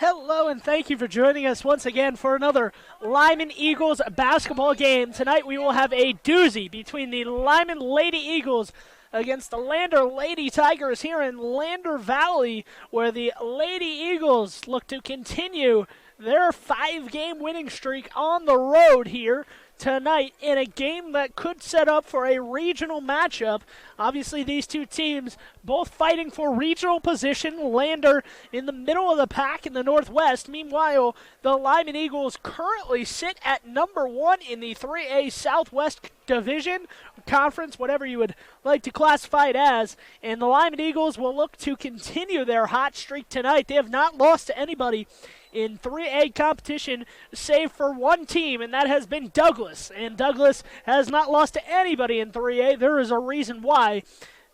Hello and thank you for joining us once again for another Lyman Eagles basketball game. Tonight we will have a doozy between the Lyman Lady Eagles against the Lander Lady Tigers here in Lander Valley, where the Lady Eagles look to continue their 5-game winning streak on the road here tonight in a game that could set up for a regional matchup. Obviously, these two teams both fighting for regional position. Lander in the middle of the pack in the Northwest. Meanwhile, the Lyman Eagles currently sit at number 1 in the 3A Southwest Division Conference, whatever you would like to classify it as. And the Lyman Eagles will look to continue their hot streak tonight. They have not lost to anybody in 3A competition, save for one team, and that has been Douglas. And Douglas has not lost to anybody in 3A. There is a reason why.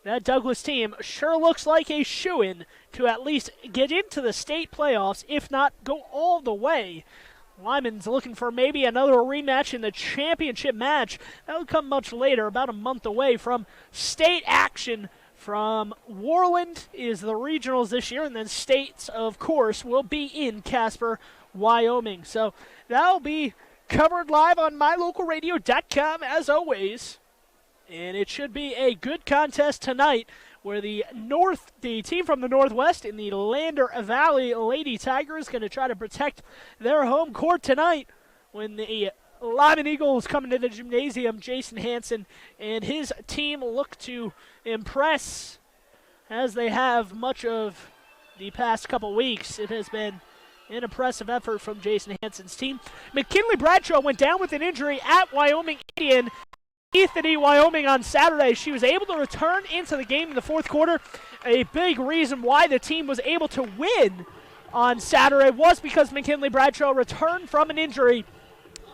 That Douglas team sure looks like a shoo-in to at least get into the state playoffs, if not go all the way. Lyman's looking for maybe another rematch in the championship match. That will come much later, about a month away from state action. From Worland is the regionals this year, and then states, of course, will be in Casper, Wyoming. So that'll be covered live on mylocalradio.com as always. And it should be a good contest tonight where the team from the Northwest in the Lander Valley Lady Tigers is going to try to protect their home court tonight when the Lyman Eagles coming to the gymnasium. Jason Hansen and his team look to impress as they have much of the past couple weeks. It has been an impressive effort from Jason Hansen's team. McKinley Bradshaw went down with an injury at Wyoming Indian. Ethany, Wyoming on Saturday. She was able to return into the game in the fourth quarter. A big reason why the team was able to win on Saturday was because McKinley Bradshaw returned from an injury.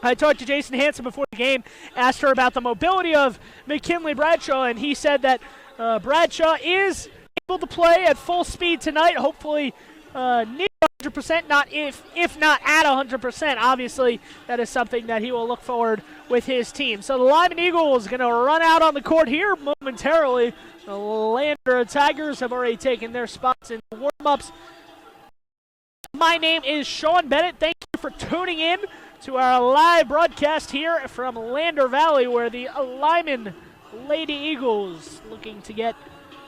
I talked to Jason Hansen before the game, asked her about the mobility of McKinley Bradshaw, and he said that Bradshaw is able to play at full speed tonight, hopefully near 100%, not if not at 100%. Obviously, that is something that he will look forward with his team. So the Lyman Eagles going to run out on the court here momentarily. The Lander Tigers have already taken their spots in the warm-ups. My name is Sean Bennett. Thank you for tuning in to our live broadcast here from Lander Valley, where the Lyman Lady Eagles looking to get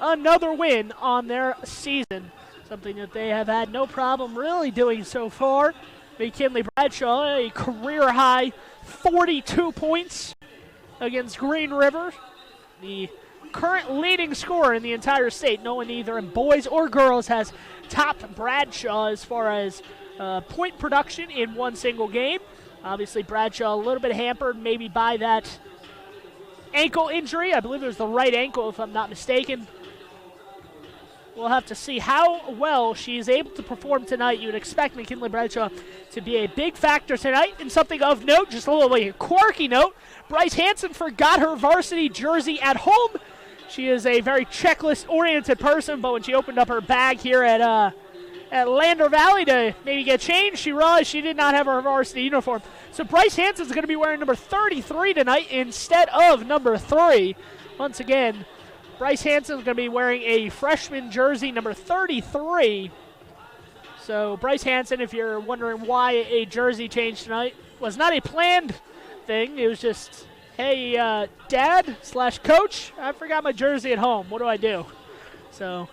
another win on their season, something that they have had no problem really doing so far. McKinley Bradshaw, a career-high 42 points against Green River, the current leading scorer in the entire state. No one either in boys or girls has topped Bradshaw as far as point production in one single game. Obviously, Bradshaw a little bit hampered maybe by that ankle injury. I believe it was the right ankle, if I'm not mistaken. We'll have to see how well she is able to perform tonight. You would expect McKinley Bradshaw to be a big factor tonight. And something of note, just a little quirky note, Bryce Hansen forgot her varsity jersey at home. She is a very checklist-oriented person, but when she opened up her bag here at Lander Valley to maybe get changed, she realized she did not have her varsity uniform. So Bryce Hansen's going to be wearing number 33 tonight instead of number 3. Once again, Bryce Hansen's going to be wearing a freshman jersey, number 33. So Bryce Hansen, if you're wondering why a jersey change tonight, was not a planned thing. It was just, hey, dad/coach, I forgot my jersey at home. What do I do? So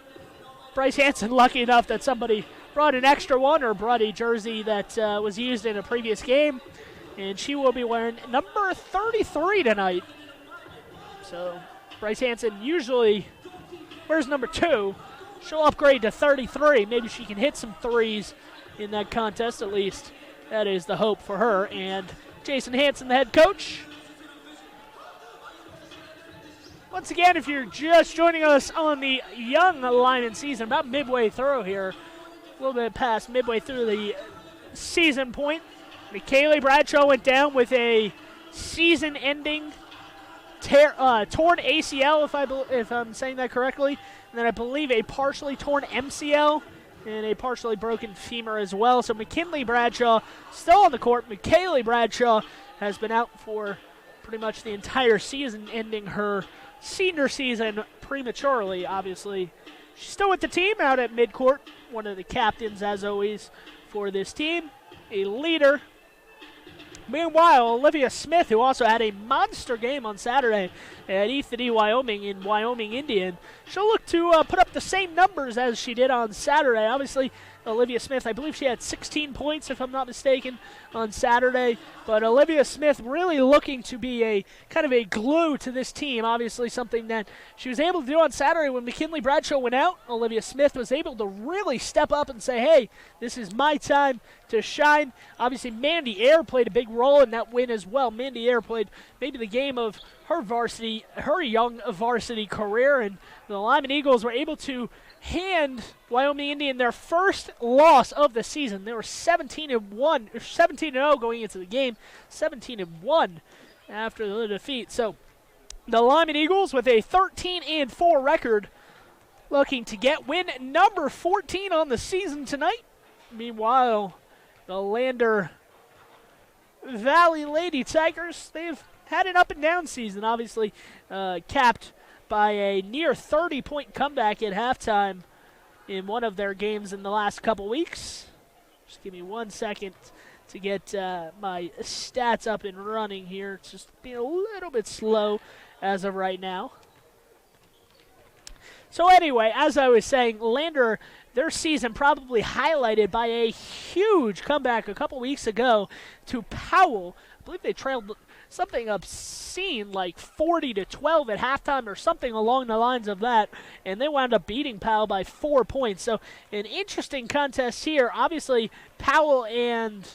Bryce Hansen, lucky enough that somebody brought an extra one or brought a jersey that was used in a previous game. And she will be wearing number 33 tonight. So Bryce Hansen usually wears number 2. She'll upgrade to 33. Maybe she can hit some threes in that contest at least. That is the hope for her. And Jason Hansen, the head coach. Once again, if you're just joining us on the young Lyman season, about midway through here, a little bit past midway through the season point, McKinley Bradshaw went down with a season-ending torn ACL, if I'm saying that correctly, and then I believe a partially torn MCL and a partially broken femur as well. So McKinley Bradshaw still on the court. McKinley Bradshaw has been out for pretty much the entire season, ending her senior season prematurely, obviously. She's still with the team out at midcourt, one of the captains, as always, for this team, a leader. Meanwhile, Olivia Smith, who also had a monster game on Saturday at E3D Wyoming in Wyoming, Indian, she'll look to put up the same numbers as she did on Saturday. Obviously, Olivia Smith, I believe she had 16 points, if I'm not mistaken, on Saturday. But Olivia Smith really looking to be a kind of a glue to this team. Obviously, something that she was able to do on Saturday when McKinley Bradshaw went out. Olivia Smith was able to really step up and say, hey, this is my time to shine. Obviously, Mandy Ayer played a big role in that win as well. Mandy Ayer played maybe the game of her young varsity career, and the Lyman Eagles were able to hand Wyoming Indian their first loss of the season. They were 17-0 going into the game, 17-1 after the defeat. So the Lyman Eagles with a 13-4 record, looking to get win number 14 on the season tonight. Meanwhile, the Lander Valley Lady Tigers, they've had an up and down season, obviously capped by a near 30-point comeback at halftime in one of their games in the last couple weeks. Just give me 1 second to get my stats up and running here. It's just being a little bit slow as of right now. So anyway, as I was saying, Lander, their season probably highlighted by a huge comeback a couple weeks ago to Powell. I believe they trailed something obscene like 40-12 at halftime or something along the lines of that, and they wound up beating Powell by 4 points. So an interesting contest here. Obviously, Powell and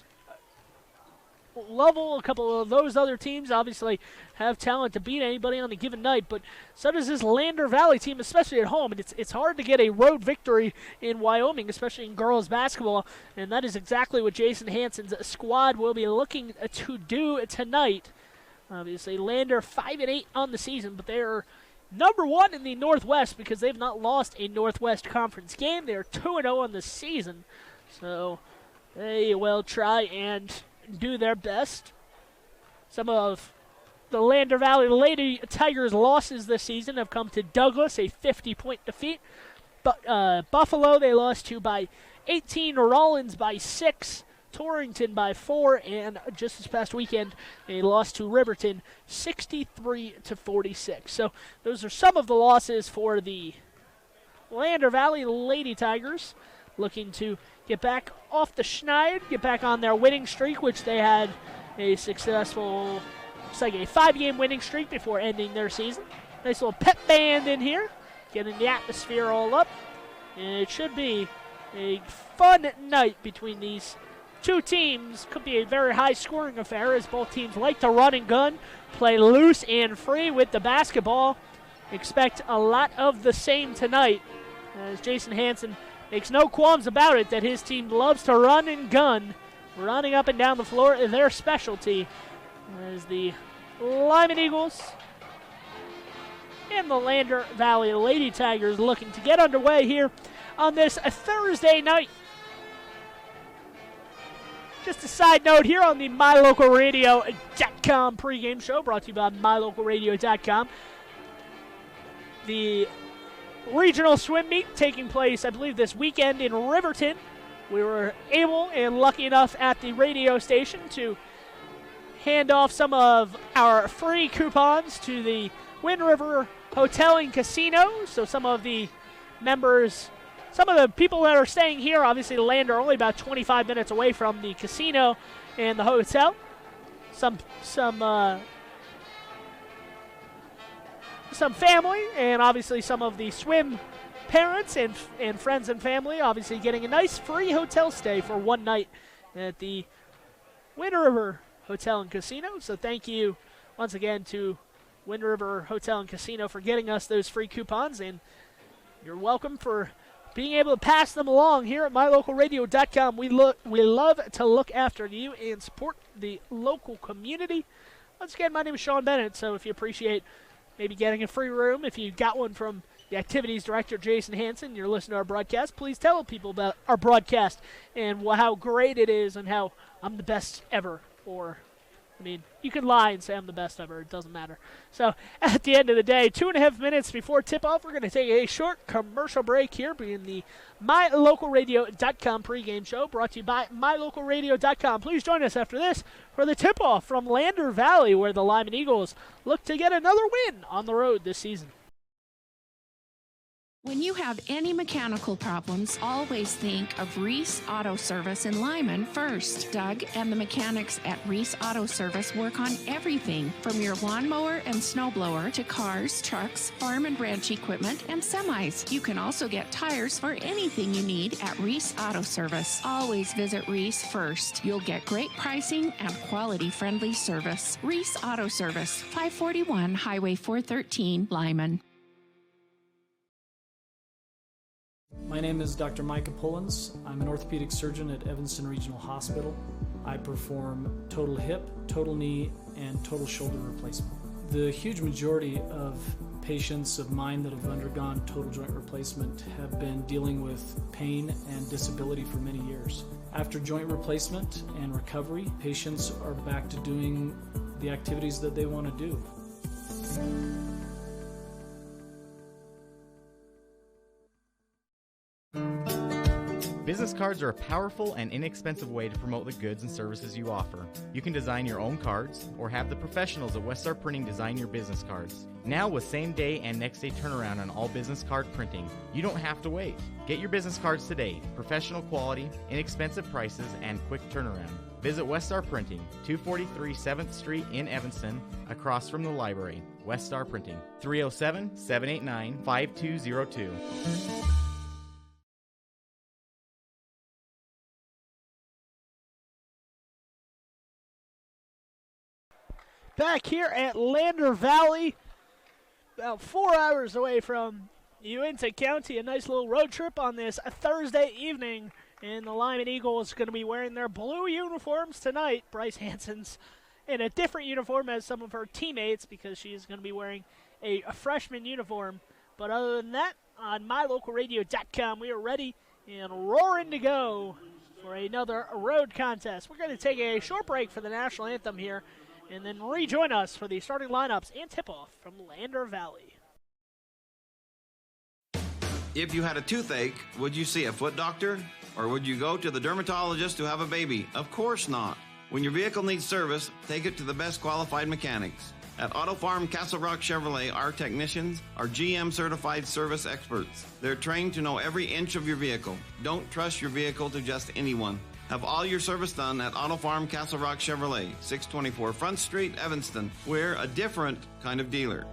Lovell, a couple of those other teams, obviously have talent to beat anybody on a given night, but so does this Lander Valley team, especially at home. And it's hard to get a road victory in Wyoming, especially in girls basketball, and that is exactly what Jason Hansen's squad will be looking to do tonight. Obviously, Lander 5-8 on the season, but they are number 1 in the Northwest because they've not lost a Northwest Conference game. They are 2-0 on the season, so they will try and do their best. Some of the Lander Valley Lady Tigers' losses this season have come to Douglas, a 50-point defeat. But Buffalo, they lost to by 18, Rollins by 6, Torrington by 4, and just this past weekend, they lost to Riverton 63-46. So those are some of the losses for the Lander Valley Lady Tigers, looking to get back off the schneid, get back on their winning streak, which they had a successful, it's like a 5-game winning streak before ending their season. Nice little pep band in here, getting the atmosphere all up. And it should be a fun night between these two teams. Could be a very high-scoring affair as both teams like to run and gun, play loose and free with the basketball. Expect a lot of the same tonight, as Jason Hansen makes no qualms about it that his team loves to run and gun, running up and down the floor is their specialty, as the Lyman Eagles and the Lander Valley Lady Tigers looking to get underway here on this Thursday night. Just a side note here on the MyLocalRadio.com pregame show, brought to you by MyLocalRadio.com. The regional swim meet taking place, I believe, this weekend in Riverton. We were able and lucky enough at the radio station to hand off some of our free coupons to the Wind River Hotel and Casino. So some of the members, some of the people that are staying here, obviously the land are only about 25 minutes away from the casino and the hotel. Some family, and obviously some of the swim parents and friends and family, obviously getting a nice free hotel stay for one night at the Wind River Hotel and Casino. So thank you once again to Wind River Hotel and Casino for getting us those free coupons, and you're welcome for being able to pass them along here at MyLocalRadio.com. We love to look after you and support the local community. Once again, my name is Sean Bennett, so if you appreciate maybe getting a free room, if you got one from the activities director, Jason Hansen, you're listening to our broadcast, please tell people about our broadcast and how great it is and how I'm the best ever, or I mean, you can lie and say I'm the best ever. It doesn't matter. So, at the end of the day, 2.5 minutes before tip-off, we're going to take a short commercial break here, being the MyLocalRadio.com pregame show, brought to you by MyLocalRadio.com. Please join us after this for the tip-off from Lander Valley, where the Lyman Eagles look to get another win on the road this season. When you have any mechanical problems, always think of Reese Auto Service in Lyman first. Doug and the mechanics at Reese Auto Service work on everything from your lawnmower and snowblower to cars, trucks, farm and ranch equipment, and semis. You can also get tires for anything you need at Reese Auto Service. Always visit Reese first. You'll get great pricing and quality-friendly service. Reese Auto Service, 541 Highway 413, Lyman. My name is Dr. Micah Pullins. I'm an orthopedic surgeon at Evanston Regional Hospital. I perform total hip, total knee, and total shoulder replacement. The huge majority of patients of mine that have undergone total joint replacement have been dealing with pain and disability for many years. After joint replacement and recovery, patients are back to doing the activities that they want to do. Business cards are a powerful and inexpensive way to promote the goods and services you offer. You can design your own cards or have the professionals at Westar Printing design your business cards. Now with same-day and next-day turnaround on all business card printing, you don't have to wait. Get your business cards today. Professional quality, inexpensive prices, and quick turnaround. Visit Westar Printing, 243 7th Street in Evanston, across from the library. Westar Printing, 307-789-5202. Back here at Lander Valley, about 4 hours away from Uintah County, a nice little road trip on this Thursday evening. And the Lyman Eagles going to be wearing their blue uniforms tonight. Bryce Hansen's in a different uniform as some of her teammates because she is going to be wearing a freshman uniform. But other than that, on MyLocalRadio.com, we are ready and roaring to go for another road contest. We're going to take a short break for the national anthem here, and then rejoin us for the starting lineups and tip-off from Lander Valley. If you had a toothache, would you see a foot doctor? Or would you go to the dermatologist to have a baby? Of course not. When your vehicle needs service, take it to the best qualified mechanics. At Auto Farm Castle Rock Chevrolet, our technicians are GM-certified service experts. They're trained to know every inch of your vehicle. Don't trust your vehicle to just anyone. Have all your service done at Auto Farm Castle Rock Chevrolet, 624 Front Street, Evanston. We're a different kind of dealer.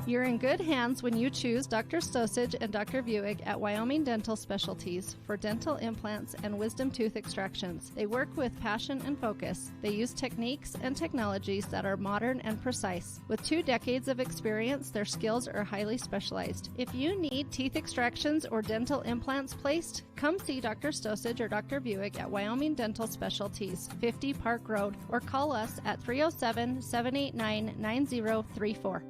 You're in good hands when you choose Dr. Stosage and Dr. Buick at Wyoming Dental Specialties for dental implants and wisdom tooth extractions. They work with passion and focus. They use techniques and technologies that are modern and precise. With 2 decades of experience, their skills are highly specialized. If you need teeth extractions or dental implants placed, come see Dr. Stosage or Dr. Buick at Wyoming Dental Specialties, 50 Park Road, or call us at 307-789-9034.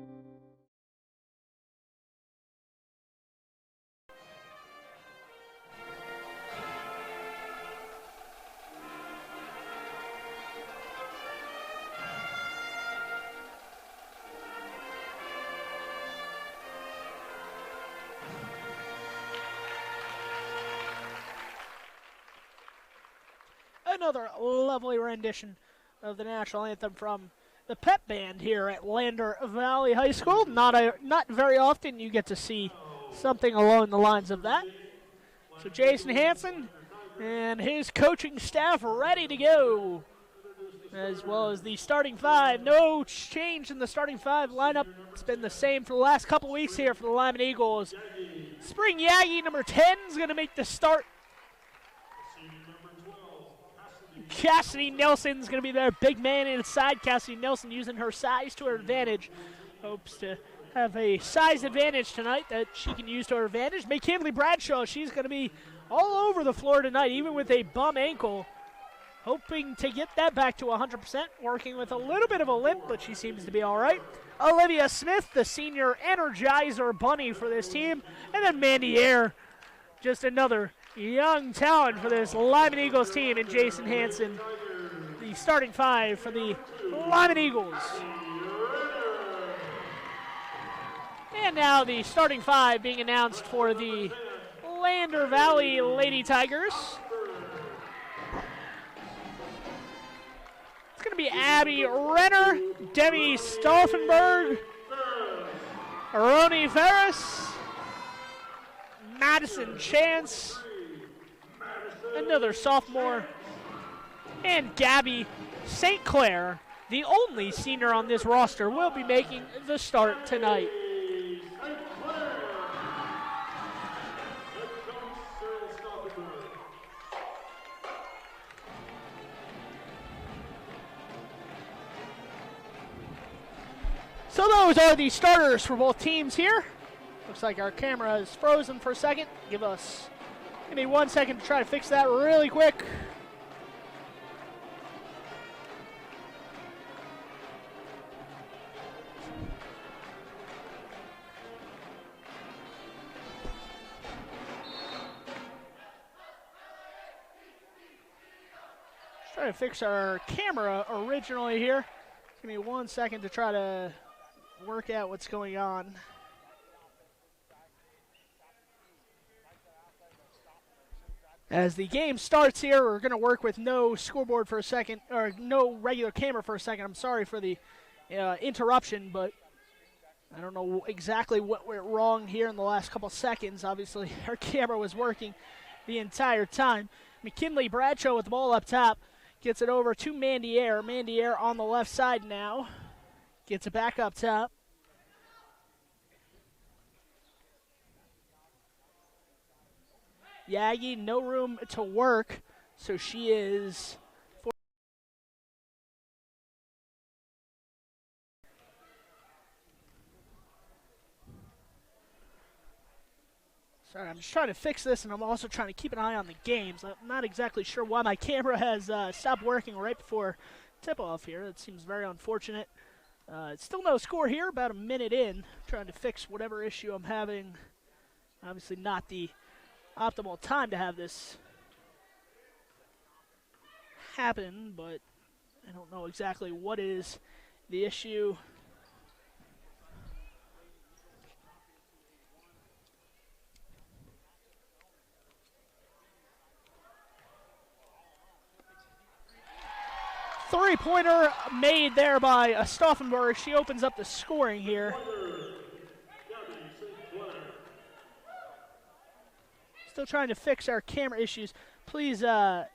Another lovely rendition of the national anthem from the pep band here at Lander Valley High School. Not very often you get to see something along the lines of that. So Jason Hansen and his coaching staff ready to go, as well as the starting five. No change in the starting five lineup. It's been the same for the last couple weeks here for the Lyman Eagles. Spring Yagi number 10 is going to make the start. Cassidy Nelson's going to be their big man inside. Cassidy Nelson using her size to her advantage. Hopes to have a size advantage tonight that she can use to her advantage. McKinley Bradshaw, she's going to be all over the floor tonight, even with a bum ankle. Hoping to get that back to 100%, working with a little bit of a limp, but she seems to be all right. Olivia Smith, the senior energizer bunny for this team. And then Mandy Ayer, just another young talent for this Lyman Eagles team in Jason Hansen. The starting five for the Lyman Eagles. And now the starting five being announced for the Lander Valley Lady Tigers. It's going to be Abby Renner, Demi Stauffenberg, Aroni Ferris, Madison Chance, another sophomore, and Gabby St. Clair, the only senior on this roster, will be making the start tonight. So those are the starters for both teams here. Looks like our camera is frozen for a second. Give me 1 second to try to fix that really quick. Just trying to fix our camera originally here. Give me 1 second to try to work out what's going on. As the game starts here, we're going to work with no scoreboard for a second, or no regular camera for a second. I'm sorry for the interruption, but I don't know exactly what went wrong here in the last couple seconds. Obviously, our camera was working the entire time. McKinley Bradshaw with the ball up top. Gets it over to Mandy Air. Mandy Air on the left side now. Gets it back up top. Yagi, no room to work, so she is... Sorry, I'm just trying to fix this, and I'm also trying to keep an eye on the games. I'm not exactly sure why my camera has stopped working right before tip-off here. That seems very unfortunate. Still no score here, about a minute in. Trying to fix whatever issue I'm having. Obviously not the optimal time to have this happen, but I don't know exactly what is the issue. Three-pointer made there by Stauffenberg. She opens up the scoring here. Still trying to fix our camera issues. Please just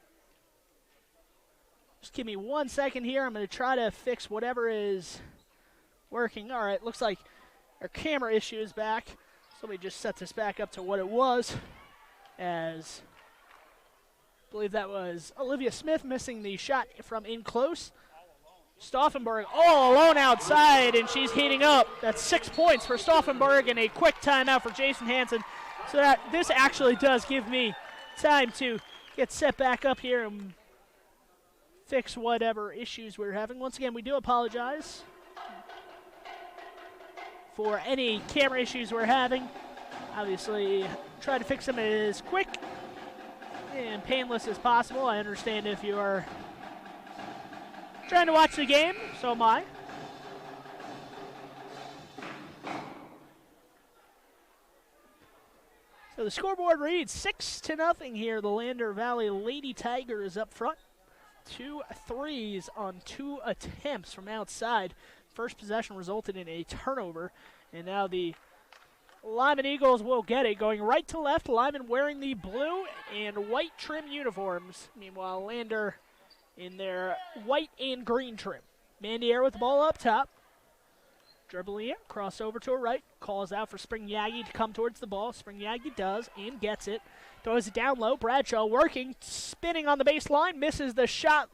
give me 1 second here. I'm going to try to fix whatever is working. All right, looks like our camera issue is back. So let me just set this back up to what it was, as I believe that was Olivia Smith missing the shot from in close. Stauffenberg all alone outside, and she's heating up. That's 6 points for Stauffenberg, and a quick timeout for Jason Hansen. So that this actually does give me time to get set back up here and fix whatever issues we're having. Once again, we do apologize for any camera issues we're having. Obviously, try to fix them as quick and painless as possible. I understand if you are trying to watch the game, so am I. So the scoreboard reads 6-0 here. The Lander Valley Lady Tigers up front. 2 threes on 2 attempts from outside. First possession resulted in a turnover. And now the Lyman Eagles will get it. Going right to left, Lyman wearing the blue and white trim uniforms. Meanwhile, Lander in their white and green trim. Mandy Air with the ball up top. Dribbling it, crossover to her right, calls out for Spring Yagi to come towards the ball. Spring Yagi does and gets it. Throws it down low. Bradshaw working, spinning on the baseline, misses the shot,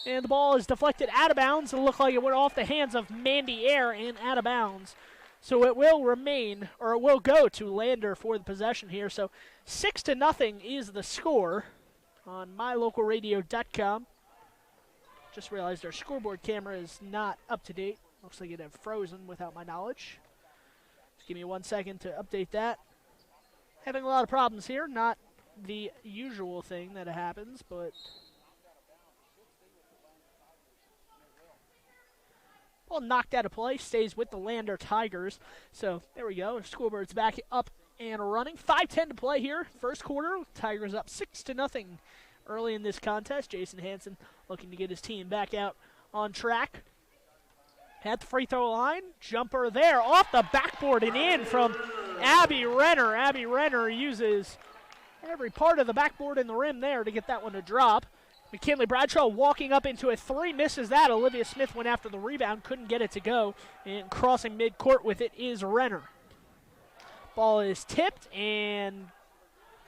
and the ball is deflected out of bounds. It looked like it went off the hands of Mandy Air and out of bounds. So it will remain, or it will go to Lander for the possession here. So 6-0 is the score on mylocalradio.com. Just realized our scoreboard camera is not up to date. Looks like it had frozen without my knowledge. Just give me 1 second to update that. Having a lot of problems here, not the usual thing that happens, but ball knocked out of play, stays with the Lander Tigers. So there we go. Schoolbird's back up and running. 5:10 to play here. First quarter. Tigers up 6-0 early in this contest. Jason Hansen looking to get his team back out on track. At the free throw line. Jumper there. Off the backboard and in from Abby Renner. Abby Renner uses every part of the backboard and the rim there to get that one to drop. McKinley Bradshaw walking up into a three, misses that. Olivia Smith went after the rebound, couldn't get it to go. And crossing midcourt with it is Renner. Ball is tipped and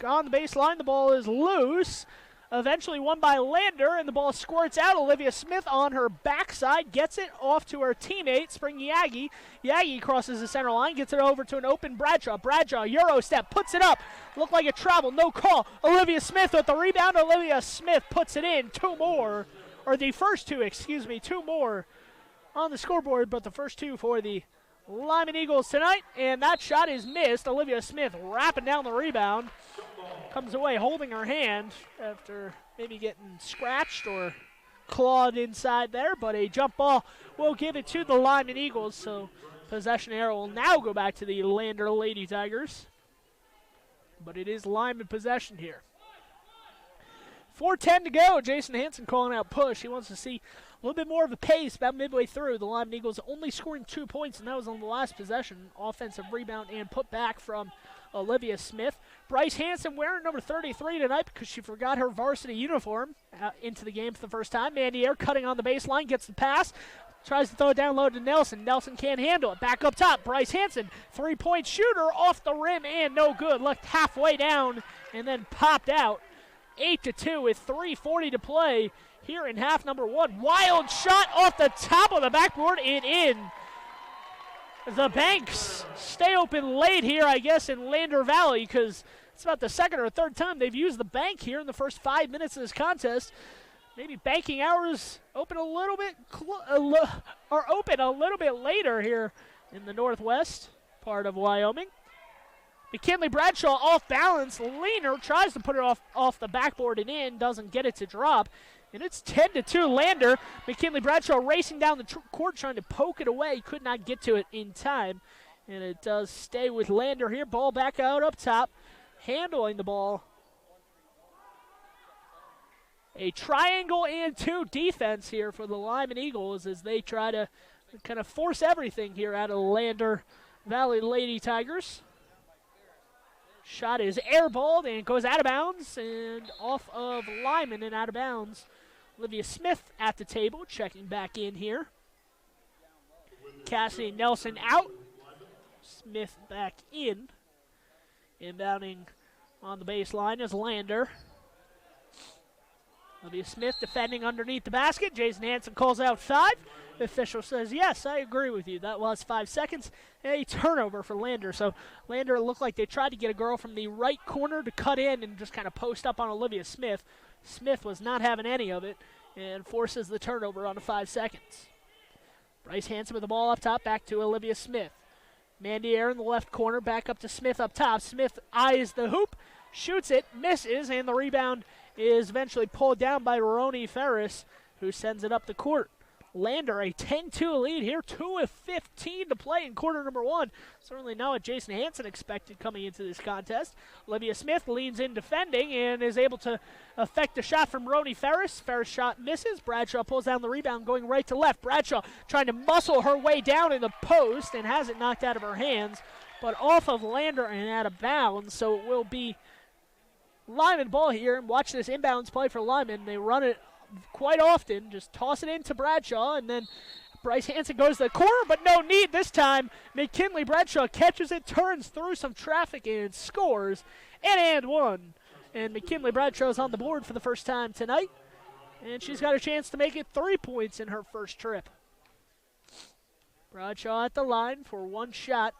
on the baseline. The ball is loose. Eventually won by Lander, and the ball squirts out. Olivia Smith on her backside gets it off to her teammate, Spring Yagi. Yagi crosses the center line, gets it over to an open Bradshaw. Bradshaw, Euro step, puts it up. Looked like a travel, no call. Olivia Smith with the rebound. Olivia Smith puts it in. Two more on the scoreboard, but the first two for the Lyman Eagles tonight, and that shot is missed. Olivia Smith wrapping down the rebound. Comes away holding her hand after maybe getting scratched or clawed inside there, but a jump ball will give it to the Lyman Eagles, so possession arrow will now go back to the Lander Lady Tigers. But it is Lyman possession here. 4:10 to go. Jason Hansen calling out push. He wants to see a little bit more of a pace about midway through. The Lyman Eagles only scoring 2 points, and that was on the last possession. Offensive rebound and put back from Olivia Smith. Bryce Hansen wearing number 33 tonight because she forgot her varsity uniform into the game for the first time. Mandier cutting on the baseline, gets the pass. Tries to throw it down low to Nelson. Nelson can't handle it. Back up top, Bryce Hansen, three-point shooter off the rim and no good. Looked halfway down and then popped out. 8-2 with 3:40 to play here in half number one. Wild shot off the top of the backboard and in. The banks stay open late here, I guess, in Lander Valley because it's about the second or third time they've used the bank here in the first 5 minutes of this contest. Maybe banking hours open a little bit open a little bit later here in the northwest part of Wyoming. McKinley Bradshaw off balance. Leaner tries to put it off the backboard and in, doesn't get it to drop. And it's 10-2 Lander. McKinley Bradshaw racing down the court trying to poke it away. Could not get to it in time. And it does stay with Lander here. Ball back out up top. Handling the ball. A triangle and two defense here for the Lyman Eagles as they try to kind of force everything here out of the Lander Valley Lady Tigers. Shot is airballed and goes out of bounds and off of Lyman and out of bounds. Olivia Smith at the table, checking back in here. Cassidy Nelson out. Smith back in. Inbounding on the baseline is Lander. Olivia Smith defending underneath the basket. Jason Hansen calls out 5. The official says, yes, I agree with you. That was 5 seconds. A turnover for Lander. So Lander looked like they tried to get a girl from the right corner to cut in and just kind of post up on Olivia Smith. Smith was not having any of it and forces the turnover on the 5 seconds. Bryce Hansen with the ball up top, back to Olivia Smith. Mandier in the left corner, back up to Smith up top. Smith eyes the hoop, shoots it, misses, and the rebound is eventually pulled down by Roni Ferris, who sends it up the court. Lander a 10-2 lead here, 2 of 15 to play in quarter number one. Certainly not what Jason Hansen expected coming into this contest. Olivia Smith leans in defending and is able to effect a shot from Roni Ferris. Ferris shot misses. Bradshaw pulls down the rebound going right to left. Bradshaw trying to muscle her way down in the post and has it knocked out of her hands, but off of Lander and out of bounds, so it will be Lyman ball here. And watch this inbounds play for Lyman. They run it quite often, just toss it into Bradshaw, and then Bryce Hansen goes to the corner, but no need this time. McKinley Bradshaw catches it, turns through some traffic, and scores and one. And McKinley Bradshaw's on the board for the first time tonight, and she's got a chance to make it 3 points in her first trip. Bradshaw at the line for one shot,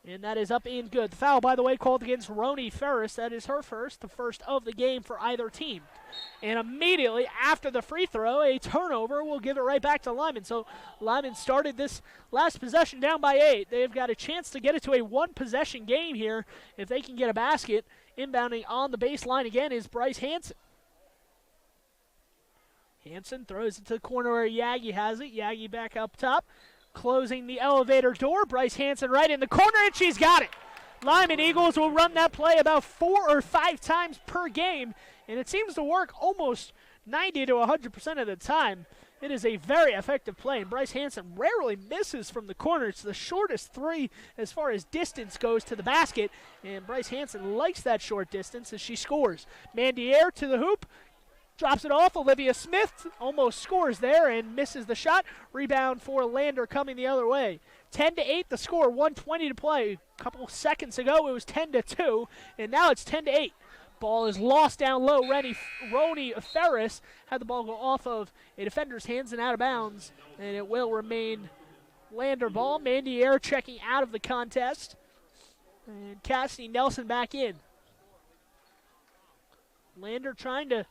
And that is up and good. The foul, by the way, called against Roni Ferris. That is her first, the first of the game for either team. And immediately after the free throw, a turnover will give it right back to Lyman. So Lyman started this last possession down by 8. They've got a chance to get it to a one-possession game here if they can get a basket. Inbounding on the baseline again is Bryce Hansen. Hansen throws it to the corner where Yagi has it. Yagi back up top. Closing the elevator door. Bryce Hansen right in the corner, and she's got it. Lyman Eagles will run that play about 4 or 5 times per game, and it seems to work almost 90 to 100% of the time. It is a very effective play, and Bryce Hansen rarely misses from the corner. It's the shortest 3 as far as distance goes to the basket, and Bryce Hansen likes that short distance as she scores. Mandier to the hoop. Drops it off. Olivia Smith almost scores there and misses the shot. Rebound for Lander coming the other way. 10-8 the score, 1:20 to play. A couple seconds ago it was 10-2, and now it's 10-8. Ball is lost down low. Roni Ferris had the ball go off of a defender's hands and out of bounds, and it will remain Lander ball. Mandier checking out of the contest, and Cassidy Nelson back in. Lander trying to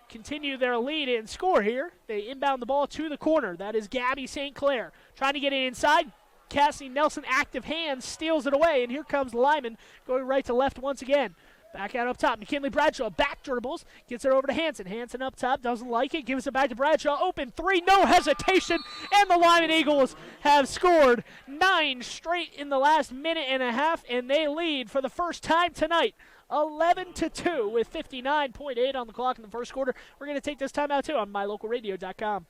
continue their lead and score here. They inbound the ball to the corner. That is Gabby St. Clair trying to get it inside. Cassie Nelson, active hands, steals it away, and here comes Lyman going right to left once again. Back out up top. McKinley Bradshaw back dribbles, gets it over to Hansen. Hansen up top, doesn't like it, gives it back to Bradshaw. Open 3, no hesitation, and the Lyman Eagles have scored 9 straight in the last minute and a half, and they lead for the first time tonight. 11-2 with 59.8 on the clock in the first quarter. We're going to take this time out too on mylocalradio.com.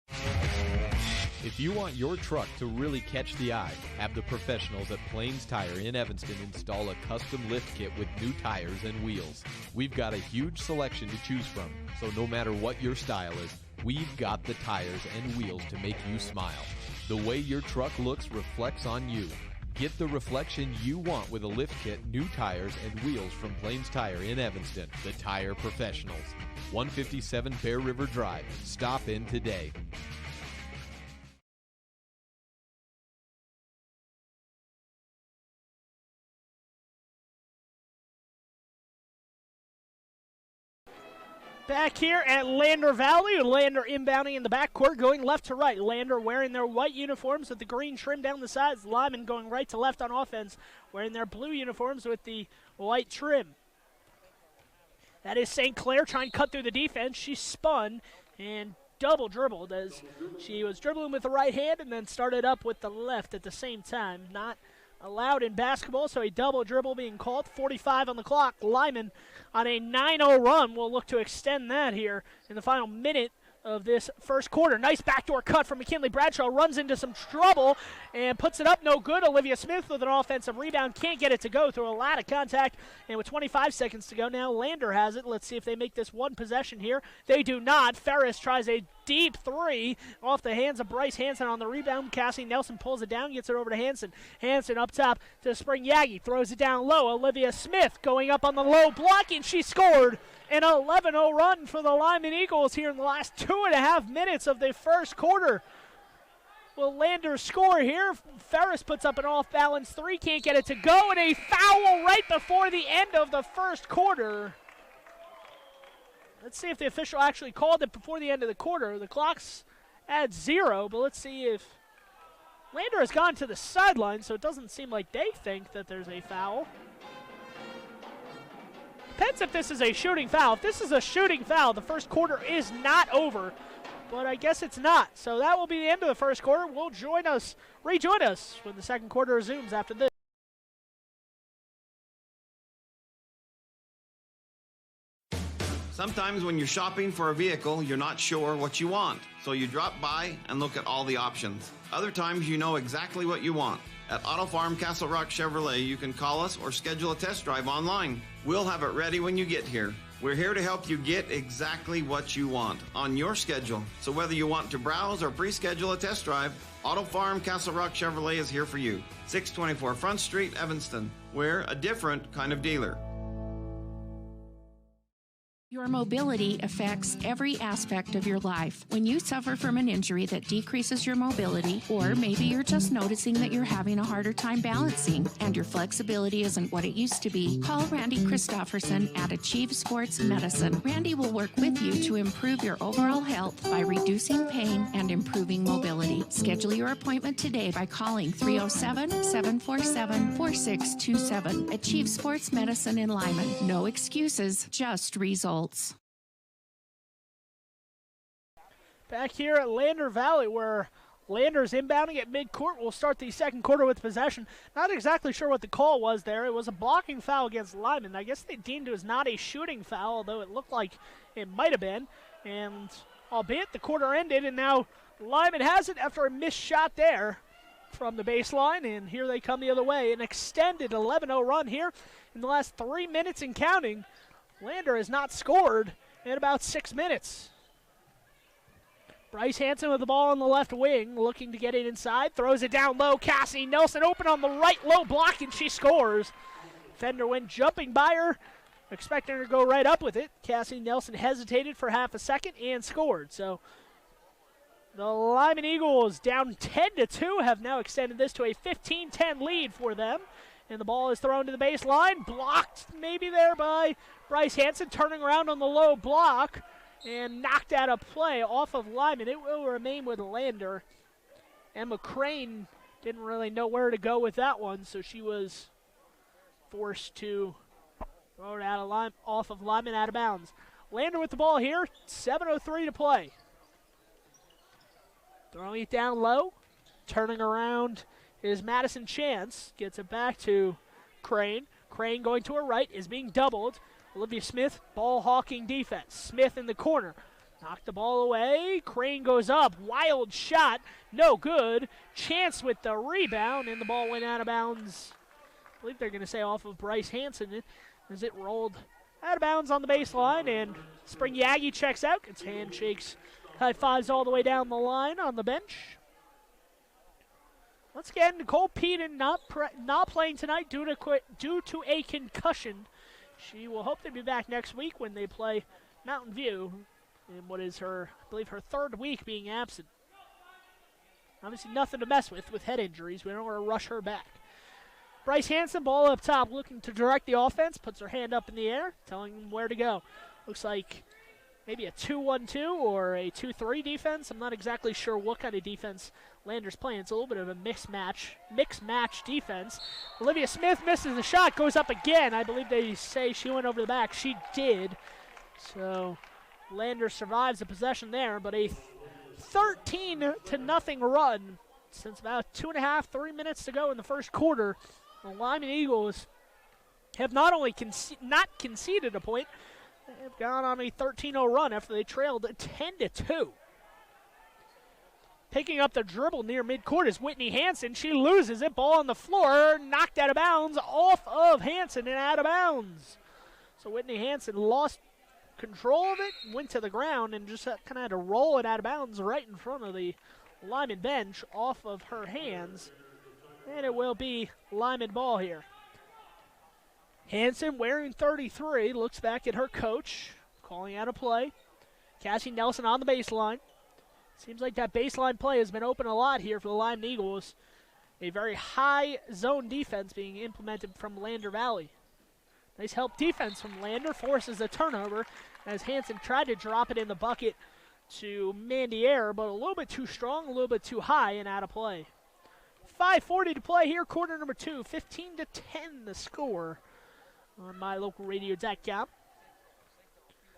If you want your truck to really catch the eye, have the professionals at Plains Tire in Evanston install a custom lift kit with new tires and wheels. We've got a huge selection to choose from, so no matter what your style is, we've got the tires and wheels to make you smile. The way your truck looks reflects on you. Get the reflection you want with a lift kit, new tires, and wheels from Plains Tire in Evanston, the tire professionals. 157 Bear River Drive. Stop in today. Back here at Lander Valley, Lander inbounding in the backcourt, going left to right. Lander wearing their white uniforms with the green trim down the sides. Lyman going right to left on offense, wearing their blue uniforms with the white trim. That is St. Clair trying to cut through the defense. She spun and double dribbled as she was dribbling with the right hand and then started up with the left at the same time. Not allowed in basketball, so a double dribble being called. 45 on the clock. Lyman on a 9-0 run will look to extend that here in the final minute of this first quarter. Nice backdoor cut from McKinley Bradshaw. Runs into some trouble and puts it up no good. Olivia Smith with an offensive rebound. Can't get it to go through a lot of contact. And with 25 seconds to go now, Lander has it. Let's see if they make this one possession here. They do not. Ferris tries a deep 3 off the hands of Bryce Hansen on the rebound. Cassie Nelson pulls it down, gets it over to Hansen. Hansen up top to Spring Yagi. Throws it down low. Olivia Smith going up on the low block, and she scored. An 11-0 run for the Lyman Eagles here in the last 2.5 minutes of the first quarter. Will Lander score here? Ferris puts up an off-balance 3, can't get it to go, and a foul right before the end of the first quarter. Let's see if the official actually called it before the end of the quarter. The clock's at 0, but let's see if Lander has gone to the sideline, so it doesn't seem like they think that there's a foul. Depends if this is a shooting foul. If this is a shooting foul, the first quarter is not over, but I guess it's not. So that will be the end of the first quarter. Will rejoin us when the second quarter resumes after this. Sometimes when you're shopping for a vehicle, you're not sure what you want, so you drop by and look at all the options. Other times you know exactly what you want. At Auto Farm Castle Rock Chevrolet, you can call us or schedule a test drive online. We'll have it ready when you get here. We're here to help you get exactly what you want on your schedule. So whether you want to browse or pre-schedule a test drive, Auto Farm Castle Rock Chevrolet is here for you. 624 Front Street, Evanston. We're a different kind of dealer. Your mobility affects every aspect of your life. When you suffer from an injury that decreases your mobility, or maybe you're just noticing that you're having a harder time balancing and your flexibility isn't what it used to be, call Randy Christofferson at Achieve Sports Medicine. Randy will work with you to improve your overall health by reducing pain and improving mobility. Schedule your appointment today by calling 307-747-4627. Achieve Sports Medicine in Lyman. No excuses, just results. Back here at Lander Valley, where Lander's inbounding at midcourt. We'll start the second quarter with possession. Not exactly sure what the call was there. It was a blocking foul against Lyman. I guess they deemed it was not a shooting foul, although it looked like it might have been. And albeit the quarter ended, and now Lyman has it after a missed shot there from the baseline, and here they come the other way. An extended 11-0 run here in the last 3 minutes and counting. Lander has not scored in about 6 minutes. Bryce Hansen with the ball on the left wing, looking to get it inside, throws it down low. Cassie Nelson open on the right, low block, and she scores. Fender went jumping by her, expecting her to go right up with it. Cassie Nelson hesitated for half a second and scored. So the Lyman Eagles, down 10-2, have now extended this to a 15-10 lead for them. And the ball is thrown to the baseline, blocked maybe there by Bryce Hansen, turning around on the low block and knocked out of play off of Lyman. It will remain with Lander. Emma Crane didn't really know where to go with that one, so she was forced to throw it off of Lyman, out of bounds. Lander with the ball here, 7:03 to play. Throwing it down low, turning around is Madison Chance. Gets it back to Crane. Crane going to her right, is being doubled. Olivia Smith, ball hawking defense. Smith in the corner. Knocked the ball away. Crane goes up. Wild shot. No good. Chance with the rebound, and the ball went out of bounds. I believe they're going to say off of Bryce Hansen as it rolled out of bounds on the baseline, and Spring Yagi checks out. Gets handshakes, high fives all the way down the line on the bench. Once again, Nicole Peden not playing tonight due to a concussion. She will hope to be back next week when they play Mountain View in what is her, I believe, her third week being absent. Obviously nothing to mess with head injuries. We don't want to rush her back. Bryce Hansen, ball up top, looking to direct the offense, puts her hand up in the air, telling them where to go. Looks like maybe a 2-1-2 or a 2-3 defense. I'm not exactly sure what kind of defense Lander's playing. It's a little bit of a mixed match defense. Olivia Smith misses the shot, goes up again. I believe they say she went over the back. She did. So Lander survives the possession there, but a 13-0 run since about 2.5-3 minutes to go in the first quarter. The Lyman Eagles have not only not conceded a point, they've gone on a 13-0 run after they trailed 10-2. Picking up the dribble near midcourt is Whitney Hansen. She loses it. Ball on the floor. Knocked out of bounds off of Hansen and out of bounds. So Whitney Hansen lost control of it, went to the ground, and just kind of had to roll it out of bounds right in front of the Lyman bench off of her hands. And it will be Lyman ball here. Hansen, wearing 33, looks back at her coach, calling out a play. Cassie Nelson on the baseline. Seems like that baseline play has been open a lot here for the Lyman Eagles. A very high zone defense being implemented from Lander Valley. Nice help defense from Lander, forces a turnover as Hansen tried to drop it in the bucket to Mandy Air, but a little bit too strong, a little bit too high, and out of play. 5:40 to play here, quarter number 2. 15-10 the score on MyLocalRadio.com.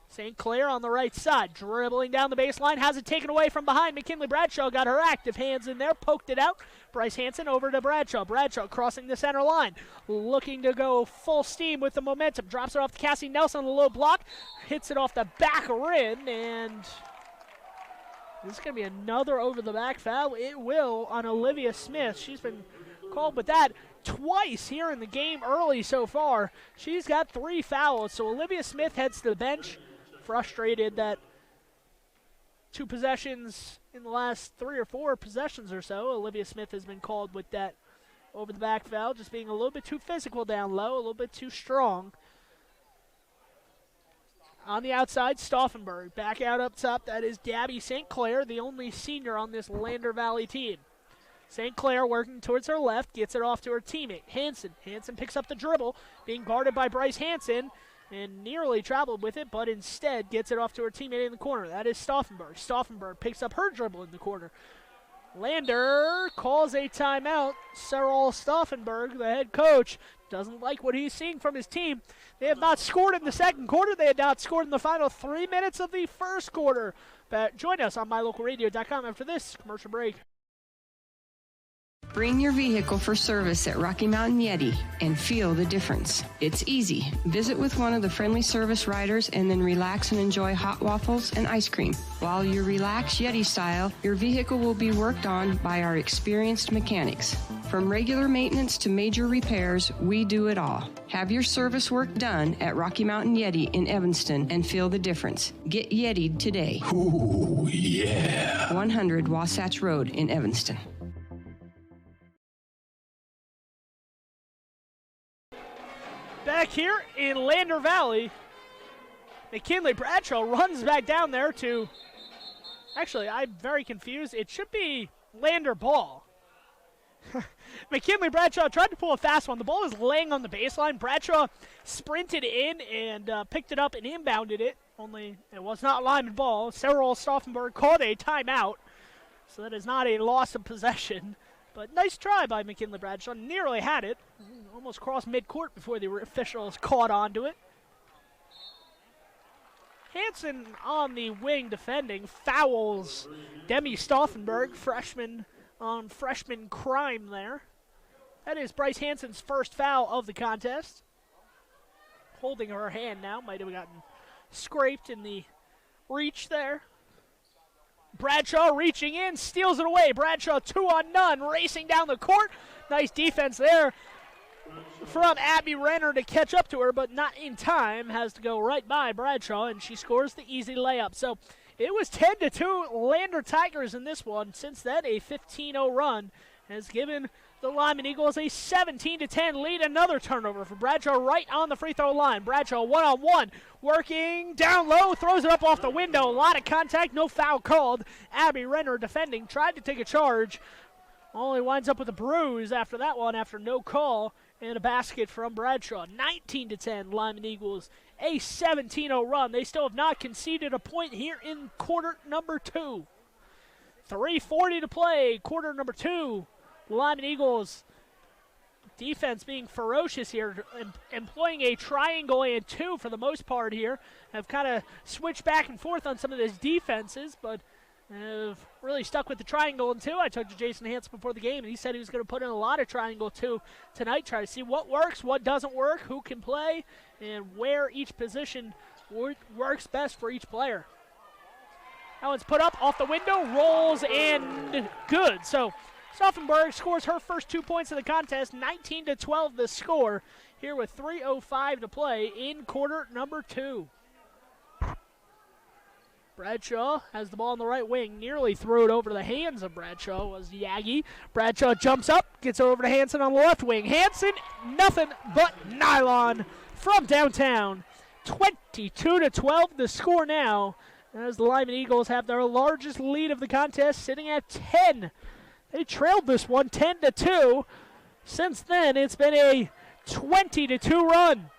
St. Clair on the right side, dribbling down the baseline, has it taken away from behind. McKinley Bradshaw got her active hands in there, poked it out. Bryce Hansen over to Bradshaw. Bradshaw crossing the center line, looking to go full steam with the momentum. Drops it off to Cassie Nelson on the low block, hits it off the back rim, and this is going to be another over-the-back foul. It will on Olivia Smith. She's been called with that twice here in the game early so far. She's got 3 fouls, so Olivia Smith heads to the bench, frustrated that 2 possessions in the last 3 or 4 possessions or so, Olivia Smith has been called with that over-the-back foul, just being a little bit too physical down low, a little bit too strong. On the outside, Stauffenberg. Back out up top, that is Gabby St. Clair, the only senior on this Lander Valley team. St. Clair working towards her left, gets it off to her teammate, Hansen. Hansen picks up the dribble, being guarded by Bryce Hansen, and nearly traveled with it, but instead gets it off to her teammate in the corner. That is Stauffenberg. Stauffenberg picks up her dribble in the corner. Lander calls a timeout. Cyril Stauffenberg, the head coach, doesn't like what he's seeing from his team. They have not scored in the second quarter. They had not scored in the final 3 minutes of the first quarter. But join us on mylocalradio.com after this commercial break. Bring your vehicle for service at Rocky Mountain Yeti and feel the difference. It's easy. Visit with one of the friendly service riders and then relax and enjoy hot waffles and ice cream. While you relax Yeti style, your vehicle will be worked on by our experienced mechanics. From regular maintenance to major repairs, we do it all. Have your service work done at Rocky Mountain Yeti in Evanston and feel the difference. Get Yeti'd today. Ooh, yeah. 100 Wasatch Road in Evanston. Back here in Lander Valley, McKinley Bradshaw runs back down there to, actually, I'm very confused. It should be Lander ball. McKinley Bradshaw tried to pull a fast one. The ball was laying on the baseline. Bradshaw sprinted in and picked it up and inbounded it, only it was not Lyman ball. Cyril Stauffenberg called a timeout, so that is not a loss of possession. But nice try by McKinley Bradshaw. Nearly had it. Almost crossed midcourt before the officials caught onto it. Hansen on the wing defending. Fouls Demi Stauffenberg, freshman on freshman crime there. That is Bryce Hansen's first foul of the contest. Holding her hand now. Might have gotten scraped in the reach there. Bradshaw reaching in, steals it away. Bradshaw 2-on-none, racing down the court. Nice defense there from Abby Renner to catch up to her, but not in time. Has to go right by Bradshaw, and she scores the easy layup. So it was 10-2 Lander Tigers in this one. Since then, a 15-0 run has given the Lyman Eagles a 17-10 lead. Another turnover for Bradshaw right on the free throw line. Bradshaw one-on-one, working down low, throws it up off the window. A lot of contact, no foul called. Abby Renner defending, tried to take a charge. Only winds up with a bruise after that one, after no call, and a basket from Bradshaw. 19-10 Lyman Eagles, a 17-0 run. They still have not conceded a point here in quarter number 2. 3:40 to play, quarter number 2. Lyman Eagles defense being ferocious here, employing a triangle and 2 for the most part here. Have kind of switched back and forth on some of those defenses, but have really stuck with the triangle and 2. I talked to Jason Hansen before the game, and he said he was going to put in a lot of triangle 2 tonight, try to see what works, what doesn't work, who can play, and where each position works best for each player. That one's put up off the window, rolls, and good. So Stauffenberg scores her first 2 points of the contest, 19-12 the score, here with 3:05 to play in quarter number 2. Bradshaw has the ball on the right wing, nearly threw it over to the hands of Bradshaw was Yagi. Bradshaw jumps up, gets over to Hansen on the left wing. Hansen, nothing but nylon from downtown. 22-12 the score now, as the Lyman Eagles have their largest lead of the contest, sitting at 10. They trailed this one 10-2. Since then, it's been a 20-2 run.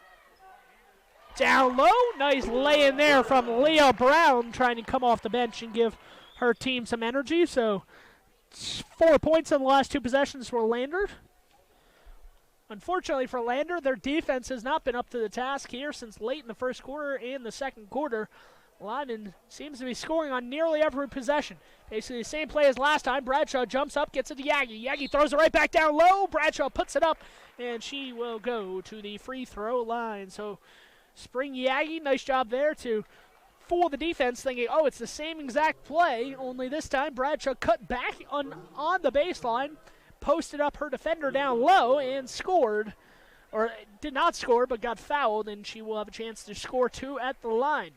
Down low, nice lay in there from Leah Brown, trying to come off the bench and give her team some energy. So 4 points in the last 2 possessions for Lander. Unfortunately for Lander, their defense has not been up to the task here since late in the first quarter and the second quarter. Lyman seems to be scoring on nearly every possession. Basically the same play as last time. Bradshaw jumps up, gets it to Yagi. Yagi throws it right back down low. Bradshaw puts it up, and she will go to the free throw line. So Spring Yagi, nice job there to fool the defense, thinking, oh, it's the same exact play, only this time Bradshaw cut back on the baseline, posted up her defender down low, and scored. Or did not score, but got fouled, and she will have a chance to score 2 at the line.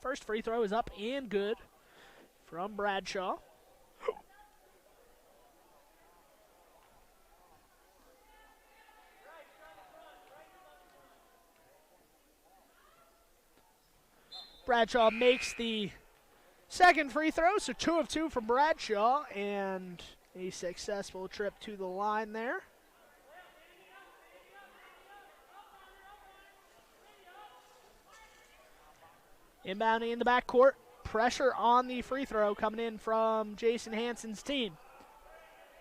First free throw is up and good from Bradshaw. Bradshaw makes the second free throw, so 2 of 2 for Bradshaw, and a successful trip to the line there. Inbounding in the backcourt. Pressure on the free throw coming in from Jason Hansen's team.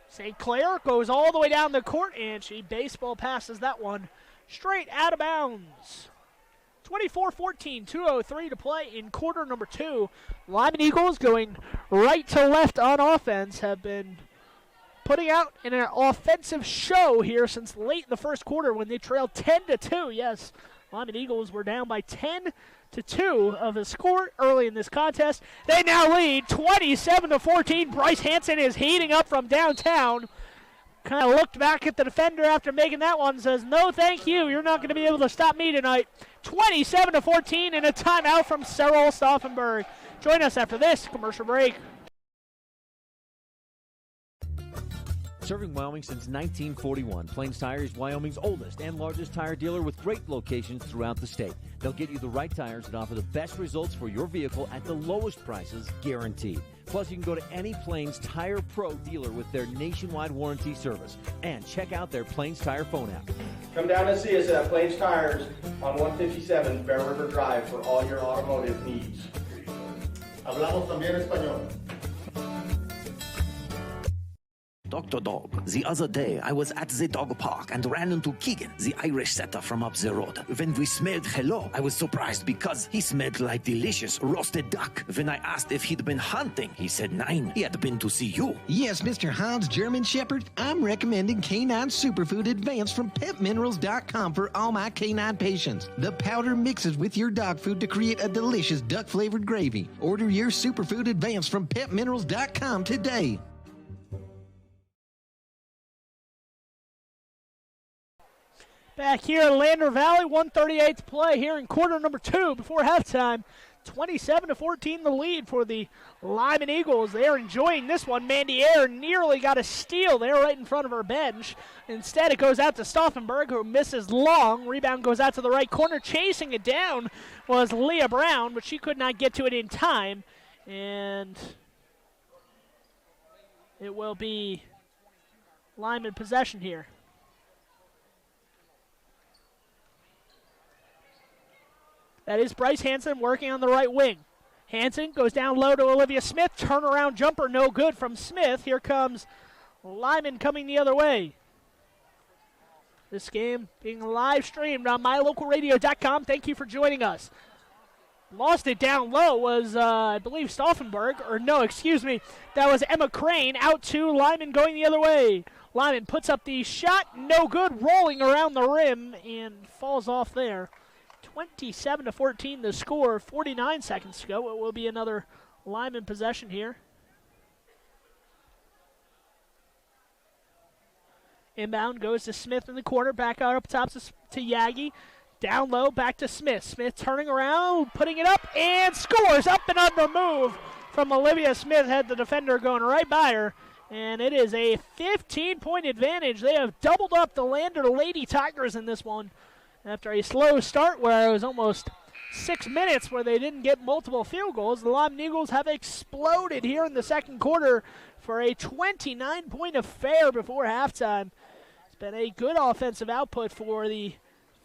St. Clair goes all the way down the court, and she baseball passes that one straight out of bounds. 24-14, 2:03 to play in quarter number 2. Lyman Eagles going right to left on offense have been putting out an offensive show here since late in the first quarter when they trailed 10-2. Yes, Lyman Eagles were down by 10-2 of the score early in this contest. They now lead 27-14. Bryce Hansen is heating up from downtown. Kind of looked back at the defender after making that one and says, no, thank you. You're not going to be able to stop me tonight. 27-14 and a timeout from Cyril Stauffenberg. Join us after this commercial break. Serving Wyoming since 1941, Plains Tire is Wyoming's oldest and largest tire dealer with great locations throughout the state. They'll get you the right tires and offer the best results for your vehicle at the lowest prices, guaranteed. Plus, you can go to any Plains Tire Pro dealer with their nationwide warranty service. And check out their Plains Tire phone app. Come down and see us at Plains Tires on 157 Bear River Drive for all your automotive needs. Hablamos también español. Dr. Dog, the other day I was at the dog park and ran into Keegan, the Irish setter from up the road. When we smelled hello, I was surprised because he smelled like delicious roasted duck. When I asked if he'd been hunting, he said nein, he had been to see you. Yes, Mr. Hans German Shepherd, I'm recommending Canine Superfood Advance from PetMinerals.com for all my canine patients. The powder mixes with your dog food to create a delicious duck-flavored gravy. Order your Superfood Advance from PetMinerals.com today. Back here at Lander Valley, 1:38 to play here in quarter number 2 before halftime. 27-14 the lead for the Lyman Eagles. They are enjoying this one. Mandy Ayer nearly got a steal there right in front of her bench. Instead, it goes out to Stauffenberg, who misses long. Rebound goes out to the right corner. Chasing it down was Leah Brown, but she could not get to it in time. And it will be Lyman possession here. That is Bryce Hansen working on the right wing. Hansen goes down low to Olivia Smith. Turnaround jumper, no good from Smith. Here comes Lyman coming the other way. This game being live streamed on mylocalradio.com. Thank you for joining us. Lost it down low was, I believe, Stauffenberg. Or no, excuse me. That was Emma Crane out to Lyman going the other way. Lyman puts up the shot. No good. Rolling around the rim and falls off there. 27-14 the score. 49 seconds to go. It will be another Lyman possession here. Inbound goes to Smith in the corner. Back out up top to Yagi. Down low, back to Smith. Smith turning around, putting it up, and scores. Up and under move from Olivia Smith. Had the defender going right by her. And it is a 15-point advantage. They have doubled up the Lander Lady Tigers in this one. After a slow start where it was almost 6 minutes where they didn't get multiple field goals, the Lyman Eagles have exploded here in the second quarter for a 29-point affair before halftime. It's been a good offensive output for the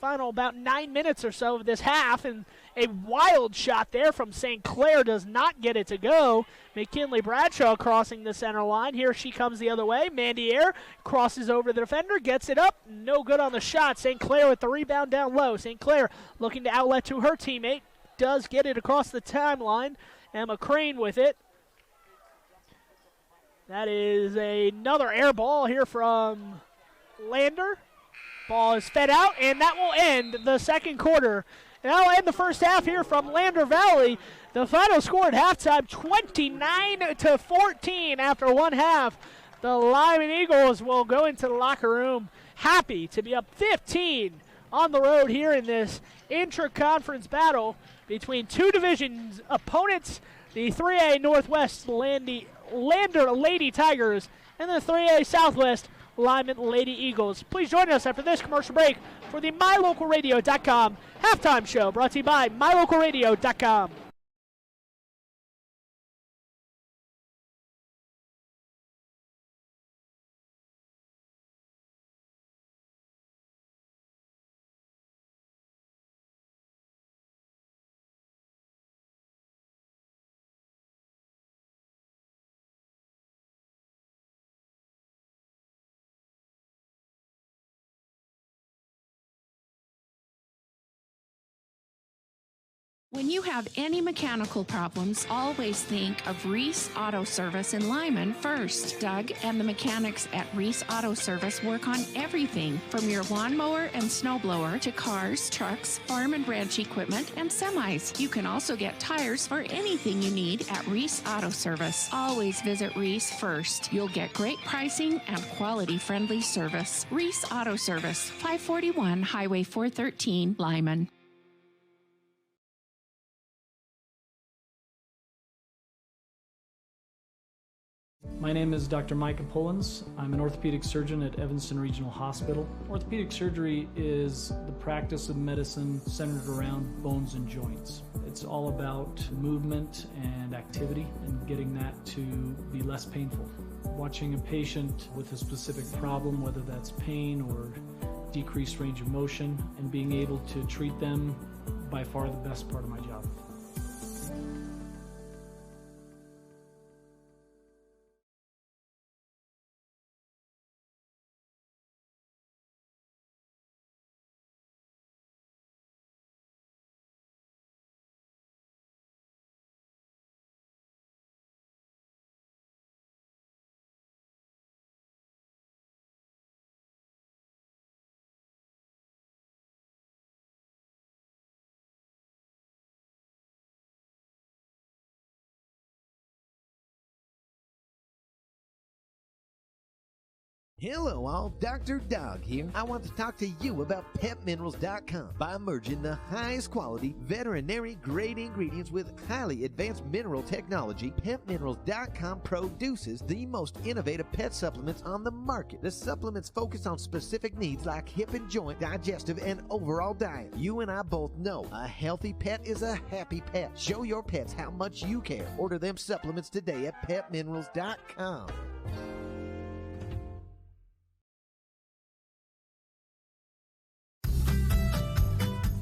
final about 9 minutes or so of this half, and a wild shot there from St. Clair does not get it to go. McKinley Bradshaw crossing the center line. Here she comes the other way. Mandy Ayer crosses over the defender, gets it up. No good on the shot. St. Clair with the rebound down low. St. Clair looking to outlet to her teammate. Does get it across the timeline. Emma Crane with it. That is another air ball here from Lander. Ball is fed out, and that will end the second quarter. And that will end the first half here from Lander Valley. The final score at halftime, 29-14 after one half. The Lyman Eagles will go into the locker room happy to be up 15 on the road here in this intra-conference battle between two divisions opponents, the 3A Northwest Lander Lady Tigers and the 3A Southwest Lyman Lady Eagles. Please join us after this commercial break for the MyLocalRadio.com halftime show, brought to you by MyLocalRadio.com. When you have any mechanical problems, always think of Reese Auto Service in Lyman first. Doug and the mechanics at Reese Auto Service work on everything from your lawnmower and snowblower to cars, trucks, farm and ranch equipment, and semis. You can also get tires for anything you need at Reese Auto Service. Always visit Reese first. You'll get great pricing and quality-friendly service. Reese Auto Service, 541 Highway 413, Lyman. My name is Dr. Micah Pullins. I'm an orthopedic surgeon at Evanston Regional Hospital. Orthopedic surgery is the practice of medicine centered around bones and joints. It's all about movement and activity and getting that to be less painful. Watching a patient with a specific problem, whether that's pain or decreased range of motion, and being able to treat them, by far the best part of my job. Hello all, Dr. Dog here. I want to talk to you about PetMinerals.com. By merging the highest quality veterinary grade ingredients with highly advanced mineral technology, PetMinerals.com produces the most innovative pet supplements on the market. The supplements focus on specific needs like hip and joint, digestive, and overall diet. You and I both know a healthy pet is a happy pet. Show your pets how much you care. Order them supplements today at PetMinerals.com.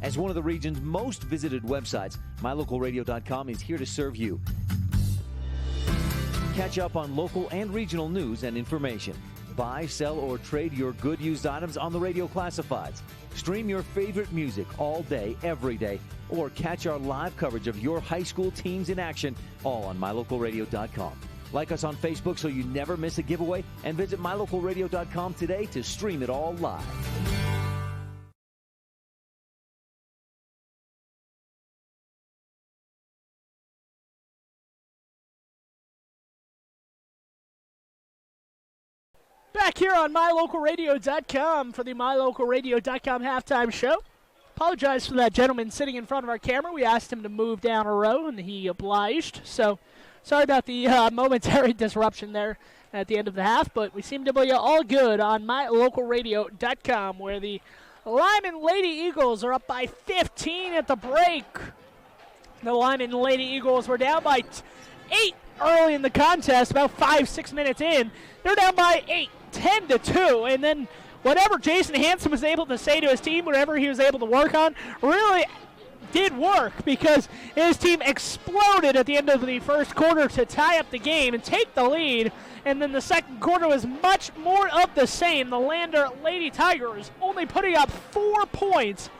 As one of the region's most visited websites, MyLocalRadio.com is here to serve you. Catch up on local and regional news and information. Buy, sell, or trade your good used items on the radio classifieds. Stream your favorite music all day, every day, or catch our live coverage of your high school teams in action, all on MyLocalRadio.com. Like us on Facebook so you never miss a giveaway, and visit MyLocalRadio.com today to stream it all live. Back here on MyLocalRadio.com for the MyLocalRadio.com halftime show. Apologize for that gentleman sitting in front of our camera. We asked him to move down a row, and he obliged. So sorry about the momentary disruption there at the end of the half, but we seem to be all good on MyLocalRadio.com, where the Lyman Lady Eagles are up by 15 at the break. The Lyman Lady Eagles were down by 8 early in the contest, about 5-6 minutes in. They're down by 8, 10-2, and then whatever Jason Hansen was able to say to his team, whatever he was able to work on, really did work, because his team exploded at the end of the first quarter to tie up the game and take the lead. And then the second quarter was much more of the same. The Lander Lady Tigers only putting up 4 points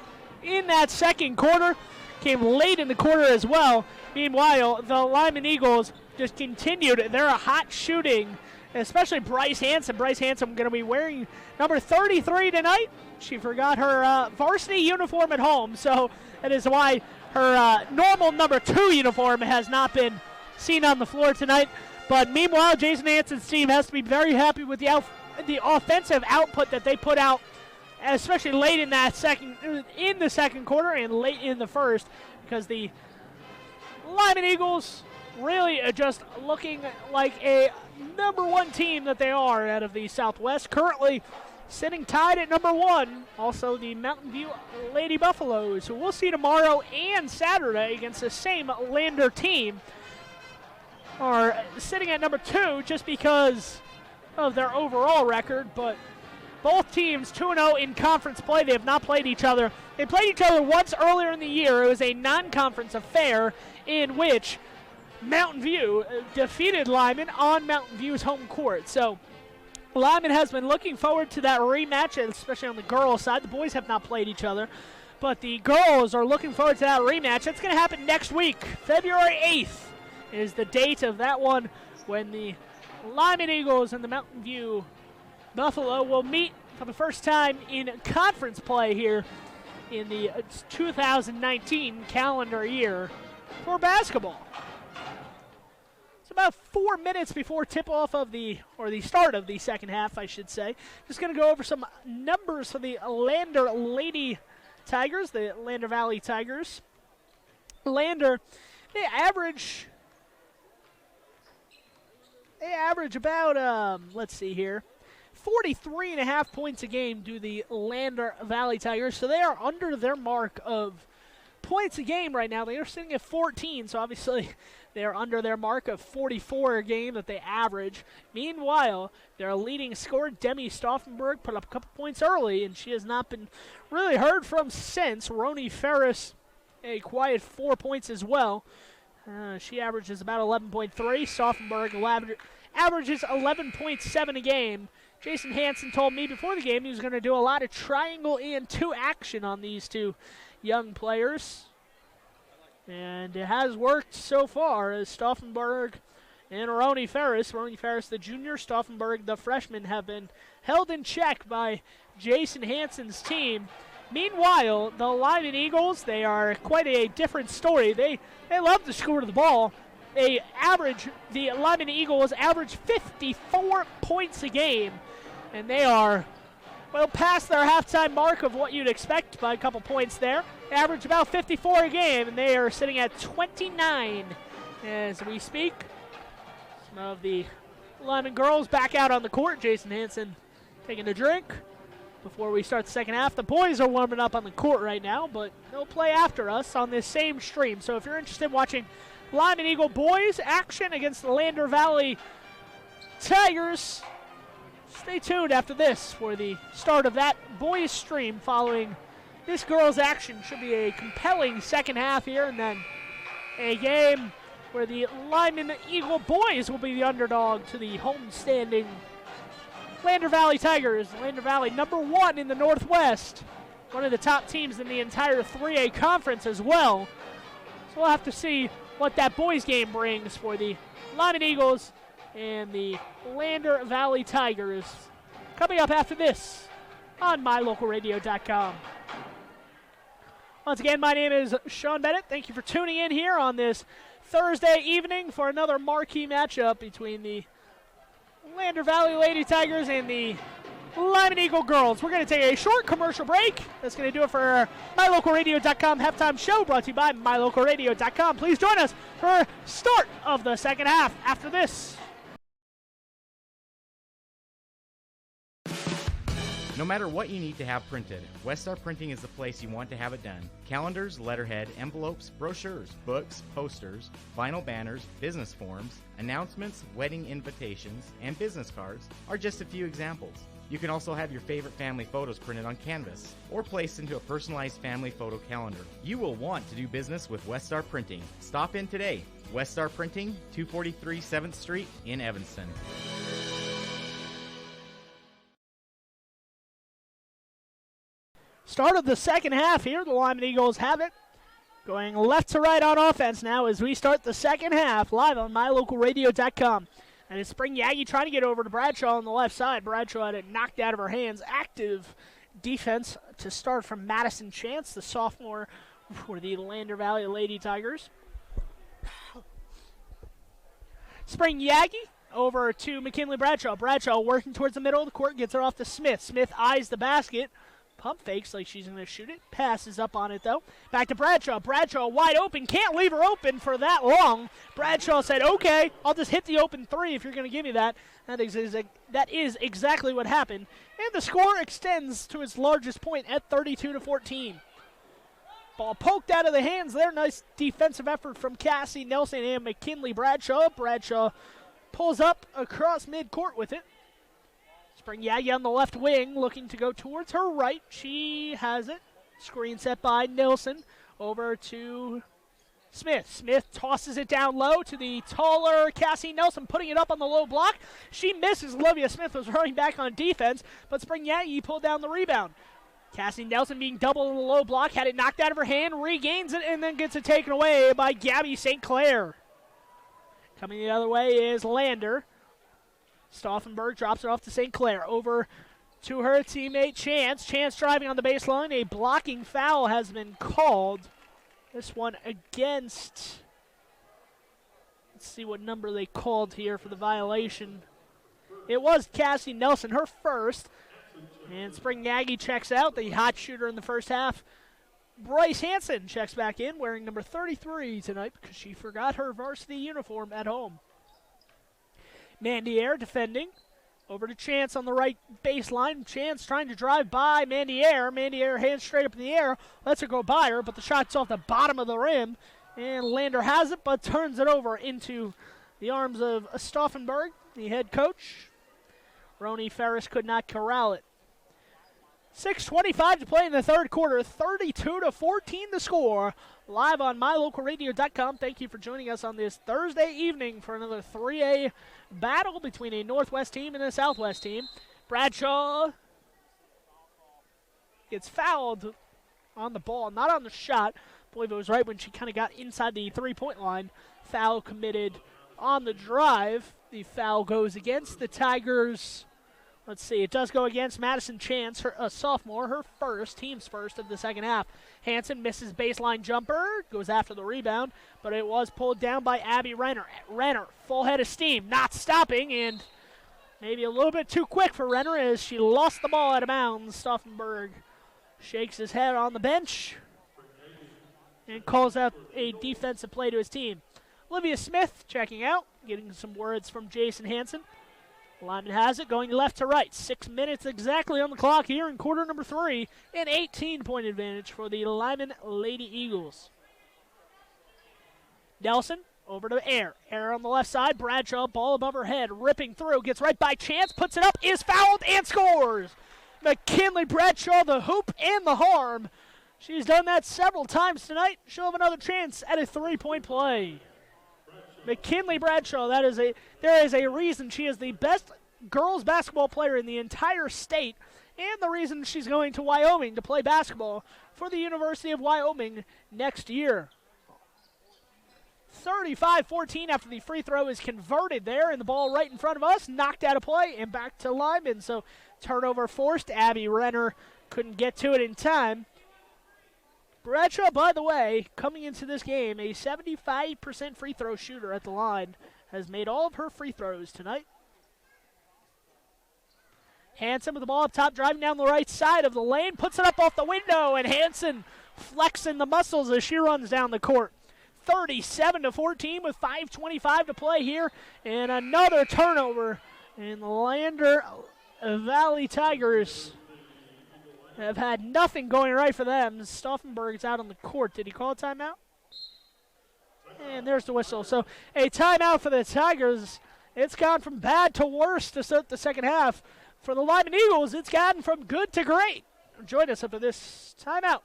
in that second quarter. Came late in the quarter as well. Meanwhile, the Lyman Eagles just continued their hot shooting, especially Bryce Hansen. Bryce Hansen going to be wearing number 33 tonight. She forgot her varsity uniform at home, so that is why her normal number 2 uniform has not been seen on the floor tonight. But meanwhile, Jason Hansen's team has to be very happy with the offensive output that they put out, especially late in the second quarter and late in the first, because the Lyman Eagles really are just looking like a number 1 team that they are out of the Southwest. Currently sitting tied at number 1, also the Mountain View Lady Buffaloes, who we'll see tomorrow and Saturday against the same Lander team, are sitting at number 2 just because of their overall record. But both teams 2-0 in conference play. They have not played each other. They played each other once earlier in the year. It was a non-conference affair in which Mountain View defeated Lyman on Mountain View's home court. So Lyman has been looking forward to that rematch, especially on the girls' side. The boys have not played each other. But the girls are looking forward to that rematch. That's going to happen next week. February 8th is the date of that one when the Lyman Eagles and the Mountain View Buffalo will meet for the first time in conference play here in the 2019 calendar year for basketball. It's about 4 minutes before tip-off of the start of the second half, I should say. Just going to go over some numbers for the Lander Lady Tigers, the Lander Valley Tigers. Lander, they average about, let's see here, 43.5 points a game do the Lander Valley Tigers. So they are under their mark of points a game right now. They are sitting at 14, so obviously they are under their mark of 44 a game that they average. Meanwhile, their leading scorer, Demi Stauffenberg, put up a couple points early, and she has not been really heard from since. Roni Ferris, a quiet 4 points as well. She averages about 11.3. Stauffenberg averages 11.7 a game. Jason Hansen told me before the game he was going to do a lot of triangle and two action on these two young players. And it has worked so far as Stauffenberg and Roni Ferris the junior, Stauffenberg the freshman, have been held in check by Jason Hansen's team. Meanwhile, the Lyman Eagles, they are quite a different story. They love to score the ball. The Lyman Eagles average 54 points a game, and they are well past their halftime mark of what you'd expect by a couple points there. They average about 54 a game, and they are sitting at 29 as we speak. Some of the Lyman girls back out on the court. Jason Hansen taking a drink before we start the second half. The boys are warming up on the court right now, but they'll play after us on this same stream. So if you're interested in watching Lyman Eagle boys action against the Lander Valley Tigers, stay tuned after this for the start of that boys stream following this girls action. Should be a compelling second half here, and then a game where the Lyman Eagle boys will be the underdog to the homestanding Lander Valley Tigers. Lander Valley, number 1 in the Northwest. One of the top teams in the entire 3A conference as well. So we'll have to see what that boys game brings for the Lyman Eagles and the Lander Valley Tigers. Coming up after this on MyLocalRadio.com. Once again, my name is Sean Bennett. Thank you for tuning in here on this Thursday evening for another marquee matchup between the Lander Valley Lady Tigers and the Lyman Eagle girls. We're going to take a short commercial break. That's going to do it for MyLocalRadio.com halftime show, brought to you by MyLocalRadio.com. Please join us for start of the second half after this. No matter what you need to have printed, Westar Printing is the place you want to have it done. Calendars, letterhead, envelopes, brochures, books, posters, vinyl banners, business forms, announcements, wedding invitations, and business cards are just a few examples. You can also have your favorite family photos printed on canvas or placed into a personalized family photo calendar. You will want to do business with Westar Printing. Stop in today. Westar Printing, 243 7th Street in Evanston. Start of the second half here. The Lyman Eagles have it. Going left to right on offense now as we start the second half live on MyLocalRadio.com. And it's Spring Yagi trying to get over to Bradshaw on the left side. Bradshaw had it knocked out of her hands. Active defense to start from Madison Chance, the sophomore for the Lander Valley Lady Tigers. Spring Yagi over to McKinley Bradshaw. Bradshaw working towards the middle of the court, gets her off to Smith. Smith eyes the basket. Pump fakes like she's going to shoot it. Passes up on it, though. Back to Bradshaw. Bradshaw wide open. Can't leave her open for that long. Bradshaw said, okay, I'll just hit the open three if you're going to give me that. That is exactly what happened. And the score extends to its largest point at 32-14. Ball poked out of the hands there. Nice defensive effort from Cassie Nelson and McKinley Bradshaw. Bradshaw pulls up across midcourt with it. Spring Yagi on the left wing, looking to go towards her right. She has it. Screen set by Nilsson. Over to Smith. Smith tosses it down low to the taller Cassie Nelson, putting it up on the low block. She misses. Olivia Smith was running back on defense, but Spring Yagi pulled down the rebound. Cassie Nelson being doubled in the low block, had it knocked out of her hand, regains it, and then gets it taken away by Gabby St. Clair. Coming the other way is Lander. Stauffenberg drops it off to St. Clair. Over to her teammate Chance. Chance driving on the baseline. A blocking foul has been called. This one against, let's see what number they called here for the violation. It was Cassie Nelson, her first. And Spring Nagy checks out, the hot shooter in the first half. Bryce Hansen checks back in, wearing number 33 tonight because she forgot her varsity uniform at home. Mandier defending. Over to Chance on the right baseline. Chance trying to drive by Mandier. Mandier hands straight up in the air. Lets her go by her, but the shot's off the bottom of the rim. And Lander has it, but turns it over into the arms of Stauffenberg, the head coach. Roni Ferris could not corral it. 6:25 to play in the third quarter. 32-14 the score. Live on mylocalradio.com. Thank you for joining us on this Thursday evening for another 3A battle between a Northwest team and a Southwest team. Bradshaw gets fouled on the ball, not on the shot. I believe it was right when she kind of got inside the three-point line. Foul committed on the drive. The foul goes against the Tigers. Let's see, it does go against Madison Chance, her sophomore, her first, team's first of the second half. Hansen misses baseline jumper, goes after the rebound, but it was pulled down by Abby Renner. Renner, full head of steam, not stopping, and maybe a little bit too quick for Renner as she lost the ball out of bounds. Stauffenberg shakes his head on the bench and calls out a defensive play to his team. Olivia Smith checking out, getting some words from Jason Hansen. Lyman has it, going left to right. 6 minutes exactly on the clock here in quarter number 3. An 18-point advantage for the Lyman Lady Eagles. Nelson over to Air. Air on the left side. Bradshaw, ball above her head, ripping through. Gets right by Chance, puts it up, is fouled, and scores. McKinley Bradshaw, the hoop and the harm. She's done that several times tonight. She'll have another chance at a three-point play. McKinley Bradshaw, there is a reason she is the best girls basketball player in the entire state, and the reason she's going to Wyoming to play basketball for the University of Wyoming next year. 35-14 after the free throw is converted there, and the ball right in front of us, knocked out of play, and back to Lyman. So turnover forced. Abby Renner couldn't get to it in time. Bradshaw, by the way, coming into this game, a 75% free throw shooter at the line, has made all of her free throws tonight. Hansen with the ball up top, driving down the right side of the lane, puts it up off the window, and Hansen flexing the muscles as she runs down the court. 37-14 with 5:25 to play here, and another turnover. And the Lander Valley Tigers have had nothing going right for them. Stauffenberg's out on the court. Did he call a timeout? And there's the whistle. So a timeout for the Tigers. It's gone from bad to worse to start the second half. For the Lyman Eagles, it's gotten from good to great. Join us after this timeout.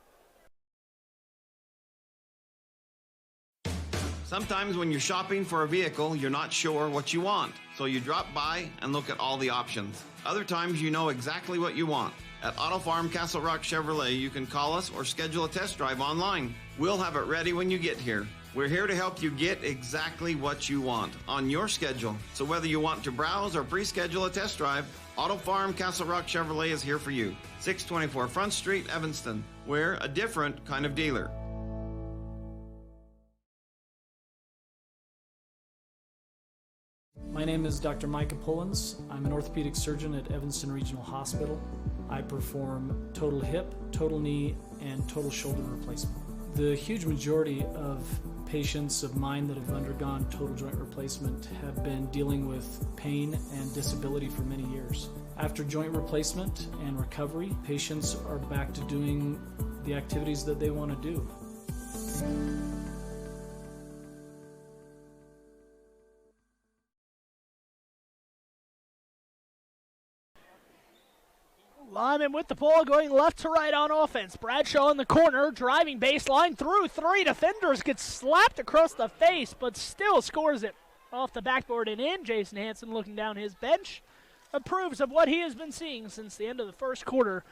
Sometimes when you're shopping for a vehicle, you're not sure what you want. So you drop by and look at all the options. Other times you know exactly what you want. At Auto Farm Castle Rock Chevrolet, you can call us or schedule a test drive online. We'll have it ready when you get here. We're here to help you get exactly what you want on your schedule. So whether you want to browse or pre-schedule a test drive, Auto Farm Castle Rock Chevrolet is here for you. 624 Front Street, Evanston. We're a different kind of dealer. My name is Dr. Micah Pullins. I'm an orthopedic surgeon at Evanston Regional Hospital. I perform total hip, total knee, and total shoulder replacement. The huge majority of patients of mine that have undergone total joint replacement have been dealing with pain and disability for many years. After joint replacement and recovery, patients are back to doing the activities that they want to do. Lyman with the ball going left to right on offense. Bradshaw in the corner, driving baseline through three defenders, gets slapped across the face, but still scores it off the backboard and in. Jason Hansen looking down his bench approves of what he has been seeing since the end of the first quarter.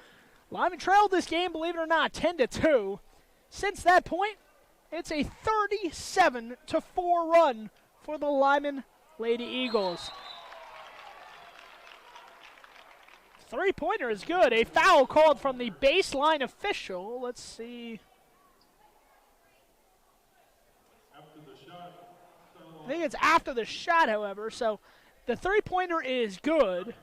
Lyman trailed this game, believe it or not, 10-2. Since that point, it's a 37-4 run for the Lyman Lady Eagles. Three-pointer is good. A foul called from the baseline official. Let's see. I think it's after the shot, however. So the three-pointer is good.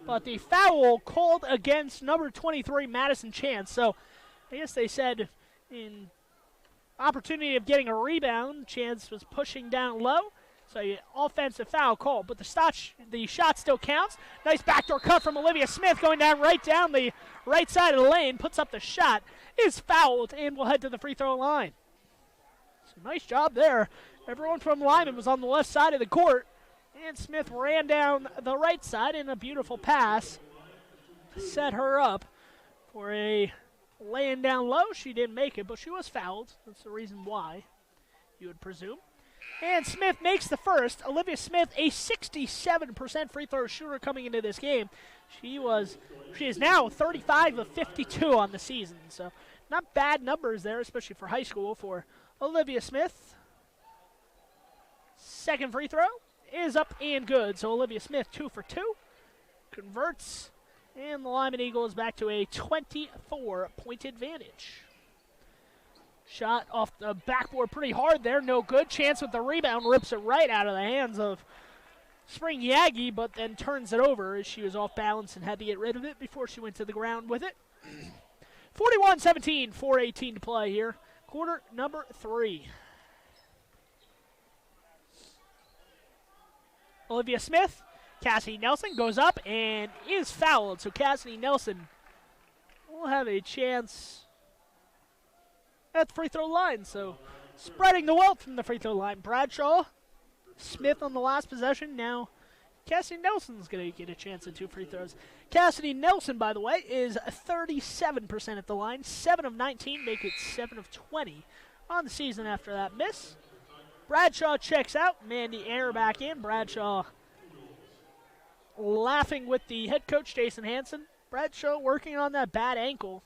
But the foul called against number 23, Madison Chance. So I guess they said in opportunity of getting a rebound, Chance was pushing down low. So offensive foul call, but the shot still counts. Nice backdoor cut from Olivia Smith going down the right side of the lane, puts up the shot, is fouled, and will head to the free throw line. So nice job there. Everyone from Lyman was on the left side of the court, and Smith ran down the right side in a beautiful pass. Set her up for a laying down low. She didn't make it, but she was fouled. That's the reason why, you would presume. And Smith makes the first. Olivia Smith, a 67% free throw shooter coming into this game. She is now 35 of 52 on the season. So not bad numbers there, especially for high school for Olivia Smith. Second free throw is up and good. So Olivia Smith 2 for 2. Converts. And the Lyman Eagles back to a 24-point advantage. Shot off the backboard pretty hard there, no good. Chance with the rebound, rips it right out of the hands of Spring Yagi, but then turns it over as she was off balance and had to get rid of it before she went to the ground with it. 41-17, 4:18 to play here. Quarter number 3. Olivia Smith, Cassidy Nelson goes up and is fouled. So Cassidy Nelson will have a chance at the free throw line. So spreading the wealth from the free throw line. Bradshaw, Smith on the last possession. Now Cassidy Nelson's going to get a chance at 2 free throws. Cassidy Nelson, by the way, is 37% at the line. 7 of 19, make it 7 of 20 on the season after that miss. Bradshaw checks out. Mandy Ayer back in. Bradshaw laughing with the head coach, Jason Hansen. Bradshaw working on that bad ankle.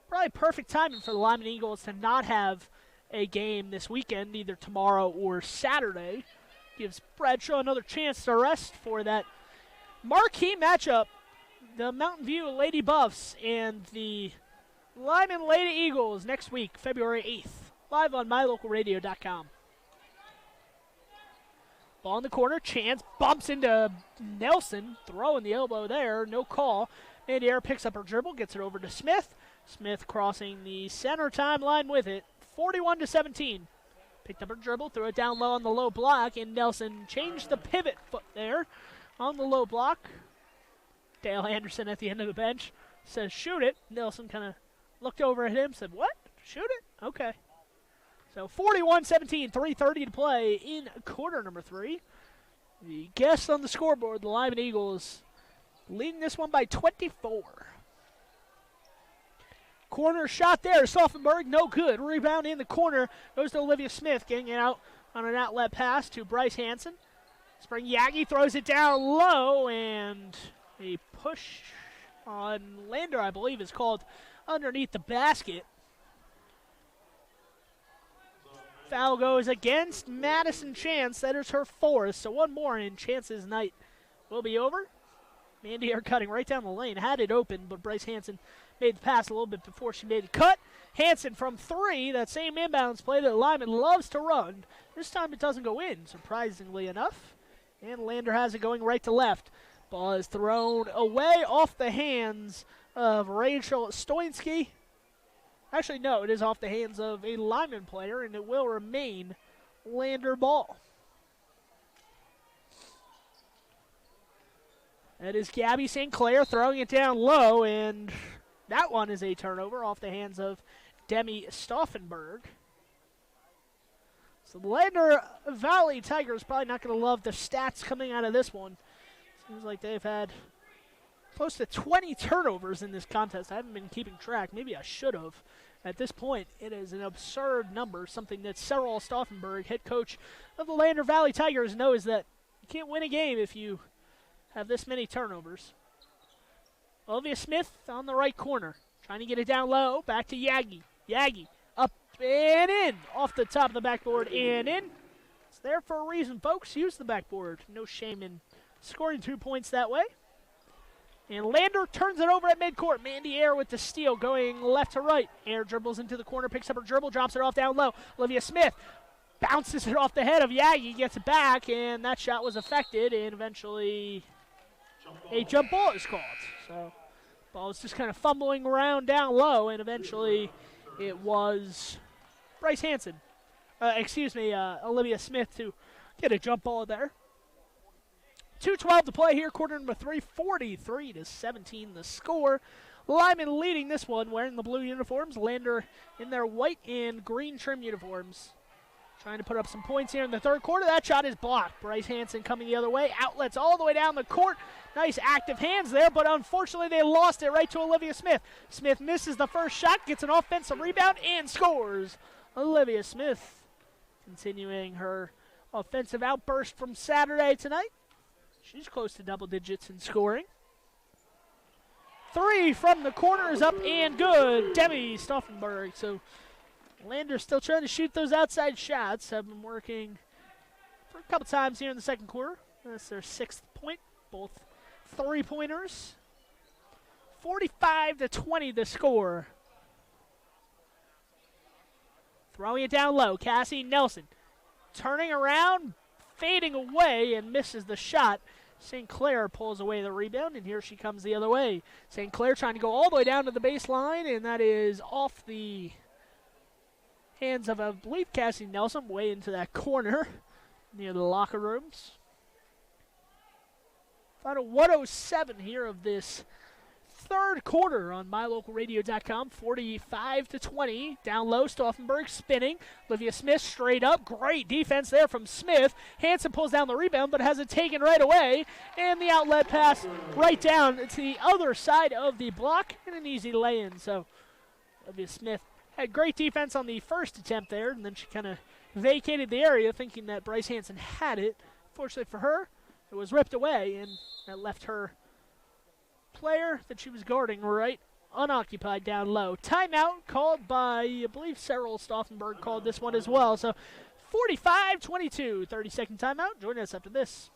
Probably perfect timing for the Lyman Eagles to not have a game this weekend, either tomorrow or Saturday. Gives Bradshaw another chance to rest for that marquee matchup. The Mountain View Lady Buffs and the Lyman Lady Eagles next week, February 8th, live on mylocalradio.com. Ball in the corner, Chance bumps into Nelson, throwing the elbow there, no call. Mandy Ayer picks up her dribble, gets it over to Smith. Smith crossing the center timeline with it, 41-17. Picked up her dribble, threw it down low on the low block, and Nelson changed the pivot foot there on the low block. Dale Anderson at the end of the bench says, shoot it. Nelson kind of looked over at him, said, what? Shoot it? Okay. So 41-17, 3:30 to play in quarter number 3. The guests on the scoreboard, the Lyman Eagles, leading this one by 24. Corner shot there, Stauffenberg, no good. Rebound in the corner, goes to Olivia Smith, getting it out on an outlet pass to Bryce Hansen. Spring Yagi throws it down low, and a push on Lander, I believe, is called underneath the basket. Foul goes against Madison Chance. That is her 4th, so one more and Chance's night will be over. Mandy Ayer cutting right down the lane. Had it open, but Bryce Hansen made the pass a little bit before she made the cut. Hansen from 3, that same inbounds play that Lyman loves to run. This time it doesn't go in, surprisingly enough. And Lander has it going right to left. Ball is thrown away off the hands of Rachel Stoinski. Actually, no, it is off the hands of a Lyman player, and it will remain Lander ball. That is Gabby St. Clair throwing it down low, and that one is a turnover off the hands of Demi Stauffenberg. So the Lander Valley Tigers probably not going to love the stats coming out of this one. Seems like they've had close to 20 turnovers in this contest. I haven't been keeping track. Maybe I should have. At this point, it is an absurd number, something that Cyril Stauffenberg, head coach of the Lander Valley Tigers, knows that you can't win a game if you have this many turnovers. Olivia Smith on the right corner. Trying to get it down low. Back to Yagi. Yagi up and in. Off the top of the backboard and in. It's there for a reason, folks. Use the backboard. No shame in scoring 2 points that way. And Lander turns it over at midcourt. Mandy Air with the steal going left to right. Air dribbles into the corner, picks up her dribble, drops it off down low. Olivia Smith bounces it off the head of Yagi, gets it back, and that shot was affected, and eventually a jump ball is called. So ball was just kind of fumbling around down low, and eventually it was Bryce Hansen. Olivia Smith to get a jump ball there. 2:12 to play here, quarter number 3, 43-17 the score. Lyman leading this one, wearing the blue uniforms. Lander in their white and green trim uniforms. Trying to put up some points here in the third quarter. That shot is blocked. Bryce Hansen coming the other way. Outlets all the way down the court. Nice active hands there, but unfortunately they lost it right to Olivia Smith. Smith misses the first shot, gets an offensive rebound, and scores. Olivia Smith continuing her offensive outburst from Saturday tonight. She's close to double digits in scoring. 3 from the corner is up and good. Debbie Stauffenberg. So Lander still trying to shoot those outside shots. Have been working for a couple times here in the second quarter. That's their 6th point. Both 3-pointers. 45-20 the score. Throwing it down low. Cassie Nelson turning around, fading away, and misses the shot. St. Clair pulls away the rebound, and here she comes the other way. St. Clair trying to go all the way down to the baseline, and that is off the hands of, I believe, Cassie Nelson, way into that corner near the locker rooms. Final 107 here of this third quarter on mylocalradio.com. 45-20. Down low, Stauffenberg spinning. Olivia Smith straight up. Great defense there from Smith. Hansen pulls down the rebound, but has it taken right away. And the outlet pass right down to the other side of the block, and an easy lay-in. So Olivia Smith had great defense on the first attempt there, and then she kind of vacated the area thinking that Bryce Hansen had it. Fortunately for her, it was ripped away, and that left her player that she was guarding right unoccupied down low. Timeout called by, I believe, Cyril Stauffenberg called this one as well. So 45-22, 30-second timeout. Join us after this.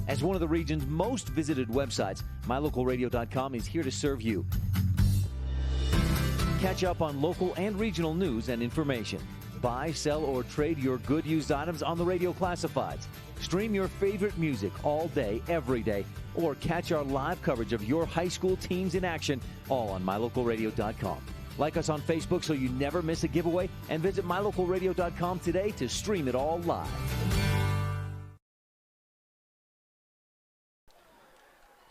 As one of the region's most visited websites, mylocalradio.com is here to serve you. Catch up on local and regional news and information. Buy, sell, or trade your good used items on the radio classifieds. Stream your favorite music all day, every day, or catch our live coverage of your high school teams in action, all on mylocalradio.com. Like us on Facebook so you never miss a giveaway, and visit mylocalradio.com today to stream it all live.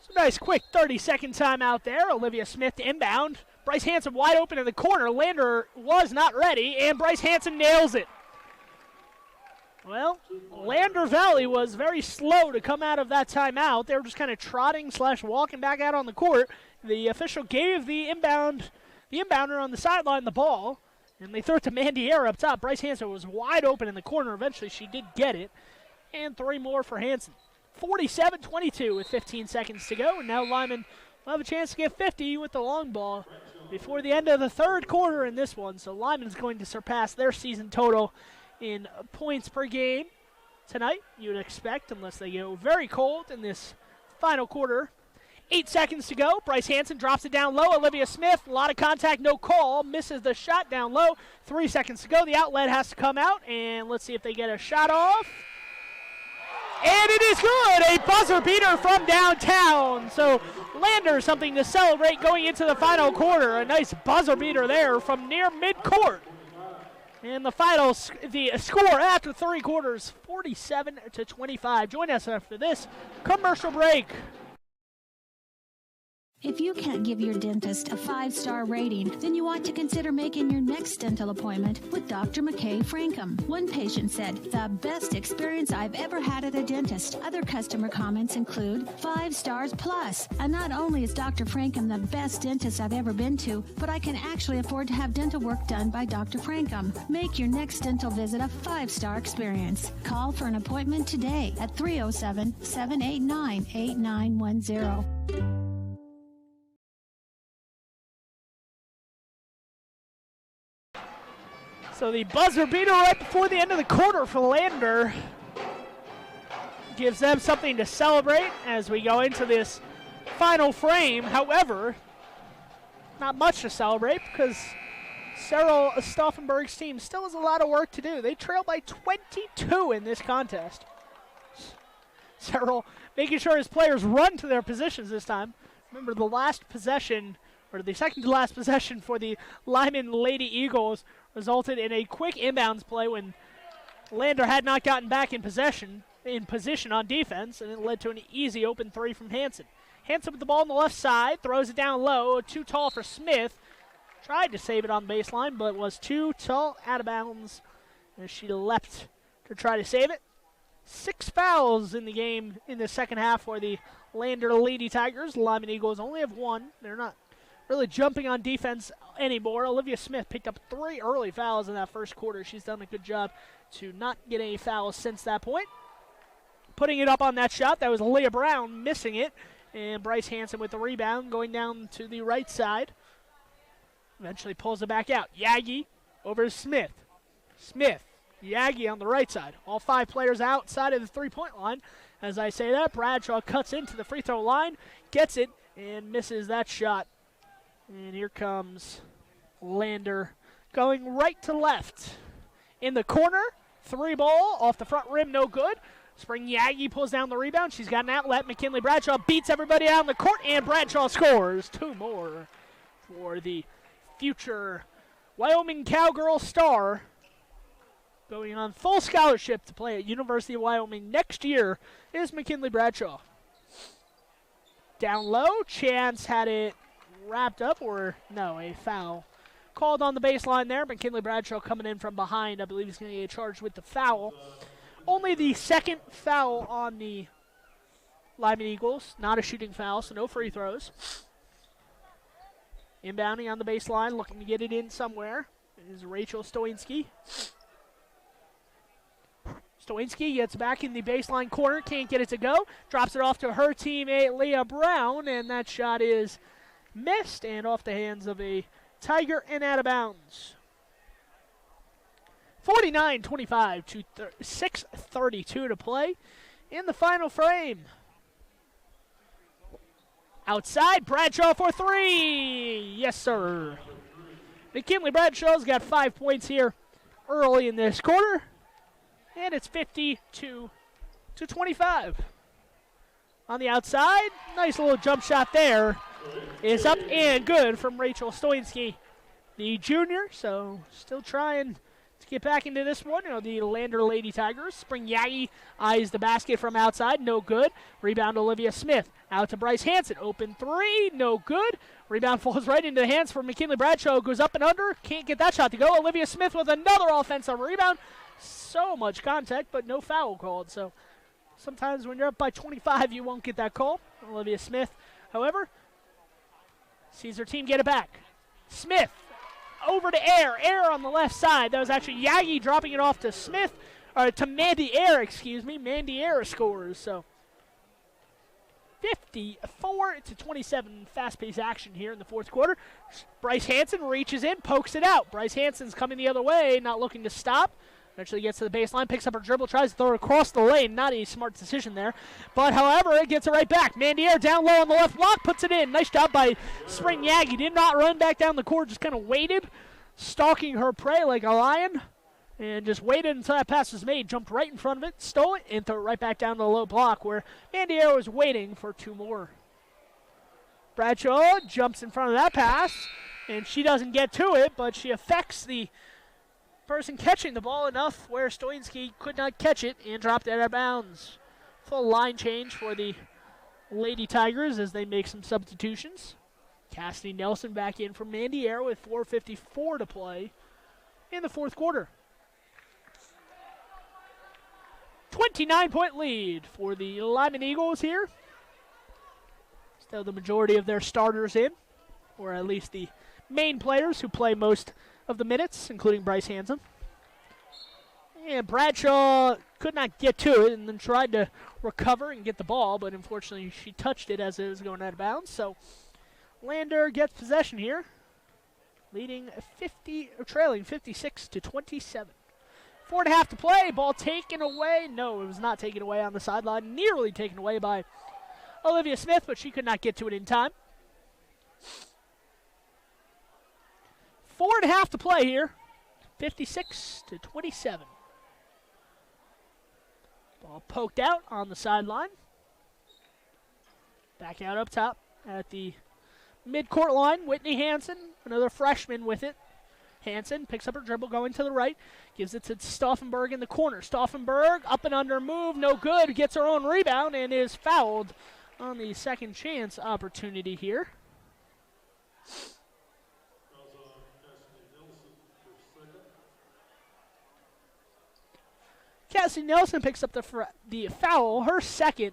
So nice quick 30-second timeout there. Olivia Smith to inbound. Bryce Hansen wide open in the corner. Lander was not ready, and Bryce Hansen nails it. Well, Lander Valley was very slow to come out of that timeout. They were just kind of trotting / walking back out on the court. The official gave the inbounder on the sideline the ball, and they threw it to Mandy Air up top. Bryce Hansen was wide open in the corner. Eventually, she did get it, and 3 more for Hansen. 47-22 with 15 seconds to go, and now Lyman will have a chance to get 50 with the long ball before the end of the third quarter in this one. So Lyman's going to surpass their season total in points per game tonight, you would expect, unless they go very cold in this final quarter. 8 seconds to go. Bryce Hansen drops it down low. Olivia Smith, a lot of contact, no call. Misses the shot down low. 3 seconds to go. The outlet has to come out, and let's see if they get a shot off. And it is good, a buzzer beater from downtown. So Lander, something to celebrate going into the final quarter. A nice buzzer beater there from near midcourt. And the score after 3 quarters, 47-25. Join us after this commercial break. If you can't give your dentist a 5-star rating, then you ought to consider making your next dental appointment with Dr. McKay Frankham. One patient said, "The best experience I've ever had at a dentist." Other customer comments include 5 stars plus. And not only is Dr. Frankham the best dentist I've ever been to, but I can actually afford to have dental work done by Dr. Frankham. Make your next dental visit a 5-star experience. Call for an appointment today at 307-789-8910. So the buzzer beater right before the end of the quarter for Lander gives them something to celebrate as we go into this final frame. However, not much to celebrate because Cyril Stauffenberg's team still has a lot of work to do. They trail by 22 in this contest. Cyril making sure his players run to their positions this time. Remember the last possession, or the second to last possession for the Lyman Lady Eagles resulted in a quick inbounds play when Lander had not gotten back in position on defense, and it led to an easy open 3 from Hansen. Hansen with the ball on the left side, throws it down low, too tall for Smith. Tried to save it on the baseline, but was too tall, out of bounds, as she leapt to try to save it. 6 fouls in the game in the second half for the Lander Lady Tigers. Lyman Eagles only have 1. They're not really jumping on defense anymore. Olivia Smith picked up 3 early fouls in that first quarter. She's done a good job to not get any fouls since that point. Putting it up on that shot, that was Leah Brown missing it, and Bryce Hansen with the rebound going down to the right side. Eventually pulls it back out. Yagi over to Smith. Smith, Yagi on the right side. All 5 players outside of the three-point line. As I say that, Bradshaw cuts into the free throw line, gets it, and misses that shot. And here comes Lander going right to left. In the corner, 3 ball off the front rim, no good. Spring Yagi pulls down the rebound. She's got an outlet. McKinley Bradshaw beats everybody out in the court, and Bradshaw scores 2 more for the future Wyoming Cowgirl star. Going on full scholarship to play at University of Wyoming next year is McKinley Bradshaw. Down low, Chance had it wrapped up, or no, a foul called on the baseline there. McKinley Bradshaw coming in from behind. I believe he's going to get charged with the foul. Only the second foul on the Lyman Eagles. Not a shooting foul, so no free throws. Inbounding on the baseline, looking to get it in somewhere, is Rachel Stoinski. Stoinski gets back in the baseline corner, can't get it to go. Drops it off to her teammate, Leah Brown, and that shot is missed and off the hands of a Tiger and out of bounds. 49-25 to 6:32 to play in the final frame. Outside, Bradshaw for 3. Yes, sir. McKinley Bradshaw's got 5 points here early in this quarter. And it's 52-25. On the outside, nice little jump shot there. Is up and good from Rachel Stoinski, the junior. So still trying to get back into this one. The Lander Lady Tigers. Spring Yagi eyes the basket from outside. No good. Rebound Olivia Smith. Out to Bryce Hansen. Open 3. No good. Rebound falls right into the hands for McKinley Bradshaw. Goes up and under. Can't get that shot to go. Olivia Smith with another offensive rebound. So much contact, but no foul called. So sometimes when you're up by 25, you won't get that call. Olivia Smith, however, sees her team get it back. Smith over to Air. Air on the left side. That was actually Yagi dropping it off to Smith, or to Mandy Air, excuse me. Mandy Air scores. So 54-27 fast-paced action here in the fourth quarter. Bryce Hansen reaches in, pokes it out. Bryce Hansen's coming the other way, not looking to stop. Eventually gets to the baseline, picks up her dribble, tries to throw it across the lane. Not a smart decision there. But, however, it gets it right back. Mandier down low on the left block, puts it in. Nice job by Spring Yagi. Did not run back down the court, just kind of waited, stalking her prey like a lion, and just waited until that pass was made. Jumped right in front of it, stole it, and threw it right back down to the low block where Mandier was waiting for 2 more. Bradshaw jumps in front of that pass, and she doesn't get to it, but she affects the person catching the ball enough where Stoinski could not catch it and dropped it out of bounds. Full line change for the Lady Tigers as they make some substitutions. Cassidy Nelson back in for Mandy Air with 4:54 to play in the fourth quarter. 29-point lead for the Lyman Eagles here. Still the majority of their starters in, or at least the main players who play most of the minutes, including Bryce Hansen. And Bradshaw could not get to it and then tried to recover and get the ball, but unfortunately she touched it as it was going out of bounds. So Lander gets possession here, trailing 56-27. 4.5 to play. Ball taken away. No, it was not taken away on the sideline. Nearly taken away by Olivia Smith, but she could not get to it in time. 4.5 to play here. 56-27. Ball poked out on the sideline. Back out up top at the midcourt line. Whitney Hansen, another freshman with it. Hansen picks up her dribble going to the right. Gives it to Stauffenberg in the corner. Stauffenberg up and under move. No good. Gets her own rebound and is fouled on the second chance opportunity here. Cassie Nelson picks up the foul, her second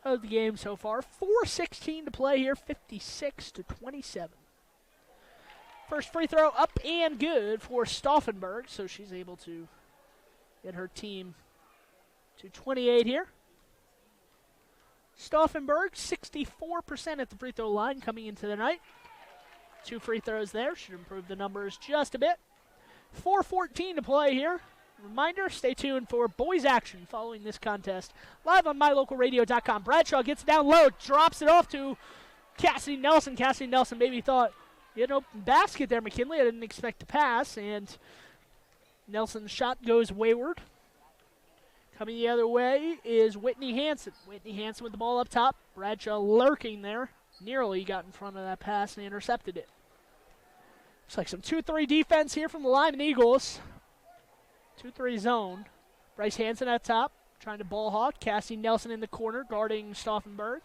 of the game so far. 4:16 to play here, 56-27. First free throw up and good for Stauffenberg, so she's able to get her team to 28 here. Stauffenberg, 64% at the free throw line coming into the night. 2 free throws there, should improve the numbers just a bit. 4:14 to play here. Reminder, stay tuned for boys action following this contest. Live on mylocalradio.com. Bradshaw gets it down low, drops it off to Cassidy Nelson. Cassidy Nelson maybe thought, you know, basket there, McKinley. I didn't expect to pass, and Nelson's shot goes wayward. Coming the other way is Whitney Hansen. Whitney Hansen with the ball up top. Bradshaw lurking there. Nearly got in front of that pass and intercepted it. Looks like some 2-3 defense here from the Lyman Eagles. 2-3 zone. Bryce Hansen at top, trying to ball hawk. Cassie Nelson in the corner, guarding Stauffenberg.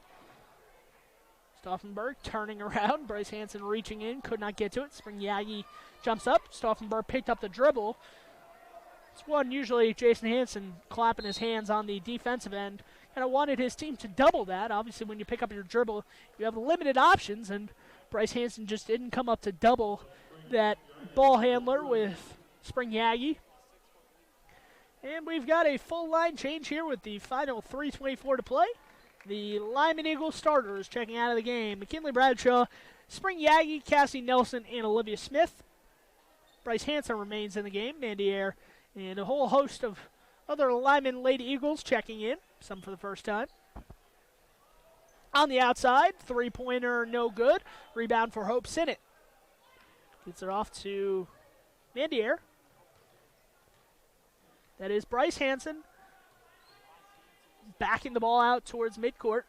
Stauffenberg turning around. Bryce Hansen reaching in, could not get to it. Spring Yagi jumps up. Stauffenberg picked up the dribble. It's one usually Jason Hansen clapping his hands on the defensive end. Kind of wanted his team to double that. Obviously, when you pick up your dribble, you have limited options, and Bryce Hansen just didn't come up to double that ball handler with Spring Yagi. And we've got a full line change here with the final 3:24 to play. The Lyman Eagles starters checking out of the game. McKinley Bradshaw, Spring Yagi, Cassie Nelson, and Olivia Smith. Bryce Hansen remains in the game. Mandy Air and a whole host of other Lyman Lady Eagles checking in, some for the first time. On the outside, three-pointer no good. Rebound for Hope Sinnott. Gets it off to Mandy Air. That is Bryce Hansen backing the ball out towards midcourt.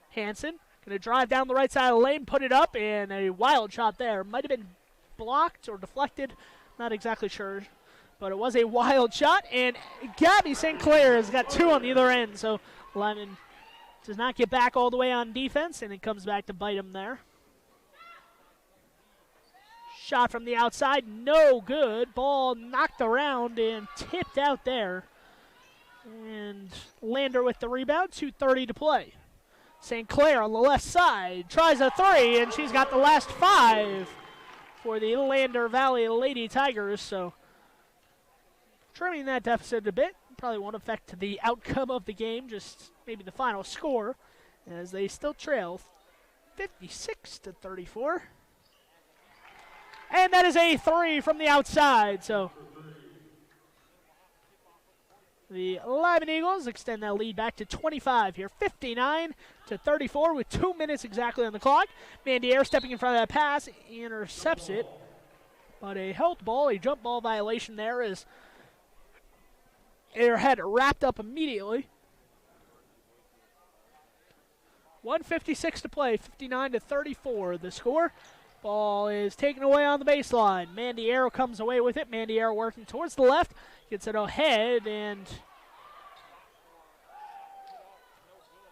Hansen going to drive down the right side of the lane, put it up, and a wild shot there. Might have been blocked or deflected. Not exactly sure, but it was a wild shot. And Gabby St. Clair has got 2 on the other end, so Lyman does not get back all the way on defense, and it comes back to bite him there. Shot from the outside, no good. Ball knocked around and tipped out there. And Lander with the rebound, 2:30 to play. St. Clair on the left side tries a 3, and she's got the last 5 for the Lander Valley Lady Tigers. So trimming that deficit a bit. Probably won't affect the outcome of the game, just maybe the final score, as they still trail 56-34. And that is a 3 from the outside. So the Lyman Eagles extend that lead back to 25 here. 59-34 with 2 minutes exactly on the clock. Mandy Air stepping in front of that pass, intercepts it. But a held ball, a jump ball violation there as Air had it wrapped up immediately. 1:56 to play, 59-34 the score. Ball is taken away on the baseline. Mandy Air comes away with it. Mandy Air working towards the left. Gets it ahead, and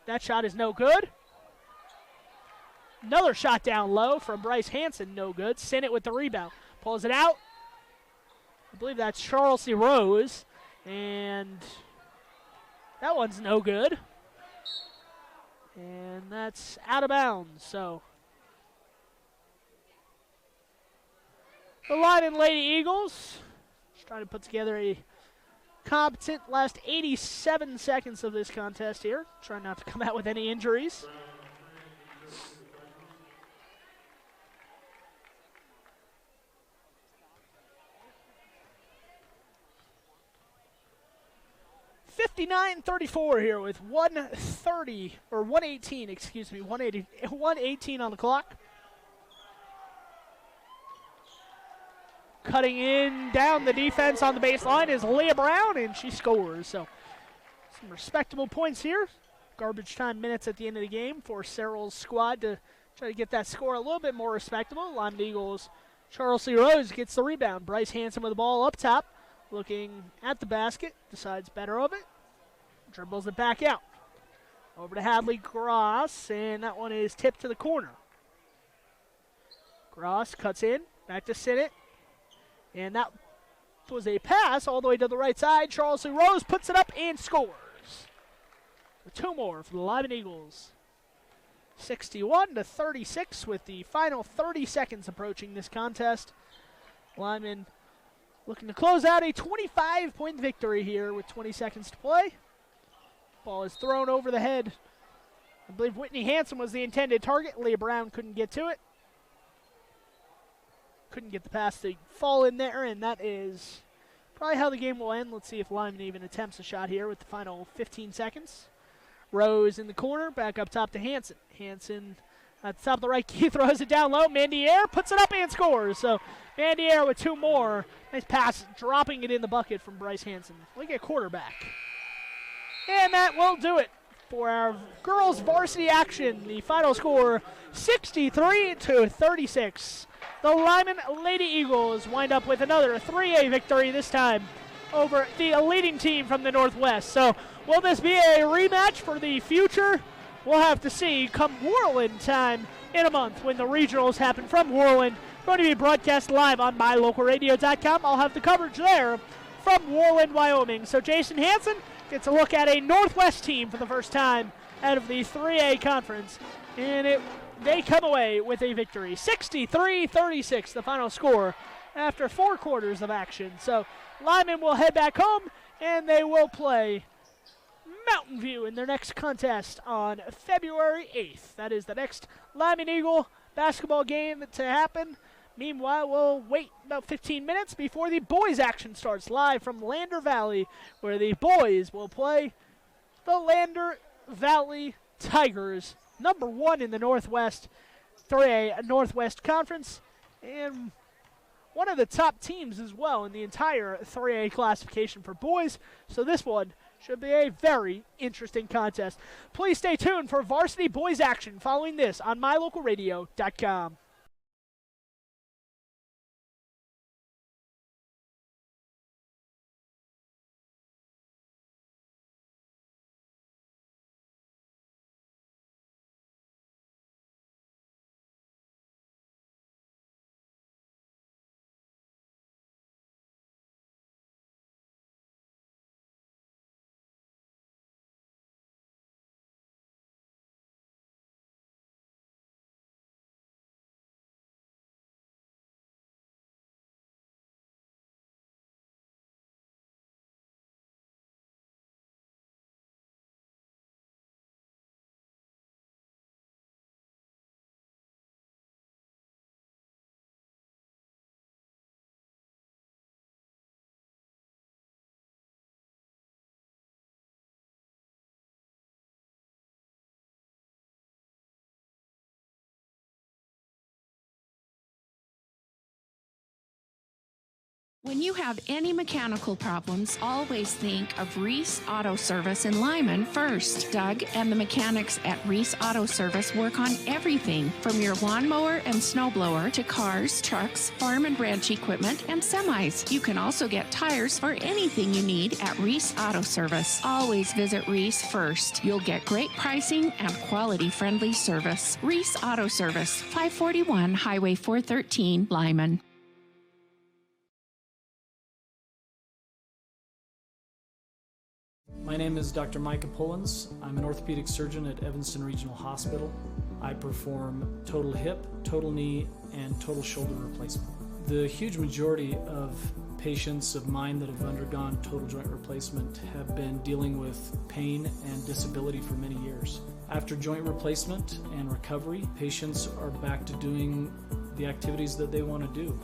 That shot is no good. Another shot down low from Bryce Hansen, no good. Sinnott with the rebound. Pulls it out. I believe that's Charles C. Rose. And that one's no good. And that's out of bounds. So the Lyman Lady Eagles just trying to put together a competent last 87 seconds of this contest here. Trying not to come out with any injuries. $59-34 here with 118 on the clock. Cutting in down the defense on the baseline is Leah Brown, and she scores. So some respectable points here. Garbage time minutes at the end of the game for Cyril's squad to try to get that score a little bit more respectable. Lyman Eagles, Charles C. Rose gets the rebound. Bryce Hansen with the ball up top, looking at the basket, decides better of it, dribbles it back out. Over to Hadley Gross, and that one is tipped to the corner. Gross cuts in, back to Sinnott, and that was a pass all the way to the right side. Charles C. Rose puts it up and scores. Two more for the Lyman Eagles. 61-36 with the final 30 seconds approaching this contest. Lyman looking to close out a 25-point victory here with 20 seconds to play. Ball is thrown over the head. I believe Whitney Hansen was the intended target. Leah Brown couldn't get to it. Couldn't get the pass to fall in there, and that is probably how the game will end. Let's see if Lyman even attempts a shot here with the final 15 seconds. Rose in the corner, back up top to Hansen. Hansen at the top of the right key throws it down low. Mandier puts it up and scores. So Mandier with two more. Nice pass, dropping it in the bucket from Bryce Hansen. Like a quarterback. And that will do it for our girls varsity action. The final score, 63-36. The Lyman Lady Eagles wind up with another 3A victory, this time over the leading team from the Northwest. So will this be a rematch for the future? We'll have to see come Worland time in a month when the regionals happen from Worland. Going to be broadcast live on mylocalradio.com. I'll have the coverage there from Worland, Wyoming. So Jason Hansen gets a look at a Northwest team for the first time out of the 3A conference. And they come away with a victory. 63-36, the final score after 4 quarters of action. So Lyman will head back home, and they will play Mountain View in their next contest on February 8th. That is the next Lyman Eagle basketball game to happen. Meanwhile, we'll wait about 15 minutes before the boys' action starts live from Lander Valley, where the boys will play the Lander Valley Tigers, number 1 in the Northwest 3A Northwest Conference, and one of the top teams as well in the entire 3A classification for boys. So this one should be a very interesting contest. Please stay tuned for varsity boys action following this on mylocalradio.com. When you have any mechanical problems, always think of Reese Auto Service in Lyman first. Doug and the mechanics at Reese Auto Service work on everything from your lawnmower and snowblower to cars, trucks, farm and ranch equipment, and semis. You can also get tires for anything you need at Reese Auto Service. Always visit Reese first. You'll get great pricing and quality-friendly service. Reese Auto Service, 541 Highway 413, Lyman. My name is Dr. Micah Pullins. I'm an orthopedic surgeon at Evanston Regional Hospital. I perform total hip, total knee, and total shoulder replacement. The huge majority of patients of mine that have undergone total joint replacement have been dealing with pain and disability for many years. After joint replacement and recovery, patients are back to doing the activities that they want to do.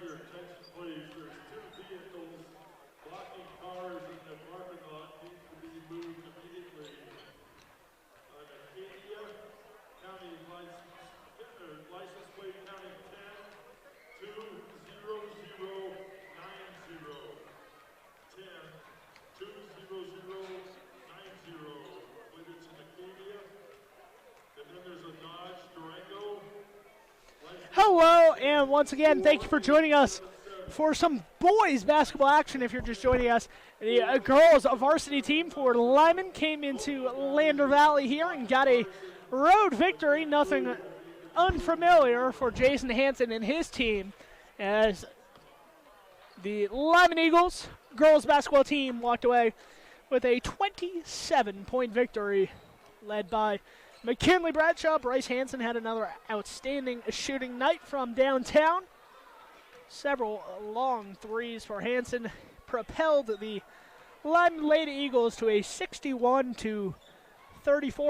your attention, please. There's two vehicles blocking cars in the parking lot. Needs to be moved immediately. Acadia County license plate counting 10-20090. 10-20090. Believe it's in Acadia. And then there's a Dodge Durango. Hello, and once again, thank you for joining us for some boys basketball action. If you're just joining us, the girls varsity team for Lyman came into Lander Valley here and got a road victory. Nothing unfamiliar for Jason Hansen and his team, as the Lyman Eagles girls basketball team walked away with a 27-point victory led by McKinley Bradshaw. Bryce Hansen had another outstanding shooting night from downtown. Several long threes for Hansen propelled the Lyman Lady Eagles to a 61-34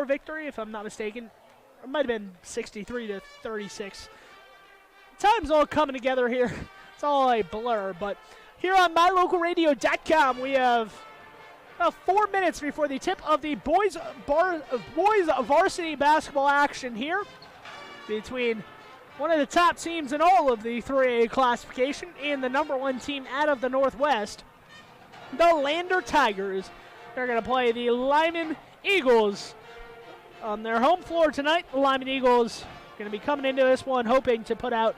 victory, if I'm not mistaken. It might have been 63-36. Time's all coming together here. It's all a blur, but here on MyLocalRadio.com, we have about 4 minutes before the tip of the boys varsity basketball action here between one of the top teams in all of the 3A classification and the number one team out of the Northwest, the Lander Tigers. They're going to play the Lyman Eagles on their home floor tonight. The Lyman Eagles going to be coming into this one hoping to put out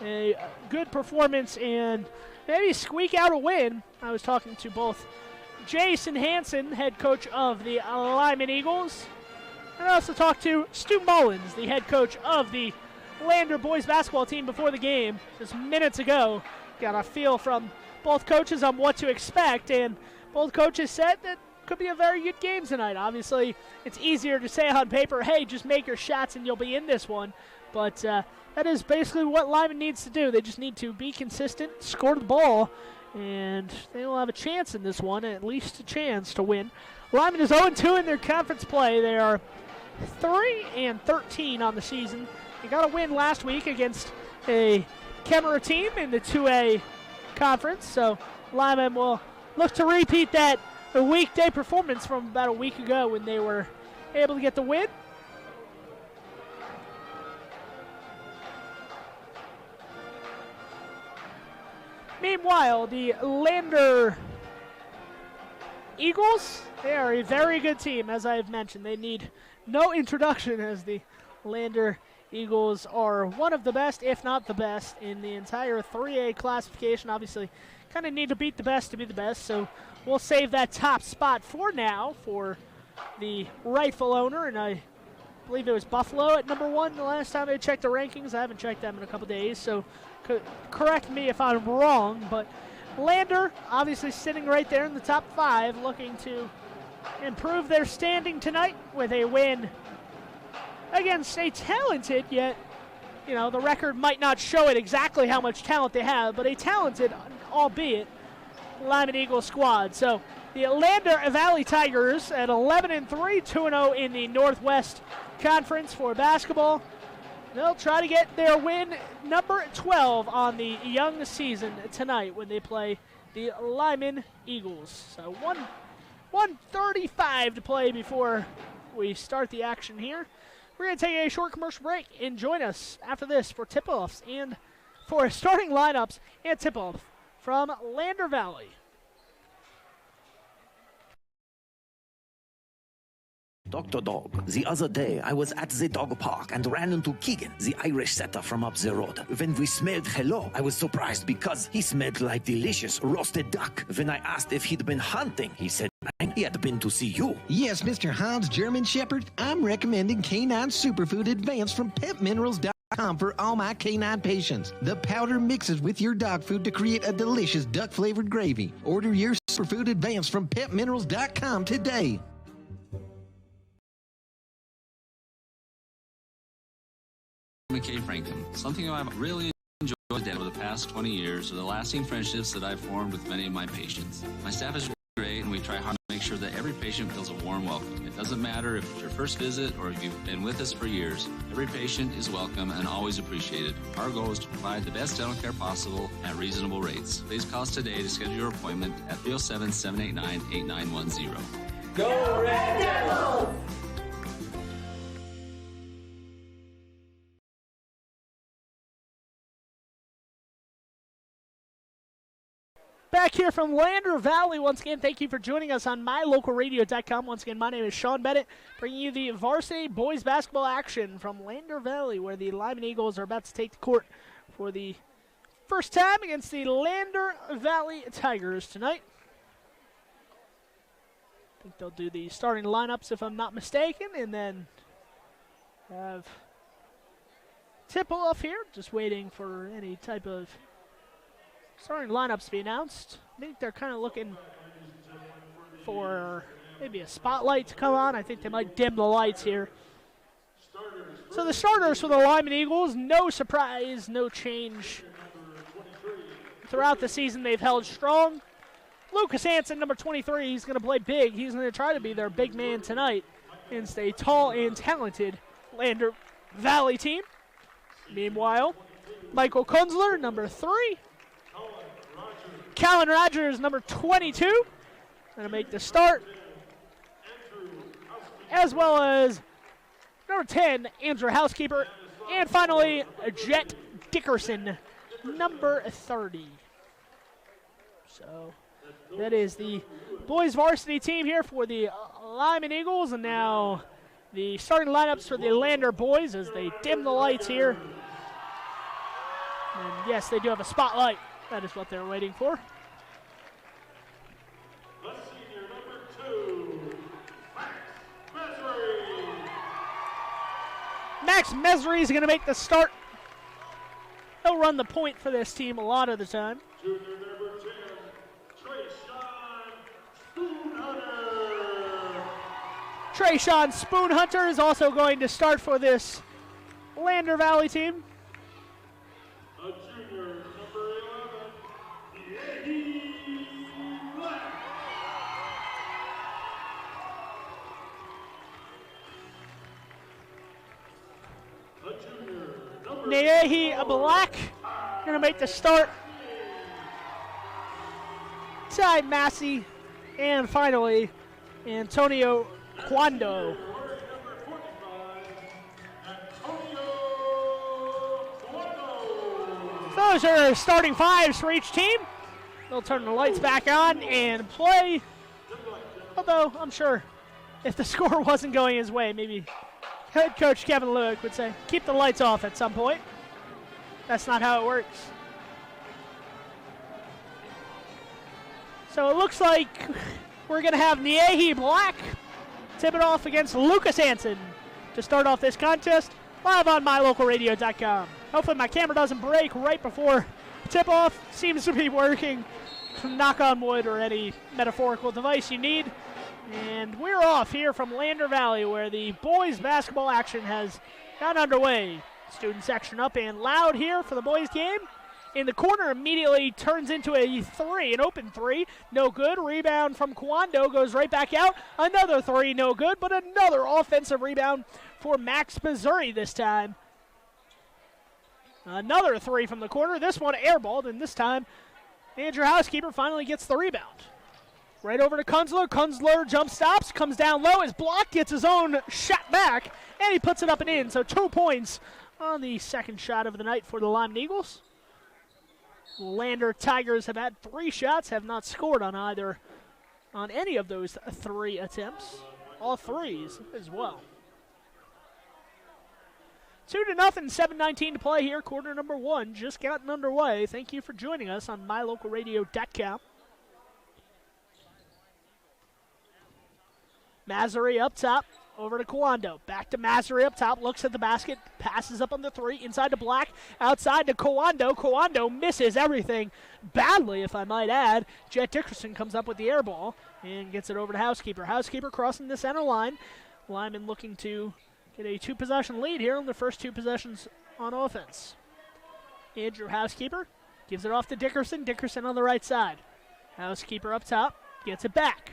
a good performance and maybe squeak out a win. I was talking to both Jason Hansen, head coach of the Lyman Eagles, and I also talked to Stu Mullins, the head coach of the Lander boys basketball team before the game just minutes ago. Got a feel from both coaches on what to expect, and both coaches said that could be a very good game tonight. Obviously, it's easier to say on paper, hey, just make your shots and you'll be in this one, but that is basically what Lyman needs to do. They just need to be consistent, score the ball, and they will have a chance in this one, at least a chance to win. Lyman is 0-2 in their conference play. They are 3-13 on the season. They got a win last week against a Kemmerer team in the 2A conference, so Lyman will look to repeat that weekday performance from about a week ago when they were able to get the win. Meanwhile, the Lander Eagles, they are a very good team, as I've mentioned. They need no introduction, as the Lander Eagles are one of the best, if not the best, in the entire 3A classification. Obviously, kind of need to beat the best to be the best, so we'll save that top spot for now for the rightful owner, and I believe it was Buffalo at number one the last time I checked the rankings. I haven't checked them in a couple days, so correct me if I'm wrong, but Lander obviously sitting right there in the top 5, looking to improve their standing tonight with a win against a talented, yet, you know, the record might not show it exactly how much talent they have, but a talented, albeit, Lyman Eagles squad. So the Lander Valley Tigers at 11-3, 2-0 in the Northwest Conference for basketball. They'll try to get their win number 12 on the young season tonight when they play the Lyman Eagles. So 1:35 to play before we start the action here. We're going to take a short commercial break and join us after this for tip-offs and for starting lineups and tip-off from Lander Valley. Dr. Dog, the other day I was at the dog park and ran into Keegan, the Irish setter from up the road. When we smelled hello, I was surprised because he smelled like delicious roasted duck. When I asked if he'd been hunting, he said he had been to see you. Yes, Mr. Hans German Shepherd, I'm recommending Canine Superfood Advanced from PetMinerals.com for all my canine patients. The powder mixes with your dog food to create a delicious duck-flavored gravy. Order your Superfood Advanced from PetMinerals.com today. McKay Frankham. Something I've really enjoyed over the past 20 years are the lasting friendships that I've formed with many of my patients. My staff is great, and we try hard to make sure that every patient feels a warm welcome. It doesn't matter if it's your first visit or if you've been with us for years. Every patient is welcome and always appreciated. Our goal is to provide the best dental care possible at reasonable rates. Please call us today to schedule your appointment at 307-789-8910. Go Red Devils! Back here from Lander Valley once again. Thank you for joining us on mylocalradio.com. Once again, my name is Sean Bennett, bringing you the varsity boys basketball action from Lander Valley, where the Lyman Eagles are about to take the court for the first time against the Lander Valley Tigers tonight. I think they'll do the starting lineups if I'm not mistaken, and then have tip-off here. Just waiting for any type of starting lineups to be announced. I think they're kind of looking for maybe a spotlight to come on. I think they might dim the lights here. So the starters for the Lyman Eagles, no surprise, no change. Throughout the season, they've held strong. Lucas Hansen, number 23, he's going to play big. He's going to try to be their big man tonight against a tall and talented Lander Valley team. Meanwhile, Michael Kunzler, number 3. Callan Rogers, number 22, going to make the start, as well as number 10, Andrew Housekeeper, and finally, Jet Dickerson, number 30. So that is the boys varsity team here for the Lyman Eagles, and now the starting lineups for the Lander boys as they dim the lights here. And yes, they do have a spotlight. That is what they're waiting for. The senior number 2, Max Mesri. Max Mesri is going to make the start. He'll run the point for this team a lot of the time. Junior number 10, Trayshawn Spoonhunter. Trayshawn Spoonhunter is also going to start for this Lander Valley team. A junior number 11, Neahi Black going to make the start. Ty Massey, and finally, Antonio Quando. Those are starting fives for each team. They'll turn the lights back on and play. Although, I'm sure if the score wasn't going his way, maybe head coach Kevin Lueck would say, keep the lights off at some point. That's not how it works. So it looks like we're going to have Neahi Black tip it off against Lucas Hansen to start off this contest live on mylocalradio.com. Hopefully my camera doesn't break right before tip-off. Seems to be working. Knock on wood or any metaphorical device you need. And we're off here from Lander Valley, where the boys basketball action has got underway. Student section up and loud here for the boys game. In the corner immediately turns into a 3, an open 3, no good. Rebound from Kwando goes right back out. Another 3, no good, but another offensive rebound for Max Missouri this time. Another 3 from the corner, this one airballed, and this time Andrew Housekeeper finally gets the rebound. Right over to Kunzler. Kunzler jump stops, comes down low, is blocked, gets his own shot back, and he puts it up and in. So 2 points on the second shot of the night for the Lyman Eagles. Lander Tigers have had 3 shots, have not scored on any of those 3 attempts. All 3s as well. 2-0, 7:19 to play here. Quarter number 1 just gotten underway. Thank you for joining us on mylocalradio.com. Massery up top, over to Kwando. Back to Massery up top, looks at the basket, passes up on the 3, inside to Black, outside to Kwando. Kwando misses everything badly, if I might add. Jet Dickerson comes up with the air ball and gets it over to Housekeeper. Housekeeper crossing the center line. Lyman looking to get a 2-possession lead here on the first 2 possessions on offense. Andrew Housekeeper gives it off to Dickerson. Dickerson on the right side. Housekeeper up top, gets it back.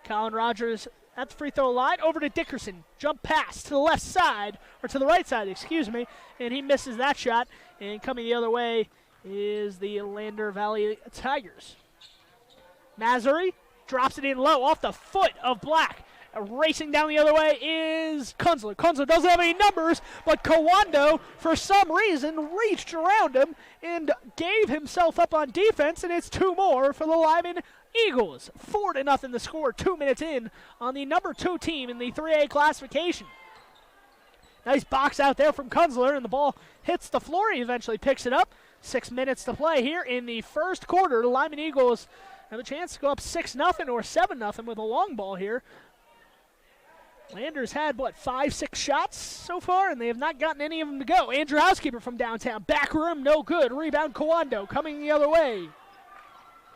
Colin Rogers at the free throw line, over to Dickerson. Jump pass to the left side, or to the right side, excuse me, and he misses that shot. And coming the other way is the Lander Valley Tigers. Massery drops it in low off the foot of Black. Racing down the other way is Kunzler. Kunzler doesn't have any numbers, but Kawando, for some reason, reached around him and gave himself up on defense, and it's 2 more for the Lyman Eagles. 4-0 the score, 2 minutes in on the number 2 team in the 3A classification. Nice box out there from Kunzler, and the ball hits the floor. He eventually picks it up. 6 minutes to play here in the first quarter. The Lyman Eagles have a chance to go up 6-0 or 7-0 with a long ball here. Landers had, 5-6 shots so far, and they have not gotten any of them to go. Andrew Housekeeper from downtown. Back room, no good. Rebound, Kawando coming the other way.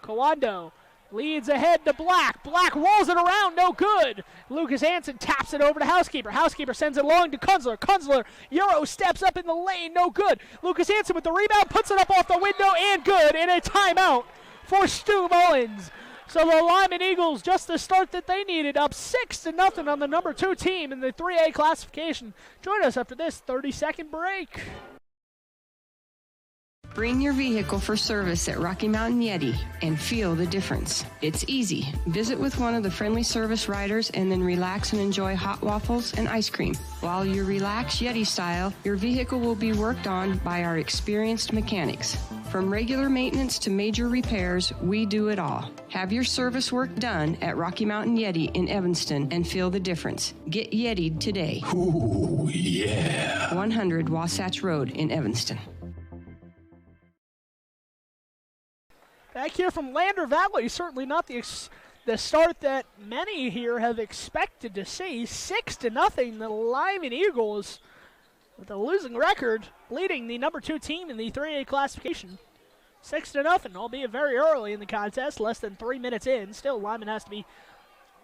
Kawando leads ahead to Black. Black rolls it around, no good. Lucas Hansen taps it over to Housekeeper. Housekeeper sends it along to Kunzler. Kunzler, Euro steps up in the lane, no good. Lucas Hansen with the rebound, puts it up off the window, and good. And a timeout for Stu Mullins. So the Lyman Eagles, just the start that they needed, up 6-0 on the number 2 team in the 3A classification. Join us after this 30-second break. Bring your vehicle for service at Rocky Mountain Yeti and feel the difference. It's easy. Visit with one of the friendly service riders and then relax and enjoy hot waffles and ice cream. While you relax Yeti style, your vehicle will be worked on by our experienced mechanics. From regular maintenance to major repairs, we do it all. Have your service work done at Rocky Mountain Yeti in Evanston and feel the difference. Get Yeti'd today. Ooh, yeah. 100 Wasatch Road in Evanston. Back here from Lander Valley, certainly not the start that many here have expected to see. 6-0, the Lyman Eagles, with a losing record, leading the number 2 team in the 3A classification. 6-0, albeit very early in the contest, less than 3 minutes in. Still, Lyman has to be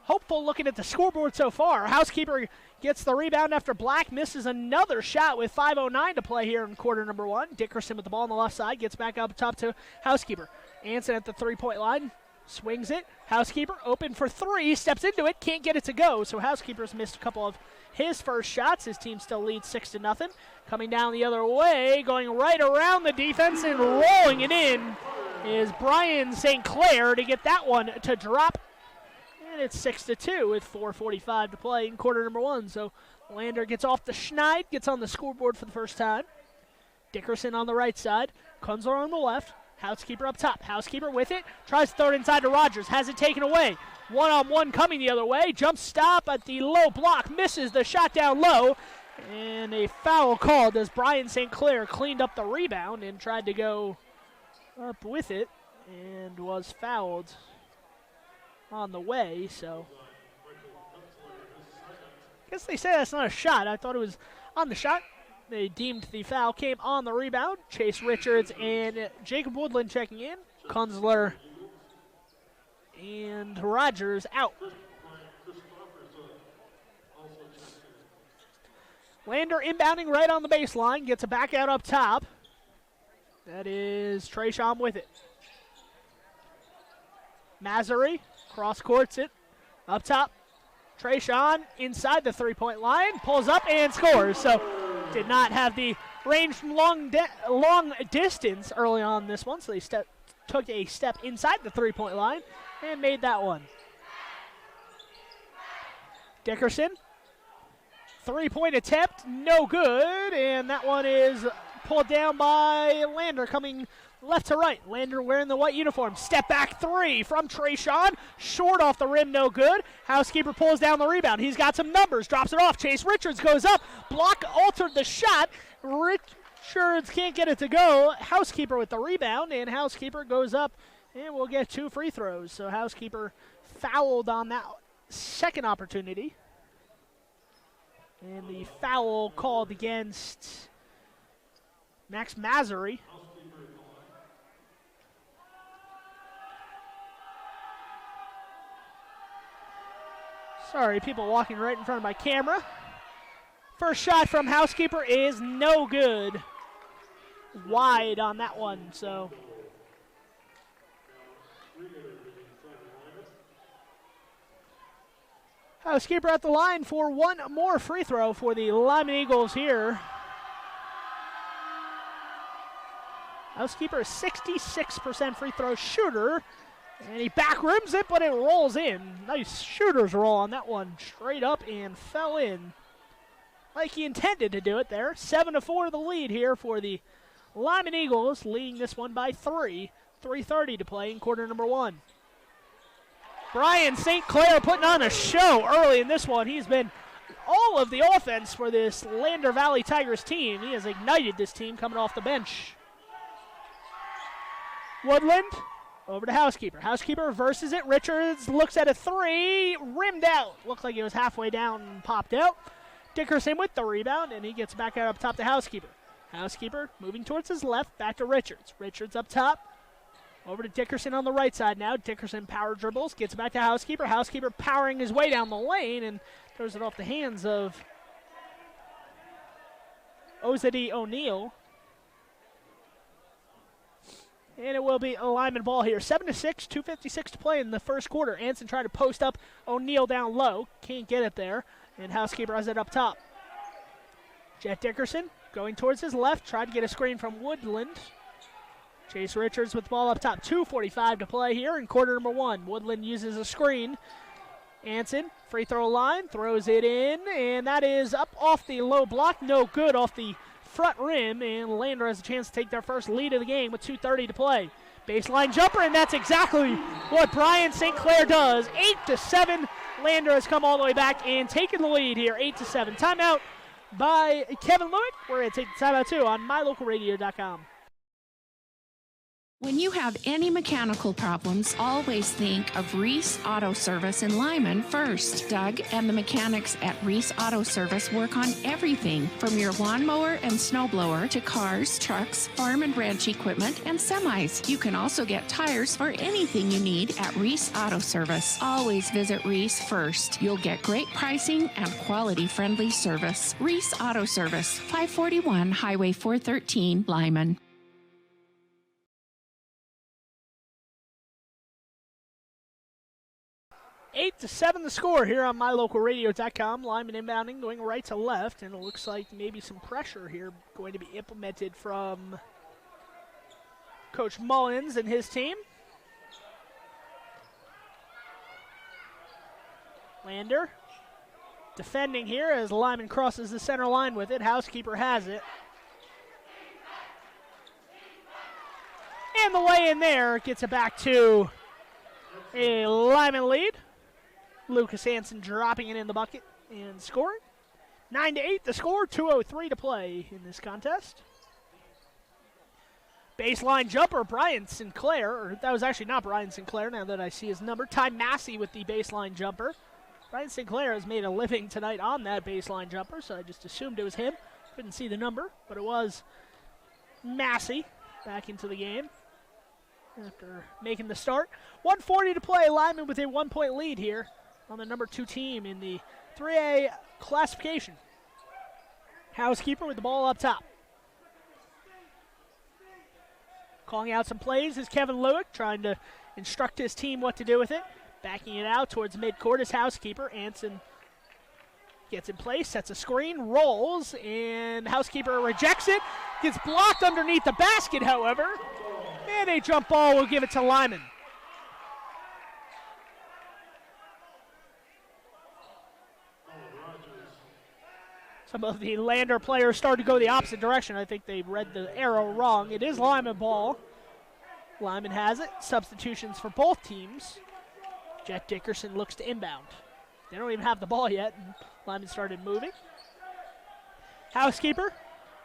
hopeful looking at the scoreboard so far. Housekeeper gets the rebound after Black misses another shot with 5:09 to play here in quarter number 1. Dickerson with the ball on the left side, gets back up top to Housekeeper. Hansen at the 3-point line, swings it. Housekeeper open for 3, steps into it, can't get it to go. So Housekeeper's missed a couple of his first shots. His team still leads 6-0. Coming down the other way, going right around the defense and rolling it in is Brian St. Clair to get that one to drop. And it's 6-2 with 4:45 to play in quarter number 1. So Lander gets off the schneid, gets on the scoreboard for the first time. Dickerson on the right side, Kunzler on the left. Housekeeper up top. Housekeeper with it. Tries to throw it inside to Rogers. Has it taken away. One-on-one coming the other way. Jump stop at the low block. Misses the shot down low. And a foul called as Brian St. Clair cleaned up the rebound and tried to go up with it and was fouled on the way. So I guess they say that's not a shot. I thought it was on the shot. They deemed the foul came on the rebound. Chase Richards and Jacob Woodland checking in. Kunzler and Rogers out. Lander inbounding right on the baseline. Gets it back out up top. That is Trayshawn with it. Massery cross-courts it. Up top. Trayshawn inside the 3-point line. Pulls up and scores. So did not have the range from long distance early on this one, so they took a step inside the 3-point line and made that one. Dickerson, 3-point attempt, no good, and that one is pulled down by Lander coming left to right. Lander wearing the white uniform. Step back 3 from Trayshawn. Short off the rim, no good. Housekeeper pulls down the rebound. He's got some numbers. Drops it off. Chase Richards goes up. Block altered the shot. Richards can't get it to go. Housekeeper with the rebound, and Housekeeper goes up and will get 2 free throws. So Housekeeper fouled on that second opportunity. And the foul called against Max Massery. Sorry, people walking right in front of my camera. First shot from Housekeeper is no good. Wide on that one, so. Housekeeper at the line for one more free throw for the Lyman Eagles here. Housekeeper is 66% free throw shooter. And he back rims it, but it rolls in. Nice shooter's roll on that one. Straight up and fell in. Like he intended to do it there. 7-4 the lead here for the Lyman Eagles, leading this one by 3. 3:30 to play in quarter number 1. Brian St. Clair putting on a show early in this one. He's been all of the offense for this Lander Valley Tigers team. He has ignited this team coming off the bench. Woodland over to Housekeeper. Housekeeper reverses it. Richards looks at a 3. Rimmed out. Looked like it was halfway down and popped out. Dickerson with the rebound, and he gets back out up top to Housekeeper. Housekeeper moving towards his left. Back to Richards. Richards up top. Over to Dickerson on the right side now. Dickerson power dribbles. Gets back to Housekeeper. Housekeeper powering his way down the lane and throws it off the hands of Ozadi O'Neal. And it will be a Lyman ball here. 7-6, 2:56 to play in the first quarter. Anson trying to post up O'Neal down low. Can't get it there. And Housekeeper has it up top. Jet Dickerson going towards his left. Tried to get a screen from Woodland. Chase Richards with the ball up top. 2:45 to play here in quarter number 1. Woodland uses a screen. Anson, free throw line, throws it in. And that is up off the low block. No good off the front rim, and Lander has a chance to take their first lead of the game with 2:30 to play. Baseline jumper, and that's exactly what Brian St. Clair does. 8-7, Lander has come all the way back and taken the lead here, 8-7. Timeout by Kevin Lueck. We're going to take the timeout too on mylocalradio.com. When you have any mechanical problems, always think of Reese Auto Service in Lyman first. Doug and the mechanics at Reese Auto Service work on everything from your lawnmower and snowblower to cars, trucks, farm and ranch equipment, and semis. You can also get tires for anything you need at Reese Auto Service. Always visit Reese first. You'll get great pricing and quality-friendly service. Reese Auto Service, 541 Highway 413, Lyman. 8-7 the score here on mylocalradio.com. Lyman inbounding, going right to left, and it looks like maybe some pressure here going to be implemented from Coach Mullins and his team. Lander defending here as Lyman crosses the center line with it. Housekeeper has it. And the way in there gets it back to a Lyman lead. Lucas Hansen dropping it in the bucket and scoring. 9-8 the score, 2:03 to play in this contest. Baseline jumper, Brian Sinclair, or that was actually not Brian Sinclair now that I see his number. Ty Massey with the baseline jumper. Brian Sinclair has made a living tonight on that baseline jumper, so I just assumed it was him. Couldn't see the number, but it was Massey back into the game after making the start. 1:40 to play, Lyman with a 1-point lead here on the number 2 team in the 3A classification. Housekeeper with the ball up top. Calling out some plays is Kevin Lueck, trying to instruct his team what to do with it. Backing it out towards midcourt is Housekeeper. Anson gets in place, sets a screen, rolls, and Housekeeper rejects it. Gets blocked underneath the basket, however. And a jump ball will give it to Lyman. Some of the Lander players started to go the opposite direction. I think they read the arrow wrong. It is Lyman ball. Lyman has it. Substitutions for both teams. Jet Dickerson looks to inbound. They don't even have the ball yet. And Lyman started moving. Housekeeper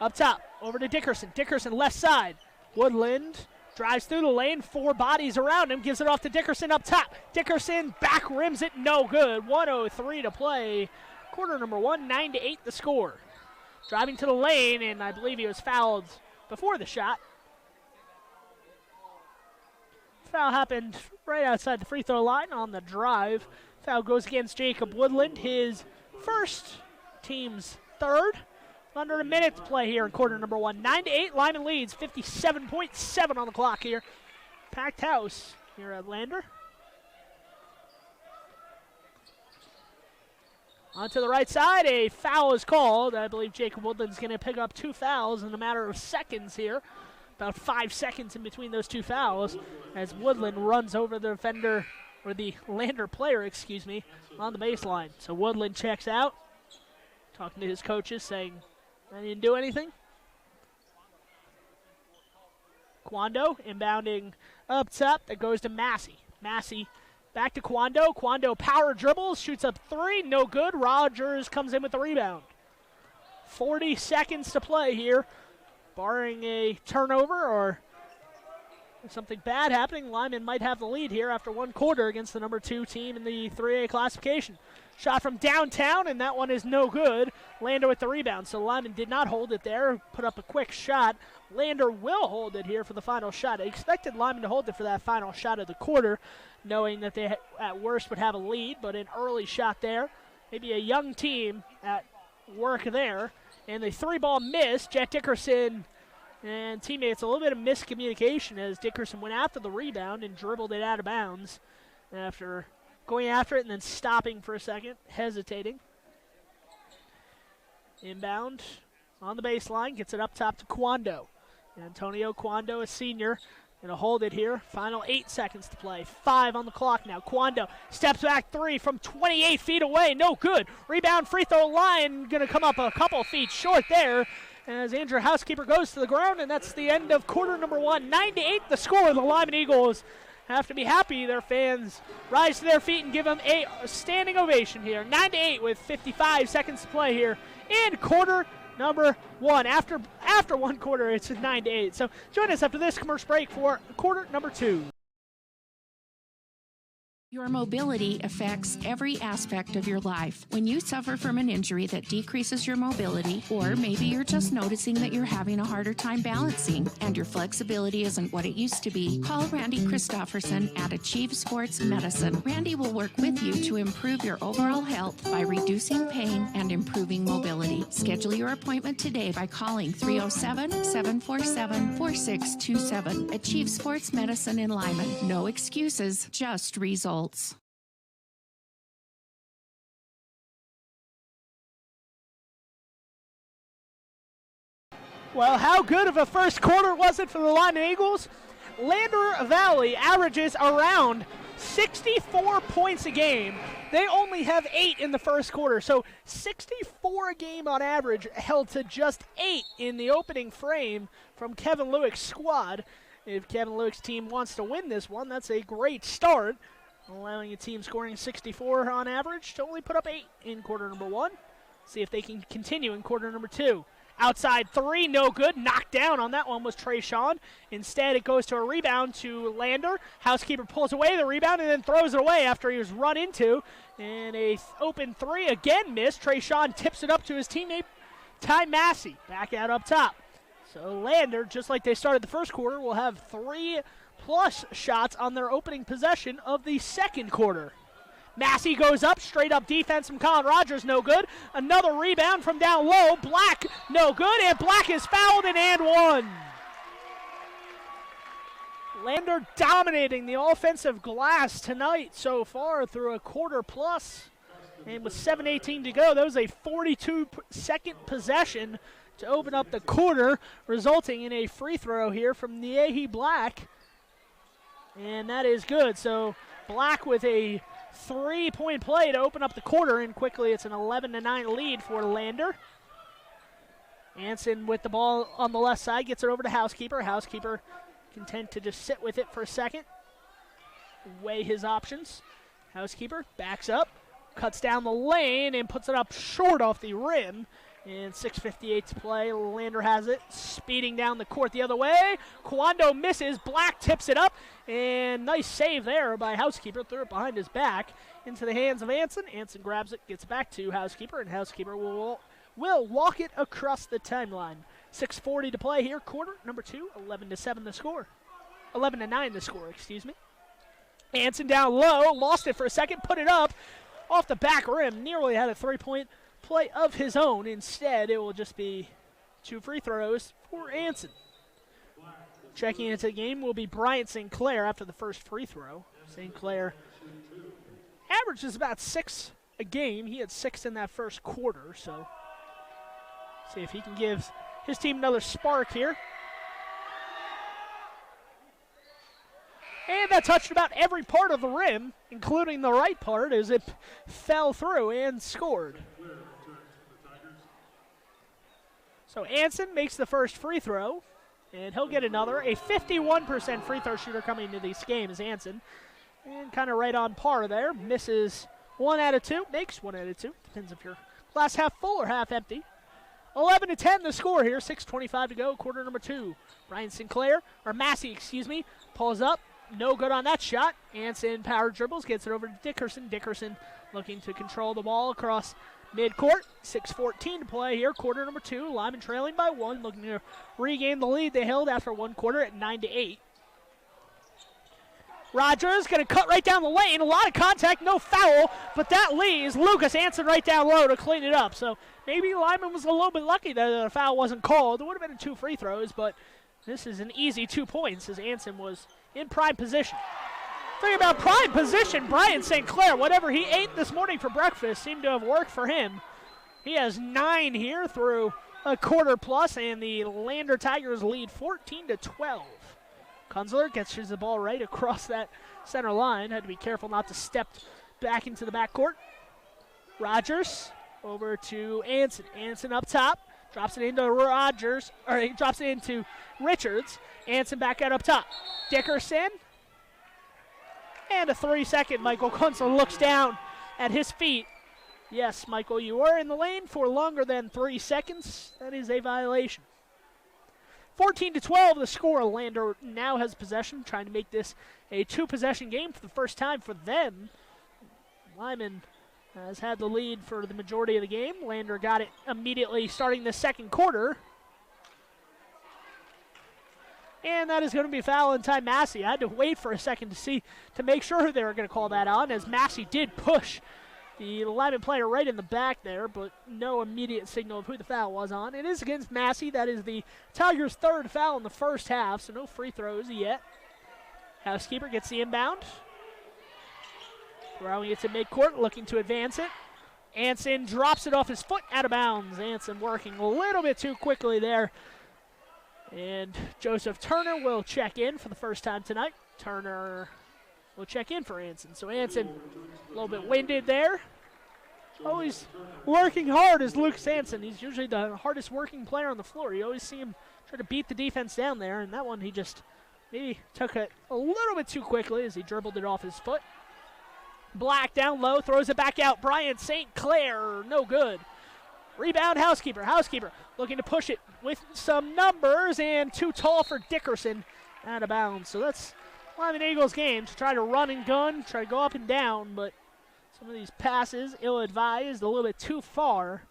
up top. Over to Dickerson. Dickerson left side. Woodland drives through the lane. 4 bodies around him. Gives it off to Dickerson up top. Dickerson back rims it. No good. 1:03 to play. Quarter number 1, 9-8 the score. Driving to the lane, and I believe he was fouled before the shot. Foul happened right outside the free throw line on the drive. Foul goes against Jacob Woodland, his first, team's third. Under a minute to play here in quarter number 1. 9-8, Lyman leads, 57.7 on the clock here. Packed house here at Lander. Onto the right side, a foul is called. I believe Jacob Woodland's going to pick up 2 fouls in a matter of seconds here. About 5 seconds in between those 2 fouls as Woodland runs over the defender, or the Lander player, excuse me, on the baseline. So Woodland checks out, talking to his coaches, saying, I didn't do anything. Kwando inbounding up top. That goes to Massey. Massey back to Kwando. Kwando power dribbles, shoots up 3, no good. Rogers comes in with the rebound. 40 seconds to play here. Barring a turnover or something bad happening, Lyman might have the lead here after 1 quarter against the number 2 team in the 3A classification. Shot from downtown, and that one is no good. Lander with the rebound, so Lyman did not hold it there, put up a quick shot. Lander will hold it here for the final shot. I expected Lyman to hold it for that final shot of the quarter, knowing that they at worst would have a lead, but an early shot there. Maybe a young team at work there. And the 3-ball miss. Jet Dickerson and teammates, a little bit of miscommunication as Dickerson went after the rebound and dribbled it out of bounds after going after it and then stopping for a second, hesitating. Inbound on the baseline, gets it up top to Kwando. Antonio Kwando, a senior, going to hold it here. Final 8 seconds to play. 5 on the clock now. Kwando steps back 3 from 28 feet away. No good. Rebound free throw line going to come up a couple feet short there as Andrew Housekeeper goes to the ground, and that's the end of quarter number 1. 9-8 the score. The Lyman Eagles have to be happy. Their fans rise to their feet and give them a standing ovation here. 9-8 with 55 seconds to play here in quarter number 1. After 1 quarter, it's 9-8. So join us after this commercial break for quarter number 2. Your mobility affects every aspect of your life. When you suffer from an injury that decreases your mobility, or maybe you're just noticing that you're having a harder time balancing and your flexibility isn't what it used to be, call Randy Christofferson at Achieve Sports Medicine. Randy will work with you to improve your overall health by reducing pain and improving mobility. Schedule your appointment today by calling 307-747-4627. Achieve Sports Medicine in Lyman. No excuses, just results. Well, how good of a first quarter was it for the Lyman Eagles? Lander Valley averages around 64 points a game. They only have 8 in the first quarter, so 64 a game on average, held to just 8 in the opening frame from Kevin Lueck's squad. If Kevin Lueck's team wants to win this one, that's a great start, allowing a team scoring 64 on average to only put up 8 in quarter number 1. See if they can continue in quarter number 2. Outside 3, no good. Knocked down on that one was Trayshawn. Instead, it goes to a rebound to Lander. Housekeeper pulls away the rebound and then throws it away after he was run into. And a open 3 again missed. Trayshawn tips it up to his teammate, Ty Massey, back out up top. So Lander, just like they started the first quarter, will have 3+ shots on their opening possession of the second quarter. Massey goes up, straight up defense from Colin Rogers, no good. Another rebound from down low. Black, no good, and Black is fouled and 1. Lander dominating the offensive glass tonight so far through a quarter plus. And with 7:18 to go, that was a 42-second possession to open up the quarter, resulting in a free throw here from Niehi Black. And that is good. So Black with a 3-point play to open up the quarter, and quickly it's an 11-9 lead for Lander. Hansen with the ball on the left side, gets it over to Housekeeper. Housekeeper content to just sit with it for a second, weigh his options. Housekeeper backs up, cuts down the lane, and puts it up short off the rim. And 6:58 to play. Lander has it, speeding down the court the other way. Kwando misses. Black tips it up, and nice save there by Housekeeper. Threw it behind his back into the hands of Hansen. Hansen grabs it, gets back to Housekeeper, and Housekeeper will walk it across the timeline. 6:40 to play here. Quarter number 2. 11-7 the score. 11-9 the score. Excuse me. Hansen down low, lost it for a second, put it up off the back rim. Nearly had a 3-point play of his own. Instead, it will just be 2 free throws for Hansen. Checking into the game will be Bryant St. Clair after the first free throw. St. Clair averages about 6 a game. He had 6 in that first quarter, so see if he can give his team another spark here. And that touched about every part of the rim, including the right part, as it fell through and scored. So Hansen makes the first free throw, and he'll get another. A 51% free throw shooter coming into these games, Hansen. And kind of right on par there. Misses 1 out of 2, makes 1 out of 2. Depends if your glass half full or half empty. 11-10 the score here, 6:25 to go, quarter number 2. Massey, pulls up. No good on that shot. Hansen power dribbles, gets it over to Dickerson. Dickerson looking to control the ball across midcourt. 6:14 to play here, quarter number 2. Lyman trailing by 1, looking to regain the lead they held after 1 quarter at 9-8. Rogers going to cut right down the lane. A lot of contact, no foul, but that leaves Lucas Hansen right down low to clean it up. So maybe Lyman was a little bit lucky that the foul wasn't called. There would have been 2 free throws, but this is an easy 2 points as Hansen was in prime position. Think about prime position. Brian St. Clair, whatever he ate this morning for breakfast seemed to have worked for him. He has 9 here through a quarter plus, and the Lander Tigers lead 14-12. Kunzler gets the ball right across that center line. Had to be careful not to step back into the backcourt. Rogers over to Hansen. Hansen up top. Drops it into Rogers, or he drops it into Richards. Hansen back out up top. Dickerson. And a 3-second. Michael Kunzler looks down at his feet. Yes, Michael, you are in the lane for longer than 3 seconds. That is a violation. 14-12 the score. Lander now has possession, trying to make this a 2-possession game for the first time for them. Lyman has had the lead for the majority of the game. Lander got it immediately starting the second quarter. And that is going to be foul in time. Massey. I had to wait for a second to make sure who they were going to call that on, as Massey did push the Lyman player right in the back there, but no immediate signal of who the foul was on. It is against Massey. That is the Tigers' 3rd foul in the first half, so no free throws yet. Housekeeper gets the inbound. Throwing it to midcourt, looking to advance it. Hansen drops it off his foot, out of bounds. Hansen working a little bit too quickly there. And Joseph Turner will check in for the first time tonight. Turner will check in for Hansen. So Hansen a little bit winded there. Always working hard is Lucas Hansen. He's usually the hardest working player on the floor. You always see him try to beat the defense down there, and that one he just maybe took it a little bit too quickly as he dribbled it off his foot. Black down low, throws it back out. Brian St. Clair, no good. Rebound, Housekeeper. Housekeeper looking to push it with some numbers, and too tall for Dickerson, out of bounds. So that's Lyman Eagles game to try to run and gun, try to go up and down, but some of these passes ill-advised, a little bit too far.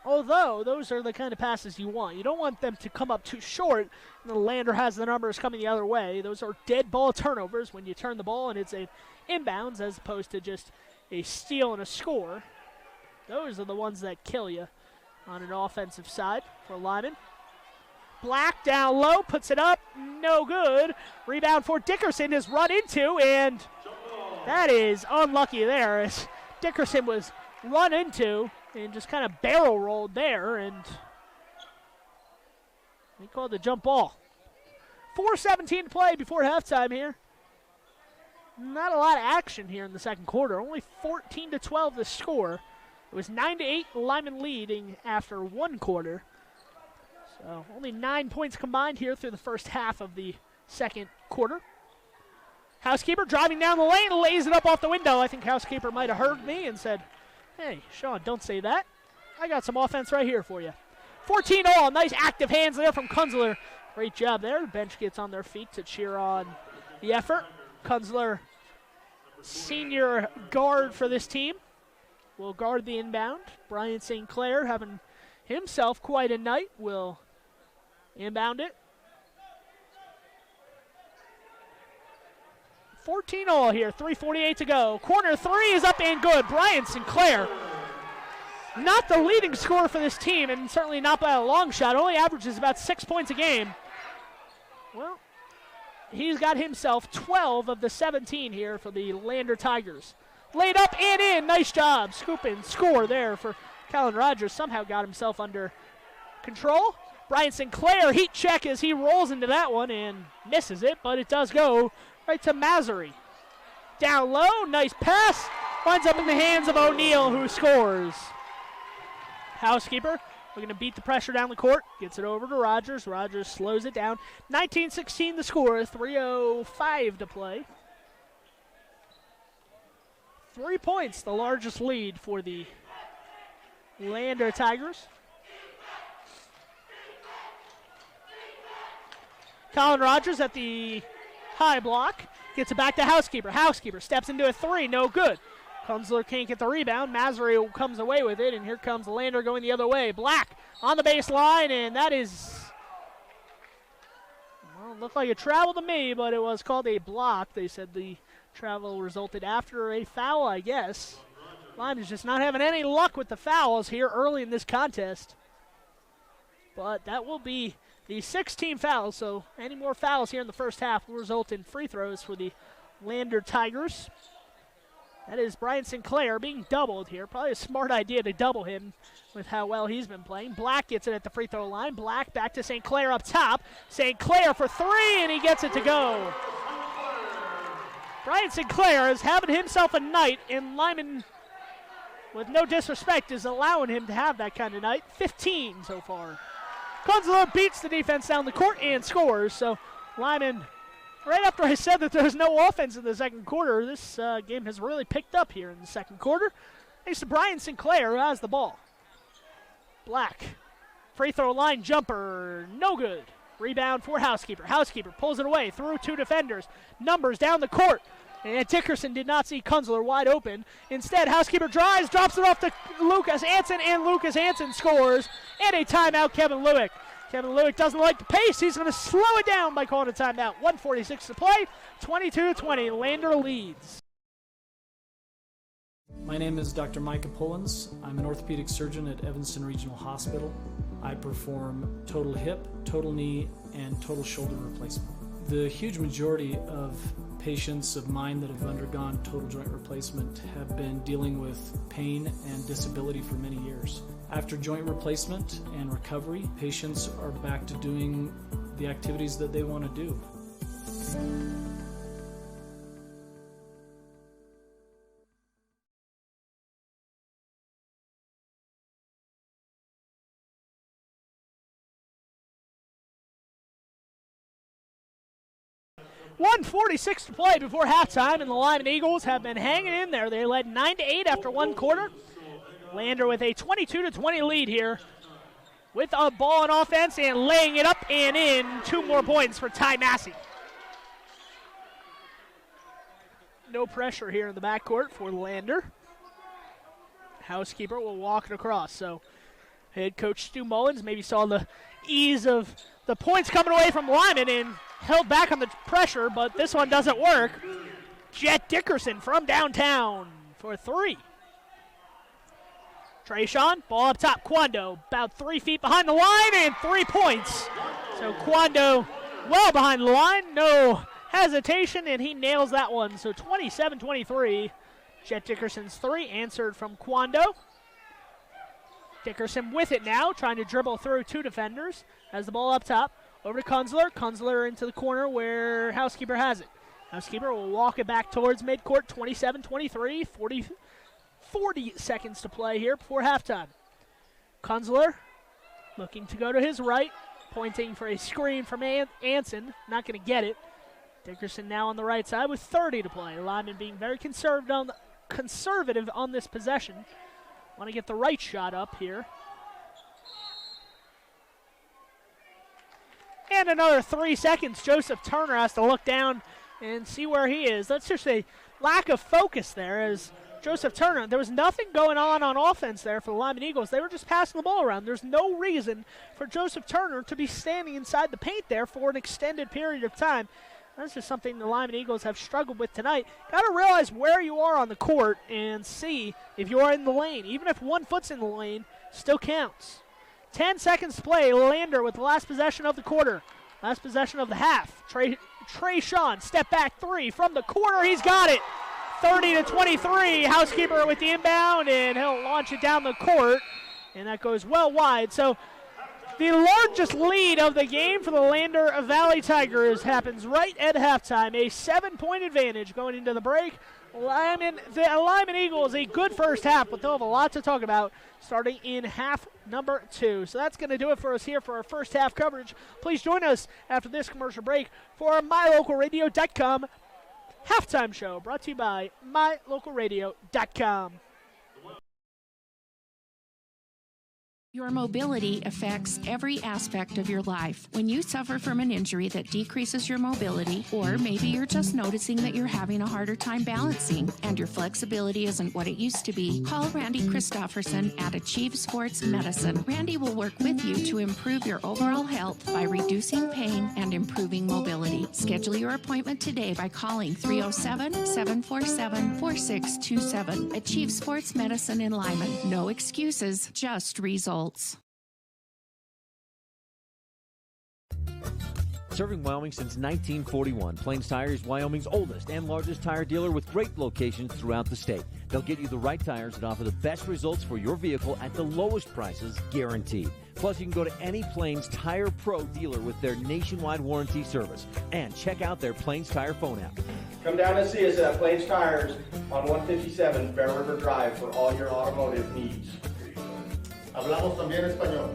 Although those are the kind of passes you want. You don't want them to come up too short, and the Lander has the numbers coming the other way. Those are dead ball turnovers when you turn the ball and it's an inbounds as opposed to just a steal and a score. Those are the ones that kill you on an offensive side for Lyman. Black down low, puts it up, no good. Rebound for Dickerson is run into, and that is unlucky there as Dickerson was run into and just kind of barrel rolled there, and they called the jump ball. 4:17 to play before halftime here. Not a lot of action here in the second quarter. Only 14-12 the score. It was 9-8, Lyman leading after 1 quarter. So only 9 points combined here through the first half of the second quarter. Housekeeper driving down the lane, lays it up off the window. I think Housekeeper might have heard me and said, "Hey, Sean, don't say that. I got some offense right here for you." 14-all, nice active hands there from Kunzler. Great job there. The bench gets on their feet to cheer on the effort. Kunzler, senior guard for this team, will guard the inbound. Brian St. Clair, having himself quite a night, will inbound it. 14-all here, 3:48 to go. Corner 3 is up and good. Brian St. Clair, not the leading scorer for this team, and certainly not by a long shot. Only averages about 6 points a game. Well, he's got himself 12 of the 17 here for the Lander Tigers. laid up and in. Nice job. Scoop and score there for Colin Rogers. Somehow got himself under control. Brian Sinclair, heat check as he rolls into that one and misses it, but it does go right to Massery. Down low, nice pass. Winds up in the hands of O'Neal, who scores. Housekeeper looking to beat the pressure down the court. Gets it over to Rogers. Rogers slows it down. 19-16 the score. 3:05 to play. 3 points, the largest lead for the Lander Tigers. Colin Rogers at the high block. Gets it back to Housekeeper. Housekeeper steps into a three. No good. Kunzler can't get the rebound. Massery comes away with it, and here comes Lander going the other way. Black on the baseline, and that is, well, it looked like a travel to me, but it was called a block. They said the travel resulted after a foul, I guess. Lyman's just not having any luck with the fouls here early in this contest. But that will be the 16 fouls, so any more fouls here in the first half will result in free throws for the Lander Tigers. That is Brian Sinclair being doubled here. Probably a smart idea to double him with how well he's been playing. Black gets it at the free throw line. Black back to St. Clair up top. St. Clair for three, and he gets it to go. Brian Sinclair is having himself a night, and Lyman, with no disrespect, is allowing him to have that kind of night. 15 so far. Kunzler beats the defense down the court and scores. So Lyman, right after I said that there was no offense in the second quarter, this game has really picked up here in the second quarter. Thanks to Brian Sinclair, who has the ball. Black, free throw line jumper, no good. Rebound for Housekeeper. Housekeeper pulls it away through two defenders. Numbers down the court. And Dickerson did not see Kunzler wide open. Instead, Housekeeper drives, drops it off to Lucas Hansen, and Lucas Hansen scores. And a timeout, Kevin Lueck. Kevin Lueck doesn't like the pace. He's going to slow it down by calling a timeout. 1:46 to play, 22-20. Lander leads. My name is Dr. Micah Pullins. I'm an orthopedic surgeon at Evanston Regional Hospital. I perform total hip, total knee, and total shoulder replacement. The huge majority of patients of mine that have undergone total joint replacement have been dealing with pain and disability for many years. After joint replacement and recovery, patients are back to doing the activities that they want to do. .146 to play before halftime, and the Lyman Eagles have been hanging in there. They led 9-8 after one quarter. Lander with a 22-20 lead here with a ball on offense and laying it up and in. 2 more points for Ty Massey. No pressure here in the backcourt for Lander. Housekeeper will walk it across. So head coach Stu Mullins maybe saw the ease of the points coming away from Lyman and held back on the pressure, but this one doesn't work. Jet Dickerson from downtown for three. Trayshawn, ball up top. Kwando about 3 feet behind the line and 3 points. So Kwando well behind the line, no hesitation, and he nails that one. So 27-23. Jet Dickerson's three answered from Kwando. Dickerson with it now, trying to dribble through two defenders. Has the ball up top. Over to Kunzler. Kunzler into the corner where Housekeeper has it. Housekeeper will walk it back towards midcourt. 27-23. 40 seconds to play here before halftime. Kunzler looking to go to his right. Pointing for a screen from Hansen. Not going to get it. Dickerson now on the right side with 30 to play. Lyman being very conservative on this possession. Want to get the right shot up here. And another 3 seconds. Joseph Turner has to look down and see where he is. That's just a lack of focus there as Joseph Turner. There was nothing going on offense there for the Lyman Eagles. They were just passing the ball around. There's no reason for Joseph Turner to be standing inside the paint there for an extended period of time. That's just something the Lyman Eagles have struggled with tonight. Got to realize where you are on the court and see if you are in the lane. Even if 1 foot's in the lane, still counts. 10 seconds to play. Lander with the last possession of the quarter. Last possession of the half. Trayshawn, step back three from the corner. He's got it. 30-23. Housekeeper with the inbound, and he'll launch it down the court, and that goes well wide. So the largest lead of the game for the Lander Valley Tigers happens right at halftime. A 7-point advantage going into the break. The Lyman Eagles, a good first half, but they'll have a lot to talk about starting in half number 2. So that's going to do it for us here for our first half coverage. Please join us after this commercial break for our MyLocalRadio.com halftime show, brought to you by MyLocalRadio.com. Your mobility affects every aspect of your life. When you suffer from an injury that decreases your mobility, or maybe you're just noticing that you're having a harder time balancing and your flexibility isn't what it used to be, call Randy Christofferson at Achieve Sports Medicine. Randy will work with you to improve your overall health by reducing pain and improving mobility. Schedule your appointment today by calling 307-747-4627. Achieve Sports Medicine in Lyman. No excuses, just results. Serving Wyoming since 1941, Plains Tire is Wyoming's oldest and largest tire dealer with great locations throughout the state. They'll get you the right tires that offer the best results for your vehicle at the lowest prices, guaranteed. Plus, you can go to any Plains Tire Pro dealer with their nationwide warranty service. And check out their Plains Tire phone app. Come down and see us at Plains Tires on 157 Bear River Drive for all your automotive needs. Hablamos también español.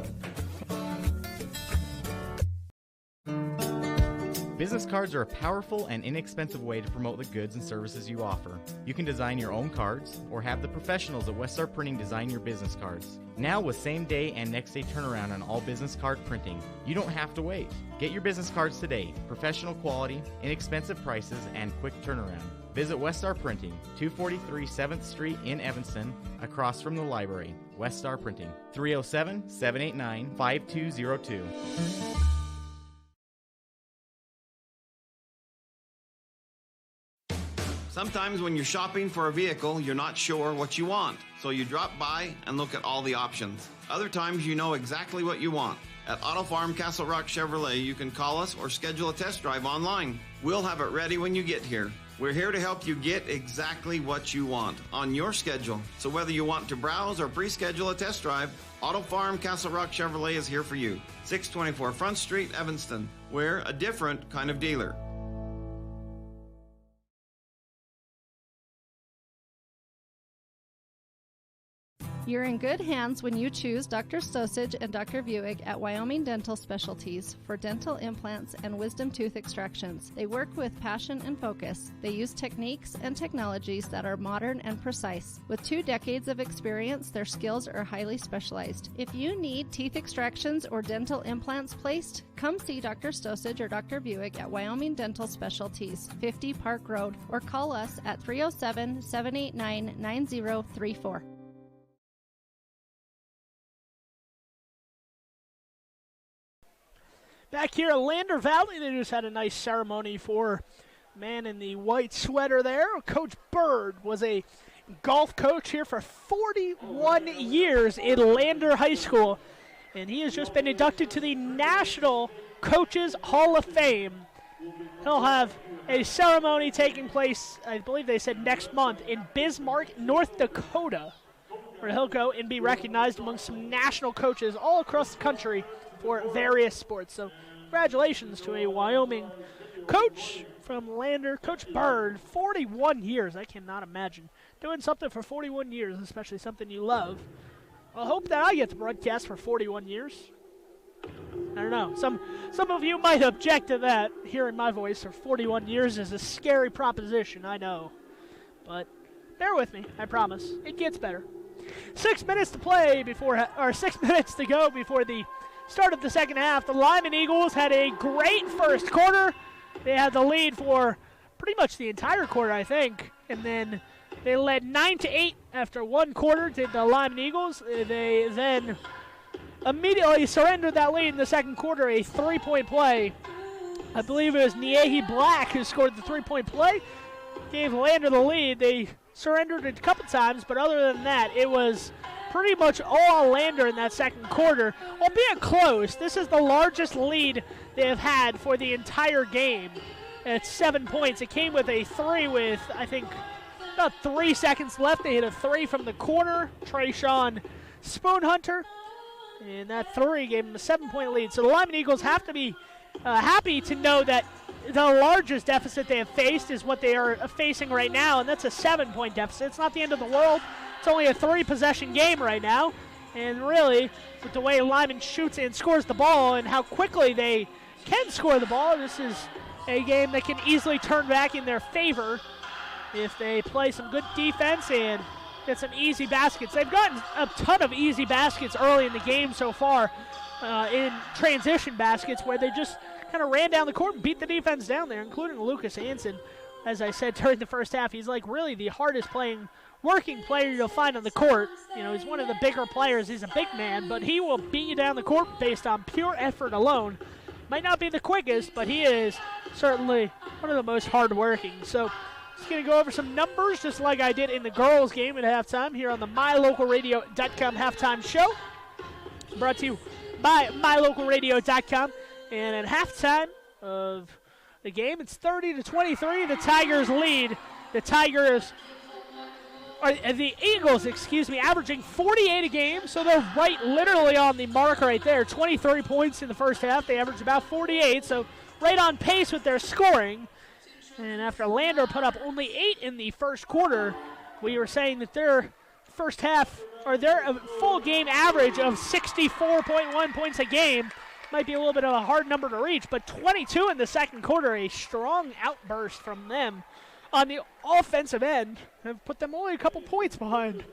Business cards are a powerful and inexpensive way to promote the goods and services you offer. You can design your own cards or have the professionals at Westar Printing design your business cards. Now with same-day and next-day turnaround on all business card printing, you don't have to wait. Get your business cards today. Professional quality, inexpensive prices, and quick turnaround. Visit Westar Printing, 243 7th Street in Evanston, across from the library. Westar Printing, 307-789-5202. Sometimes when you're shopping for a vehicle, you're not sure what you want, so you drop by and look at all the options. Other times you know exactly what you want. At Auto Farm Castle Rock Chevrolet, you can call us or schedule a test drive online. We'll have it ready when you get here. We're here to help you get exactly what you want on your schedule. So whether you want to browse or pre-schedule a test drive, Auto Farm Castle Rock Chevrolet is here for you. 624 Front Street, Evanston. We're a different kind of dealer. You're in good hands when you choose Dr. Stosage and Dr. Buick at Wyoming Dental Specialties for dental implants and wisdom tooth extractions. They work with passion and focus. They use techniques and technologies that are modern and precise. With 2 decades of experience, their skills are highly specialized. If you need teeth extractions or dental implants placed, come see Dr. Stosage or Dr. Buick at Wyoming Dental Specialties, 50 Park Road, or call us at 307-789-9034. Back here at Lander Valley, they just had a nice ceremony for man in the white sweater there. Coach Bird was a golf coach here for 41 years in Lander High School, and he has just been inducted to the National Coaches Hall of Fame. He'll have a ceremony taking place, I believe they said next month, in Bismarck, North Dakota, where he'll go and be recognized among some national coaches all across the country for various sports. So congratulations to a Wyoming coach from Lander, Coach Bird. 41 years. I cannot imagine doing something for 41 years, especially something you love. I hope that I get to broadcast for 41 years. I don't know. Some of you might object to that. Hearing my voice for 41 years is a scary proposition, I know. But bear with me, I promise. It gets better. 6 minutes to play before, or 6 minutes to go before the start of the second half. The Lyman Eagles had a great first quarter. They had the lead for pretty much the entire quarter, I think. And then they led 9-8 after one quarter to the Lyman Eagles. They then immediately surrendered that lead in the second quarter, a three-point play. I believe it was Niehi Black who scored the three-point play. Gave Lander the lead. They surrendered it a couple times, but other than that, it was pretty much all Lander in that second quarter, albeit close. This is the largest lead they have had for the entire game. It's 7 points. It came with a three with, I think, About 3 seconds left. They hit a three from the corner. Trayshawn Spoonhunter. And that three gave them a 7-point lead. So the Lyman Eagles have to be happy to know that the largest deficit they have faced is what they are facing right now, and that's a 7-point deficit. It's not the end of the world. It's only a 3-possession game right now. And really, with the way Lyman shoots and scores the ball and how quickly they can score the ball, this is a game that can easily turn back in their favor if they play some good defense and get some easy baskets. They've gotten a ton of easy baskets early in the game so far in transition baskets where they just kind of ran down the court and beat the defense down there, including Lucas Hansen. As I said during the first half, he's like really the hardest working player you'll find on the court. You know, he's one of the bigger players. He's a big man, but he will beat you down the court based on pure effort alone. Might not be the quickest, but he is certainly one of the most hardworking. So just going to go over some numbers just like I did in the girls' game at halftime here on the MyLocalRadio.com halftime show. Brought to you by MyLocalRadio.com. And at halftime of the game, it's 30-23. The Tigers lead. The Eagles, averaging 48 a game, so they're right literally on the mark right there. 23 points in the first half. They averaged about 48, so right on pace with their scoring. And after Lander put up only 8 in the first quarter, we were saying that their first half, or their full game average of 64.1 points a game might be a little bit of a hard number to reach, but 22 in the second quarter, a strong outburst from them on the offensive end, have put them only a couple points behind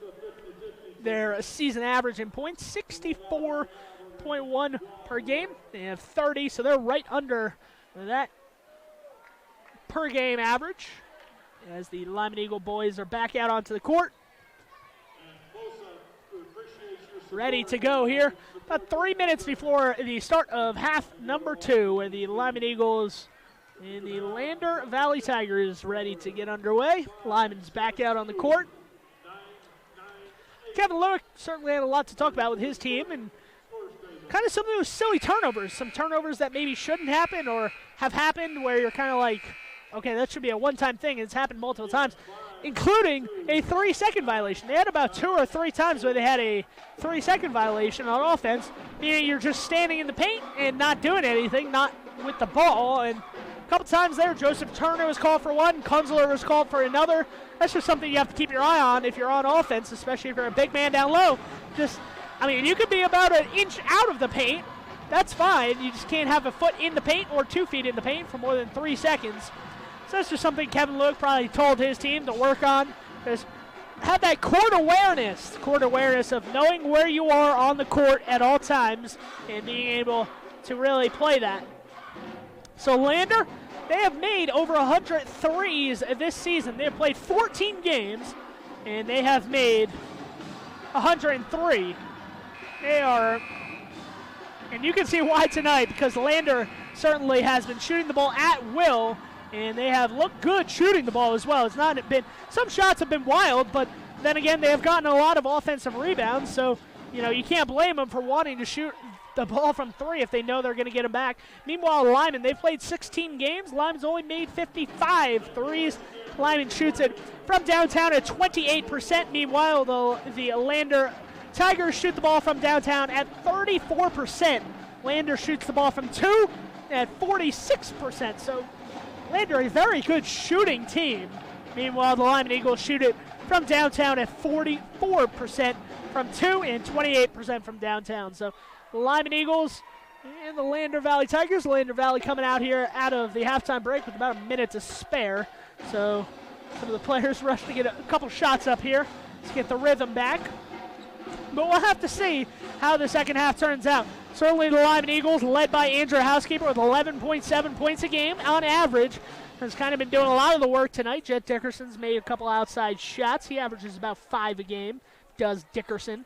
their season average in points, 64.1 per game. They have 30, so they're right under that per game average as the Lyman Eagle boys are back out onto the court. Ready to go here. About 3 minutes before the start of half number 2, where the Lyman Eagles and the Lander Valley Tigers ready to get underway. Lyman's back out on the court. Kevin Lueck certainly had a lot to talk about with his team, and kind of some of those silly turnovers, some turnovers that maybe shouldn't happen or have happened where you're kind of like, okay, that should be a one-time thing, and it's happened multiple times, including a 3-second violation. They had about 2 or 3 times where they had a 3-second violation on offense, meaning you're just standing in the paint and not doing anything, not with the ball. And a couple times there, Joseph Turner was called for one, Kunzler was called for another. That's just something you have to keep your eye on if you're on offense, especially if you're a big man down low. You could be about an inch out of the paint. That's fine. You just can't have a foot in the paint or 2 feet in the paint for more than 3 seconds. So that's just something Kevin Lueck probably told his team to work on. Just have that court awareness of knowing where you are on the court at all times and being able to really play that. So Lander, they have made over 100 threes this season. They have played 14 games, and they have made 103. And you can see why tonight, because Lander certainly has been shooting the ball at will, and they have looked good shooting the ball as well. It's not been, some shots have been wild, but then again, they have gotten a lot of offensive rebounds, so you can't blame them for wanting to shoot the ball from 3 if they know they're going to get them back. Meanwhile, Lyman, they've played 16 games. Lyman's only made 55 threes. Lyman shoots it from downtown at 28%. Meanwhile, the Lander Tigers shoot the ball from downtown at 34%. Lander shoots the ball from 2 at 46%. So Lander, a very good shooting team. Meanwhile, the Lyman Eagles shoot it from downtown at 44% from 2 and 28% from downtown. So the Lyman Eagles and the Lander Valley Tigers. Lander Valley coming out here out of the halftime break with about a minute to spare. So some of the players rush to get a couple shots up here to get the rhythm back. But we'll have to see how the second half turns out. Certainly the Lyman Eagles, led by Andrew Housekeeper with 11.7 points a game on average, has kind of been doing a lot of the work tonight. Jet Dickerson's made a couple outside shots. He averages about 5 a game, does Dickerson.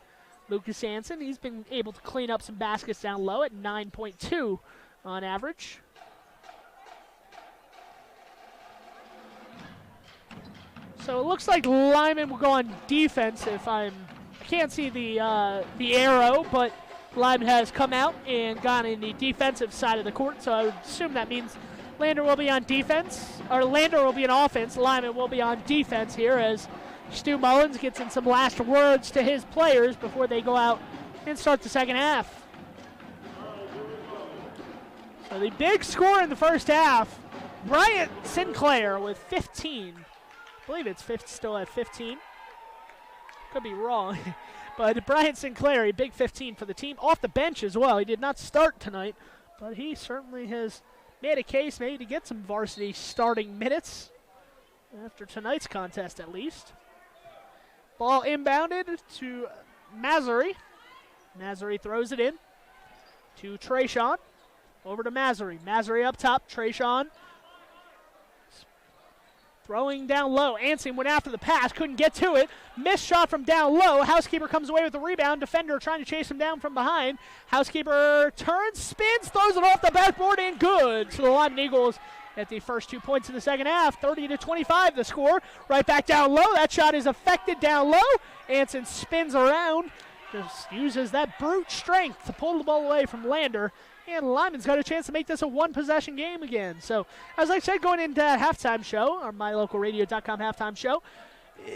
Lucas Hansen, he's been able to clean up some baskets down low at 9.2 on average. So it looks like Lyman will go on defense I can't see the arrow, but Lyman has come out and gone in the defensive side of the court, so I would assume that means Lander will be on defense, or Lander will be on offense. Lyman will be on defense here as Stu Mullins gets in some last words to his players before they go out and start the second half. So the big score in the first half, Bryant Sinclair with 15. I believe it's still at 15. Could be wrong. But Bryant Sinclair, a big 15 for the team. Off the bench as well. He did not start tonight, but he certainly has made a case maybe to get some varsity starting minutes after tonight's contest at least. Ball inbounded to Massery. Massery throws it in to Trayshawn. Over to Massery. Massery up top. Trayshawn throwing down low. Anson went after the pass. Couldn't get to it. Missed shot from down low. Housekeeper comes away with the rebound. Defender trying to chase him down from behind. Housekeeper turns, spins, throws it off the backboard, and good. So the Lyman Eagles at the first 2 points in the second half. 30-25 the score. Right back down low. That shot is affected down low. Anson spins around. Just uses that brute strength to pull the ball away from Lander. And Lyman's got a chance to make this a one-possession game again. So, as I said, going into that halftime show, or mylocalradio.com halftime show,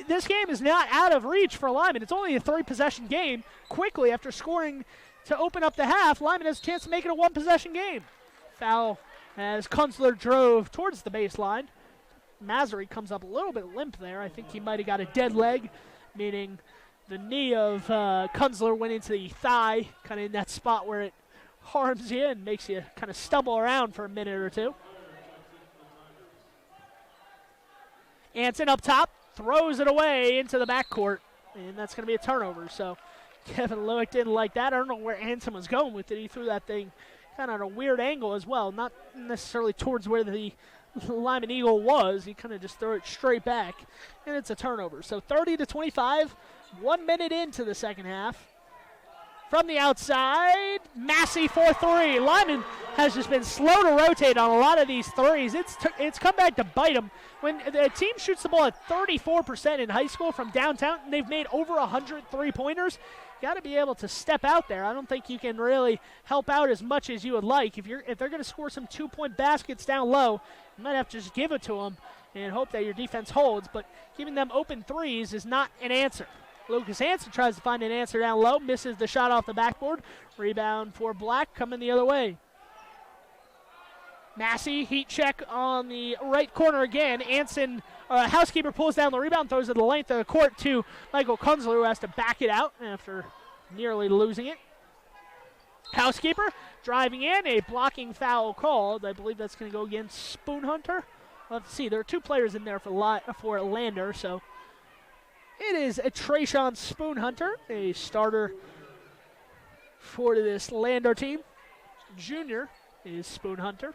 this game is not out of reach for Lyman. It's only a 3-possession game. Quickly, after scoring to open up the half, Lyman has a chance to make it a one-possession game. Foul as Kunzler drove towards the baseline. Massery comes up a little bit limp there. I think he might have got a dead leg, meaning the knee of Kunzler went into the thigh, kind of in that spot where it harms you and makes you kind of stumble around for a minute or two. Anson up top, throws it away into the backcourt, and that's going to be a turnover. So Kevin Lueck didn't like that. I don't know where Anson was going with it. He threw that thing kind of at a weird angle as well, not necessarily towards where the Lyman Eagle was. He kind of just threw it straight back, and it's a turnover. So 30-25, 1 minute into the second half. From the outside, Massey for three. Lyman has just been slow to rotate on a lot of these threes. It's come back to bite them. When the team shoots the ball at 34% in high school from downtown, and they've made over 100 three-pointers, you got to be able to step out there. I don't think you can really help out as much as you would like. If they're going to score some two-point baskets down low, you might have to just give it to them and hope that your defense holds. But giving them open threes is not an answer. Lucas Hansen tries to find an answer down low, misses the shot off the backboard. Rebound for Black coming the other way. Massey, heat check on the right corner again. Anson, Housekeeper pulls down the rebound, throws it the length of the court to Michael Kunzler, who has to back it out after nearly losing it. Housekeeper driving in, a blocking foul called. I believe that's going to go against Spoonhunter. We'll have to see. There are two players in there for Lander, so it is a Trayshawn Spoonhunter, a starter for this Lander team. Junior is Spoonhunter.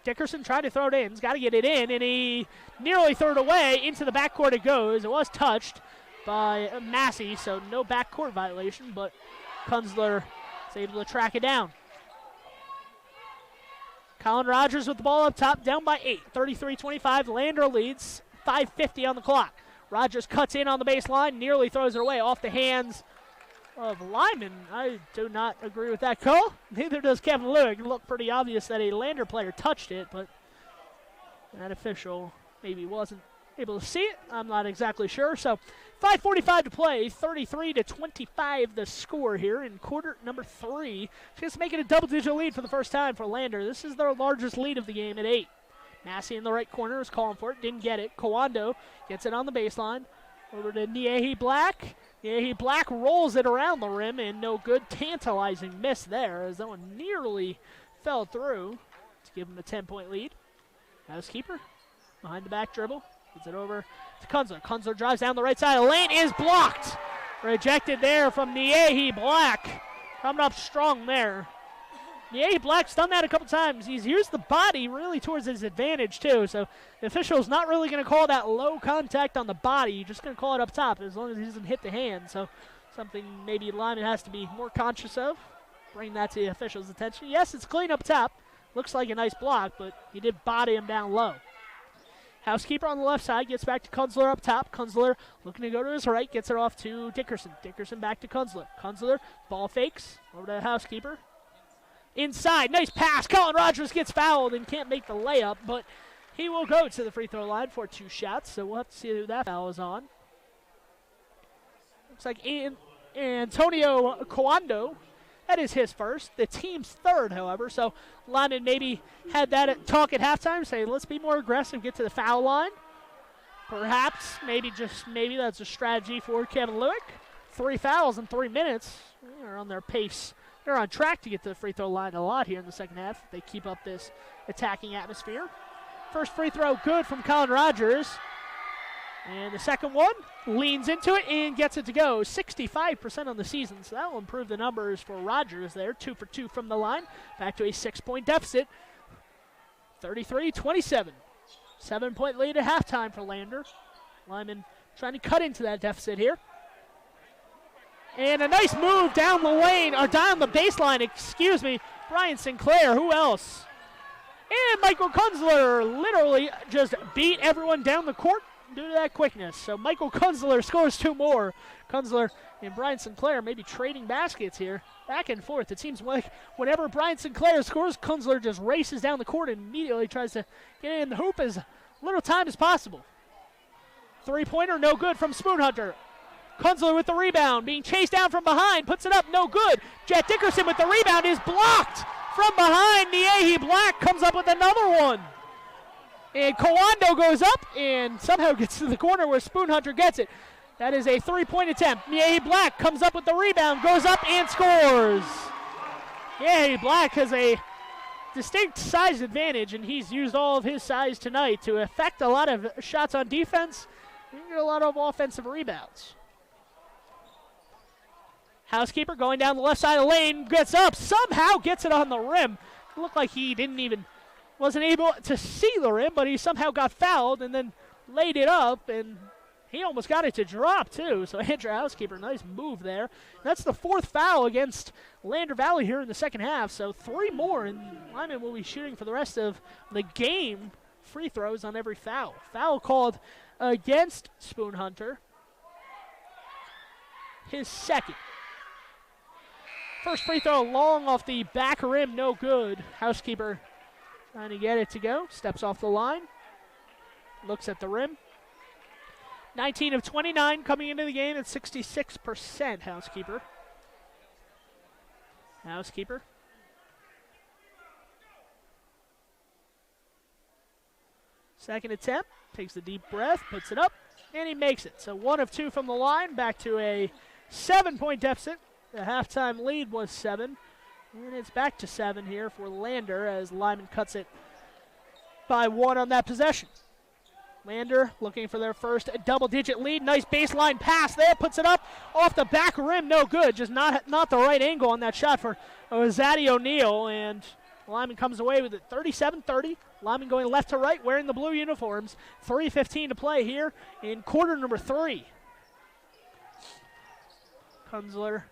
Dickerson tried to throw it in. He's got to get it in, and he nearly threw it away. Into the backcourt it goes. It was touched by Massey, so no backcourt violation, but Kunzler is able to track it down. Colin Rogers with the ball up top, down by 8. 33-25. Lander leads. 5:50 on the clock. Rogers cuts in on the baseline, nearly throws it away off the hands of Lyman. I do not agree with that call. Neither does Kevin Lueck. It looked pretty obvious that a Lander player touched it, but that official maybe wasn't able to see it. I'm not exactly sure. So 5:45 to play, 33-25 the score here in quarter number 3. Just making a double-digit lead for the first time for Lander. This is their largest lead of the game at 8. Massey in the right corner is calling for it. Didn't get it. Kawando gets it on the baseline. Over to Niehi Black. Niehi Black rolls it around the rim, and no good. Tantalizing miss there as that one nearly fell through to give him a 10-point lead. Housekeeper behind the back dribble. Gets it over to Kunzler. Kunzler drives down the right side of the lane. Is blocked. Rejected there from Niehi Black. Coming up strong there. Yeah, Black's done that a couple times. He's used the body really towards his advantage, too. So the official's not really going to call that low contact on the body. He's just going to call it up top as long as he doesn't hit the hand. So something maybe Lyman has to be more conscious of. Bring that to the official's attention. Yes, it's clean up top. Looks like a nice block, but he did body him down low. Housekeeper on the left side gets back to Kunzler up top. Kunzler looking to go to his right, gets it off to Dickerson. Dickerson back to Kunzler. Kunzler, ball fakes, over to Housekeeper. inside. Nice pass. Colin Rogers gets fouled and can't make the layup, but he will go to the free throw line for 2 shots, so we'll have to see who that foul is on. Looks like Antonio Coando. That is his first. The team's third, however, so Lyman maybe had that talk at halftime, say, let's be more aggressive, get to the foul line. Perhaps, maybe that's a strategy for Kevin Lueck. 3 fouls in 3 minutes. They're on their pace. They're on track to get to the free throw line a lot here in the second half if they keep up this attacking atmosphere. First free throw good from Colin Rogers. And the second one leans into it and gets it to go. 65% on the season, so that will improve the numbers for Rogers there. 2 for 2 from the line. Back to a 6-point deficit. 33-27. 7-point lead at halftime for Lander. Lyman trying to cut into that deficit here. And a nice move down the lane, or down the baseline, excuse me. Brian Sinclair, who else? And Michael Kunzler literally just beat everyone down the court due to that quickness. So Michael Kunzler scores 2 more. Kunzler and Brian Sinclair maybe trading baskets here, back and forth. It seems like whenever Brian Sinclair scores, Kunzler just races down the court and immediately tries to get in the hoop as little time as possible. 3-pointer, no good from Spoonhunter. Kunzler with the rebound, being chased down from behind, puts it up, no good. Jet Dickerson with the rebound is blocked from behind. Niehi Black comes up with another one. And Coando goes up and somehow gets to the corner where Spoonhunter gets it. That is a 3-point attempt. Niehi Black comes up with the rebound, goes up and scores. Niehi Black has a distinct size advantage, and he's used all of his size tonight to affect a lot of shots on defense and get a lot of offensive rebounds. Housekeeper going down the left side of the lane, gets up, somehow gets it on the rim. It looked like he wasn't able to see the rim, but he somehow got fouled and then laid it up, and he almost got it to drop too. So Andrew Housekeeper, nice move there. That's the 4th foul against Lander Valley here in the second half, so 3 more, and Lyman will be shooting for the rest of the game free throws on every foul. Foul called against Spoonhunter. His second. First free throw long off the back rim, no good. Housekeeper trying to get it to go. Steps off the line. Looks at the rim. 19 of 29 coming into the game at 66%, Housekeeper. Housekeeper. Second attempt. Takes a deep breath, puts it up, and he makes it. So 1 of 2 from the line, back to a 7-point deficit. The halftime lead was 7, and it's back to 7 here for Lander as Lyman cuts it by 1 on that possession. Lander looking for their first double-digit lead. Nice baseline pass there, puts it up off the back rim, no good. Just not the right angle on that shot for Zaddy O'Neal, and Lyman comes away with it 37-30. Lyman going left to right, wearing the blue uniforms. 3:15 to play here in quarter number 3. Kunzler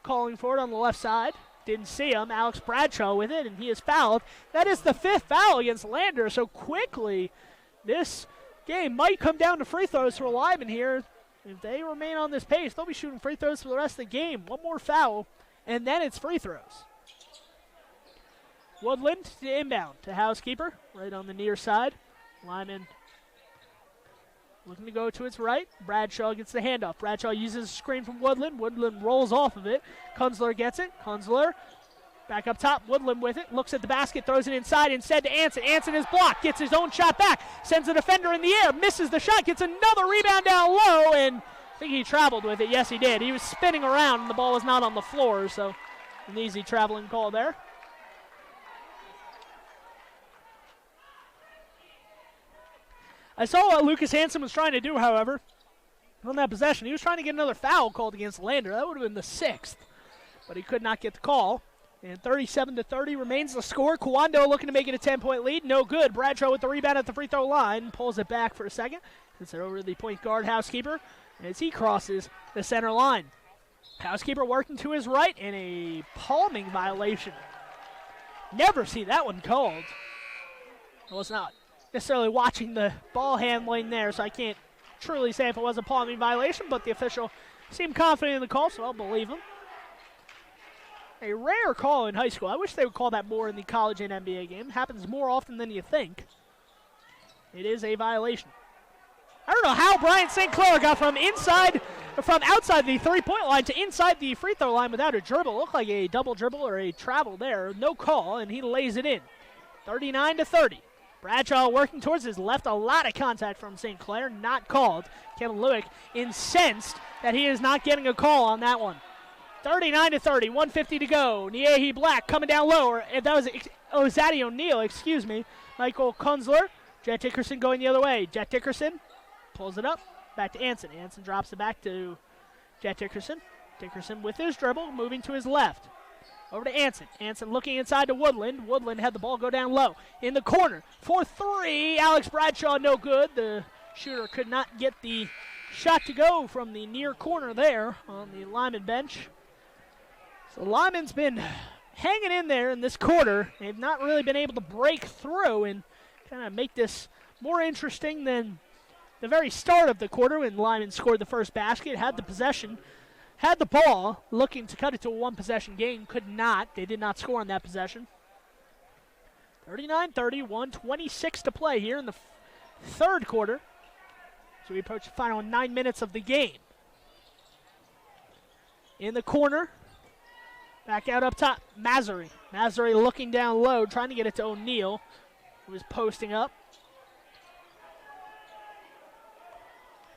calling for it on the left side. Didn't see him. Alex Bradshaw with it, and he is fouled. That is the 5th foul against Lander, so quickly this game might come down to free throws for Lyman here. If they remain on this pace, they'll be shooting free throws for the rest of the game. 1 more foul, and then it's free throws. Woodland to inbound to Housekeeper, right on the near side. Lyman looking to go to its right. Bradshaw gets the handoff. Bradshaw uses a screen from Woodland. Woodland rolls off of it. Kunzler gets it. Kunzler back up top. Woodland with it. Looks at the basket. Throws it inside. Instead to Anson. Anson is blocked. Gets his own shot back. Sends a defender in the air. Misses the shot. Gets another rebound down low. And I think he traveled with it. Yes, he did. He was spinning around and the ball was not on the floor. So an easy traveling call there. I saw what Lucas Hansen was trying to do, however, on that possession. He was trying to get another foul called against Lander. That would have been the 6th, but he could not get the call. And 37-30 remains the score. Coando looking to make it a 10-point lead. No good. Bradshaw with the rebound at the free throw line. Pulls it back for a second. Gets it over to the point guard, Housekeeper, as he crosses the center line. Housekeeper working to his right, and a palming violation. Never see that one called. Well, it's not necessarily watching the ball handling there, so I can't truly say if it was a palming violation, but the official seemed confident in the call, so I'll believe him. A rare call in high school. I wish they would call that more in the college and NBA game. Happens more often than you think. It is a violation. I don't know how Bryant St. Clair got from outside the three-point line to inside the free throw line without a dribble. Looked like a double dribble or a travel there. No call, and he lays it in. 39-30. Bradshaw working towards his left. A lot of contact from St. Clair. Not called. Kevin Lueck incensed that he is not getting a call on that one. 39-30. 1:50 to go. Niehi Black coming down low. That was Zaddy O'Neal, excuse me. Michael Kunzler. Jet Dickerson going the other way. Jet Dickerson pulls it up. Back to Anson. Anson drops it back to Jet Dickerson. Dickerson with his dribble, moving to his left. Over to Anson. Anson looking inside to Woodland. Woodland had the ball go down low. In the corner for three. Alex Bradshaw, no good. The shooter could not get the shot to go from the near corner there on the Lyman bench. So Lyman's been hanging in there in this quarter. They've not really been able to break through and kind of make this more interesting than the very start of the quarter when Lyman scored the first basket, had the possession, had the ball, looking to cut it to a one-possession game, could not. They did not score on that possession. 39-30, 1:26 to play here in the third quarter. So we approach the final 9 minutes of the game. In the corner, back out up top, Massery. Massery looking down low, trying to get it to O'Neal, who was posting up.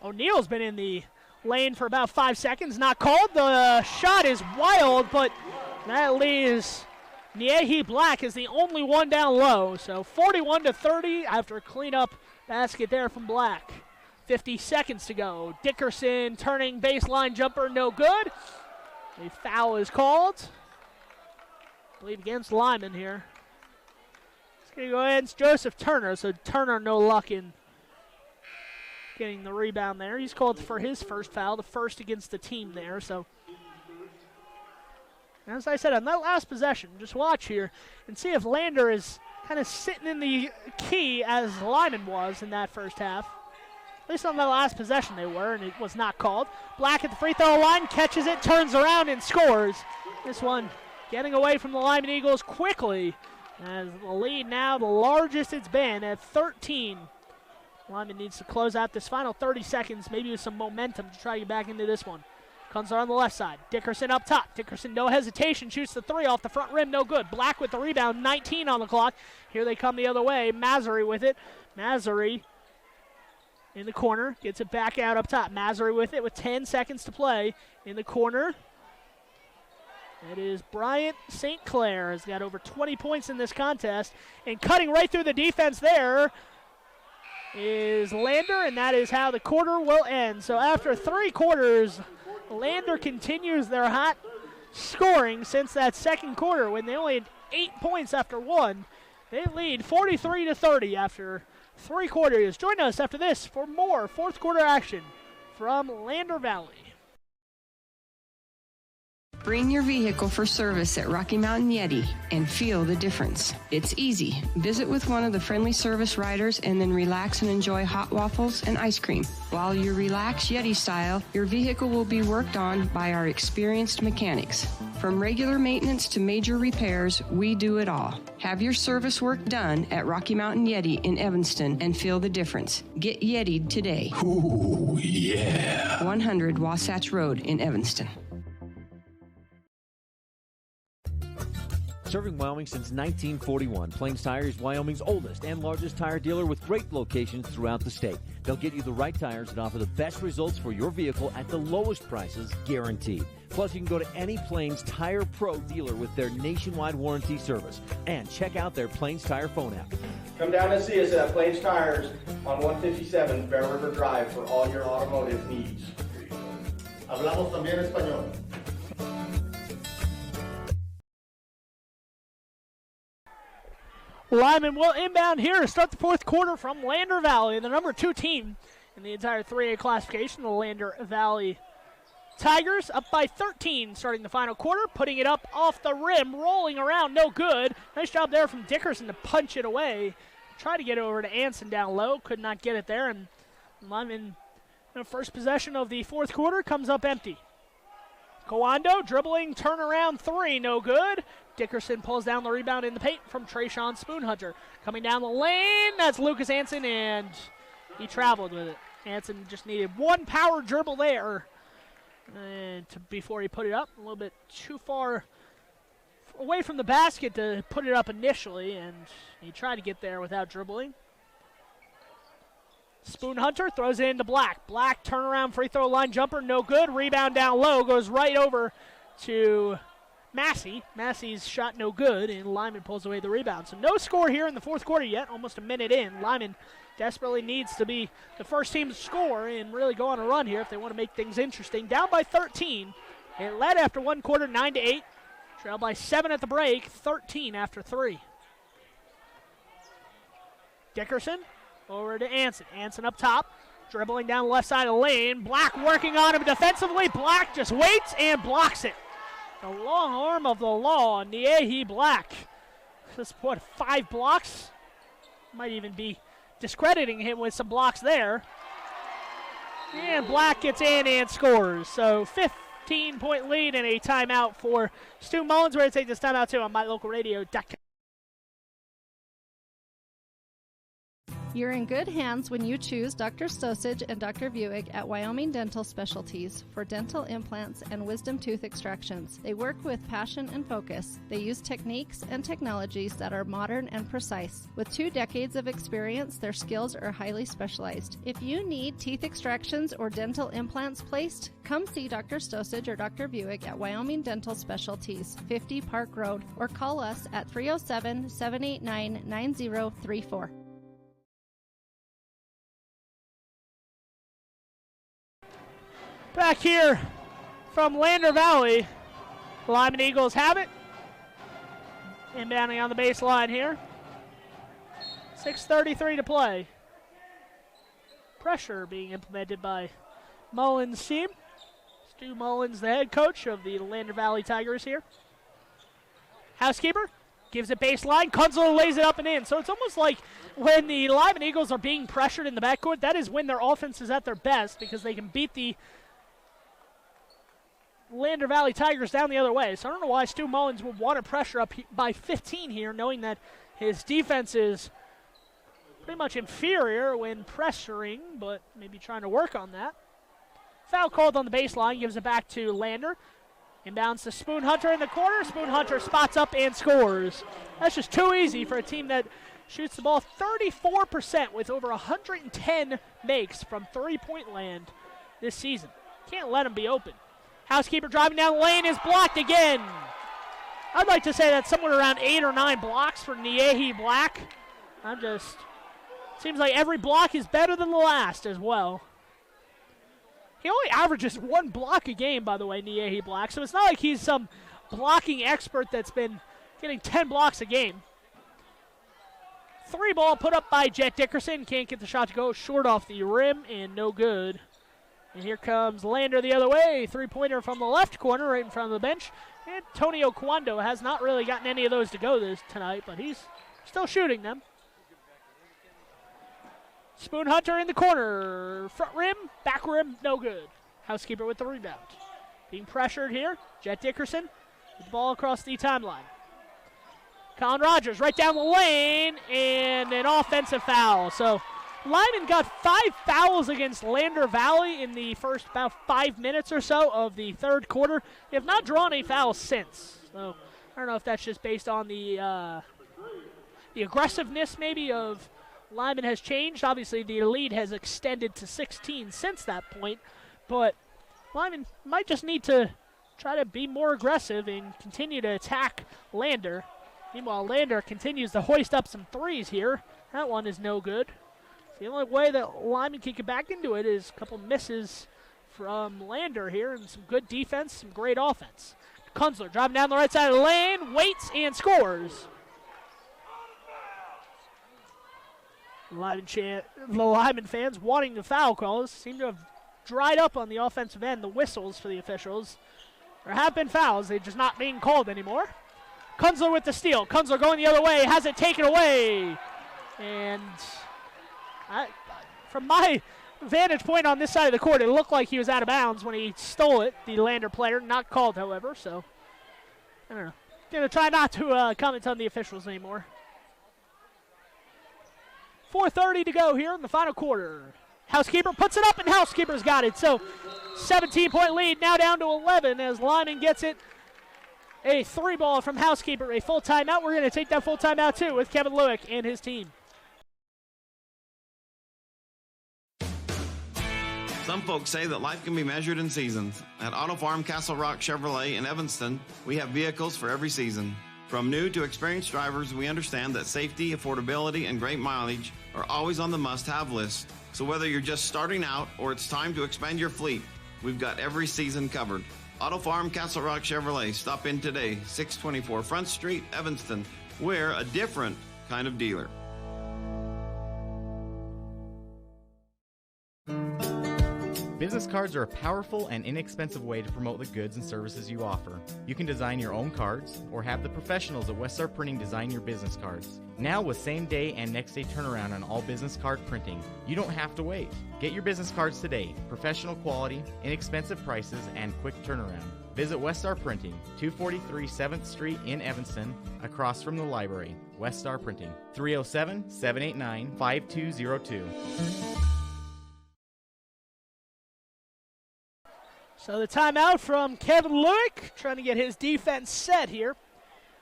O'Neal's been in the lane for about 5 seconds. Not called. The shot is wild, but that leaves Niehi Black is the only one down low. So 41-30 after a cleanup basket there from Black. 50 seconds to go. Dickerson turning baseline jumper, no good. A foul is called. I believe against Lyman here. It's going to go against Joseph Turner. So Turner no luck in getting the rebound there. He's called for his first foul, the first against the team there. So, as I said, on that last possession, just watch here and see if Lander is kind of sitting in the key as Lyman was in that first half. At least on the last possession they were, and it was not called. Black at the free throw line, catches it, turns around, and scores. This one getting away from the Lyman Eagles quickly, as the lead now the largest it's been at 13. Lyman needs to close out this final 30 seconds, maybe with some momentum to try to get back into this one. Kunzler on the left side. Dickerson up top. Dickerson, no hesitation, shoots the three off the front rim, no good. Black with the rebound, 19 on the clock. Here they come the other way. Massery with it. Massery in the corner, gets it back out up top. Massery with it with 10 seconds to play. In the corner, it is Bryant St. Clair. Has got over 20 points in this contest. And cutting right through the defense there is Lander, and that is how the quarter will end. So after 3 quarters, Lander continues their hot scoring since that second quarter when they only had 8 points after one. They lead 43-30 after 3 quarters. Join us after this for more fourth quarter action from Lander Valley. Bring your vehicle for service at Rocky Mountain Yeti and feel the difference. It's easy. Visit with one of the friendly service riders and then relax and enjoy hot waffles and ice cream. While you relax Yeti style, your vehicle will be worked on by our experienced mechanics. From regular maintenance to major repairs, we do it all. Have your service work done at Rocky Mountain Yeti in Evanston and feel the difference. Get Yeti'd today. Ooh, yeah. 100 Wasatch Road in Evanston. Serving Wyoming since 1941, Plains Tire is Wyoming's oldest and largest tire dealer with great locations throughout the state. They'll get you the right tires and offer the best results for your vehicle at the lowest prices, guaranteed. Plus, you can go to any Plains Tire Pro dealer with their nationwide warranty service. And check out their Plains Tire phone app. Come down and see us at Plains Tires on 157 Bear River Drive for all your automotive needs. Hablamos también español. Lyman will inbound here to start the fourth quarter from Lander Valley, the number 2 team in the entire 3A classification, the Lander Valley Tigers, up by 13 starting the final quarter, putting it up off the rim, rolling around, no good. Nice job there from Dickerson to punch it away. Try to get it over to Anson down low, could not get it there, and Lyman, the first possession of the fourth quarter, comes up empty. Kawando dribbling, turnaround three, no good. Dickerson pulls down the rebound in the paint from Trayshawn Spoonhunter. Coming down the lane, that's Lucas Hansen, and he traveled with it. Hansen just needed one power dribble there before he put it up. A little bit too far away from the basket to put it up initially, and he tried to get there without dribbling. Spoonhunter throws it into Black. Black turnaround free throw line jumper, no good. Rebound down low, goes right over to Massey. Massey's shot no good, and Lyman pulls away the rebound. So no score here in the fourth quarter yet, almost a minute in. Lyman desperately needs to be the first team to score and really go on a run here if they want to make things interesting. Down by 13. It led after one quarter, 9-8. Trailed by 7 at the break, 13 after 3. Dickerson over to Anson. Anson up top, dribbling down the left side of the lane. Black working on him defensively. Black just waits and blocks it. The long arm of the law, Niehi Black. Just, 5 blocks? Might even be discrediting him with some blocks there. And Black gets in and scores. So 15-point lead and a timeout for Stu Mullins. We're going to take this timeout too on MyLocalRadio.com. You're in good hands when you choose Dr. Stosage and Dr. Buick at Wyoming Dental Specialties for dental implants and wisdom tooth extractions. They work with passion and focus. They use techniques and technologies that are modern and precise. With 2 decades of experience, their skills are highly specialized. If you need teeth extractions or dental implants placed, come see Dr. Stosage or Dr. Buick at Wyoming Dental Specialties, 50 Park Road, or call us at 307-789-9034. Back here from Lander Valley, Lyman Eagles have it. Inbounding on the baseline here. 6:33 to play. Pressure being implemented by Mullins' team. Stu Mullins, the head coach of the Lander Valley Tigers here. Housekeeper gives it baseline. Kunzler lays it up and in. So it's almost like when the Lyman Eagles are being pressured in the backcourt, that is when their offense is at their best because they can beat the Lander Valley Tigers down the other way. So I don't know why Stu Mullins would want to pressure up by 15 here, knowing that his defense is pretty much inferior when pressuring, but maybe trying to work on that. Foul called on the baseline, gives it back to Lander. Inbounds to Spoonhunter in the corner. Spoonhunter spots up and scores. That's just too easy for a team that shoots the ball 34% with over 110 makes from three-point land this season. Can't let them be open. Housekeeper driving down the lane is blocked again. I'd like to say that's somewhere around 8 or 9 blocks for Niehi Black. Seems like every block is better than the last as well. He only averages 1 block a game, by the way, Niehi Black. So it's not like he's some blocking expert that's been getting 10 blocks a game. 3 ball put up by Jet Dickerson. Can't get the shot to go short off the rim and no good. And here comes Lander the other way. 3-pointer from the left corner right in front of the bench. Antonio Kwando has not really gotten any of those to go tonight, but he's still shooting them. Spoonhunter in the corner. Front rim, back rim, no good. Housekeeper with the rebound. Being pressured here. Jet Dickerson with the ball across the timeline. Colin Rogers right down the lane, and an offensive foul. So Lyman got 5 fouls against Lander Valley in the first about 5 minutes or so of the third quarter. They have not drawn a foul since. So I don't know if that's just based on the aggressiveness maybe of Lyman has changed. Obviously the lead has extended to 16 since that point. But Lyman might just need to try to be more aggressive and continue to attack Lander. Meanwhile, Lander continues to hoist up some threes here. That one is no good. The only way that Lyman can get back into it is a couple misses from Lander here and some good defense, some great offense. Kunzler driving down the right side of the lane, waits and scores. The Lyman fans wanting the foul calls seem to have dried up on the offensive end. The whistles for the officials. There have been fouls, they're just not being called anymore. Kunzler with the steal. Kunzler going the other way, has it taken away. And from my vantage point on this side of the court. It looked like he was out of bounds when he stole it, the Lander player. Not called, however, so I don't know. Going to try not to comment on the officials anymore. 4:30 to go here in the final quarter. Housekeeper puts it up, and Housekeeper's got it. So 17-point lead, now down to 11 as Lyman gets it. A 3-ball from Housekeeper, a full timeout. We're going to take that full timeout, too, with Kevin Lueck and his team. Some folks say that life can be measured in seasons. At Auto Farm Castle Rock Chevrolet in Evanston, we have vehicles for every season. From new to experienced drivers, we understand that safety, affordability, and great mileage are always on the must-have list. So whether you're just starting out or it's time to expand your fleet, we've got every season covered. Auto Farm Castle Rock Chevrolet. Stop in today, 624 Front Street, Evanston. We're a different kind of dealer. Business cards are a powerful and inexpensive way to promote the goods and services you offer. You can design your own cards or have the professionals at Westar Printing design your business cards. Now with same day and next day turnaround on all business card printing, you don't have to wait. Get your business cards today. Professional quality, inexpensive prices, and quick turnaround. Visit Westar Printing, 243 7th Street in Evanston, across from the library. Westar Printing, 307-789-5202. So the timeout from Kevin Lueck, trying to get his defense set here.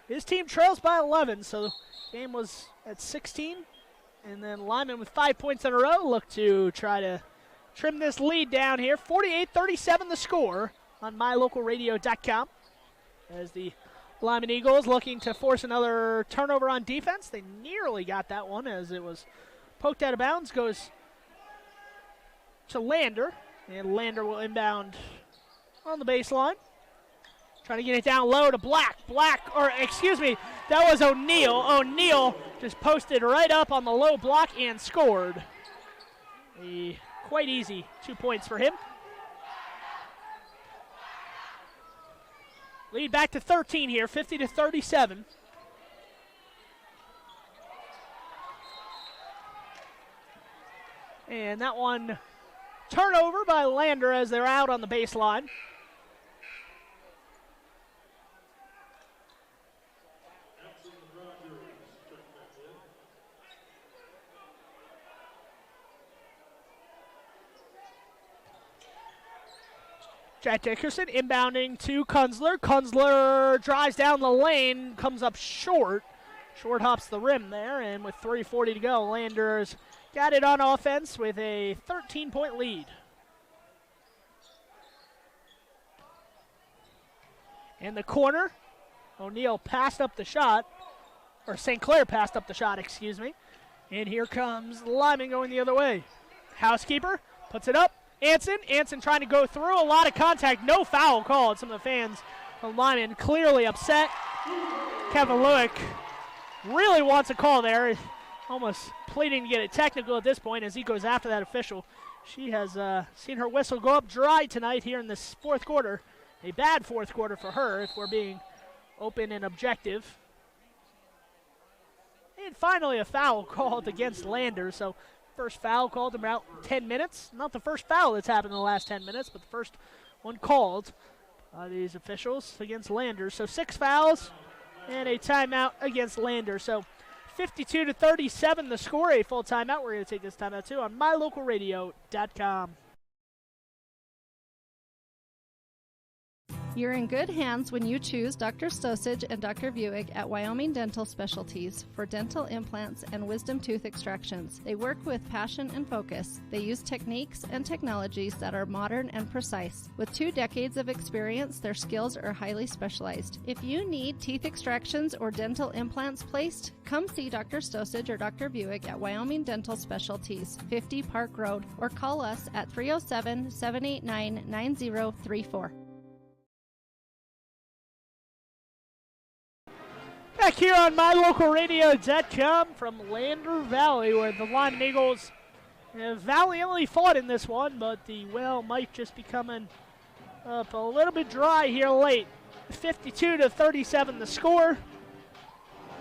His team trails by 11, so the game was at 16. And then Lyman with 5 points in a row look to try to trim this lead down here. 48-37 the score on mylocalradio.com. As the Lyman Eagles looking to force another turnover on defense. They nearly got that one as it was poked out of bounds. Goes to Lander, and Lander will inbound on the baseline. Trying to get it down low to Black, or excuse me, that was O'Neal. O'Neal just posted right up on the low block and scored. A quite easy 2 points for him. Lead back to 13 here, 50-37. And that one turnover by Lander as they're out on the baseline. Jack Dickerson inbounding to Kunzler. Kunzler drives down the lane, comes up short. Short hops the rim there, and with 3:40 to go, Lander's got it on offense with a 13-point lead. In the corner, O'Neal passed up the shot, or St. Clair passed up the shot, excuse me. And here comes Lyman going the other way. Housekeeper puts it up. Anson trying to go through. A lot of contact. No foul called. Some of the fans from Lyman clearly upset. Kevin Lueck really wants a call there. Almost pleading to get it technical at this point as he goes after that official. She has seen her whistle go up dry tonight here in this fourth quarter. A bad fourth quarter for her, if we're being open and objective. And finally a foul called against Lander. So first foul called in about 10 minutes. Not the first foul that's happened in the last 10 minutes, but the first one called by these officials against Lander. So 6 fouls and a timeout against Lander. So 52-37 the score, a full timeout. We're going to take this timeout too on mylocalradio.com. You're in good hands when you choose Dr. Stosage and Dr. Buick at Wyoming Dental Specialties for dental implants and wisdom tooth extractions. They work with passion and focus. They use techniques and technologies that are modern and precise. With 2 decades of experience, their skills are highly specialized. If you need teeth extractions or dental implants placed, come see Dr. Stosage or Dr. Buick at Wyoming Dental Specialties, 50 Park Road, or call us at 307-789-9034. Back here on mylocalradio.com from Lander Valley, where the Lyman Eagles have valiantly fought in this one, but the well might just be coming up a little bit dry here late. 52-37 the score.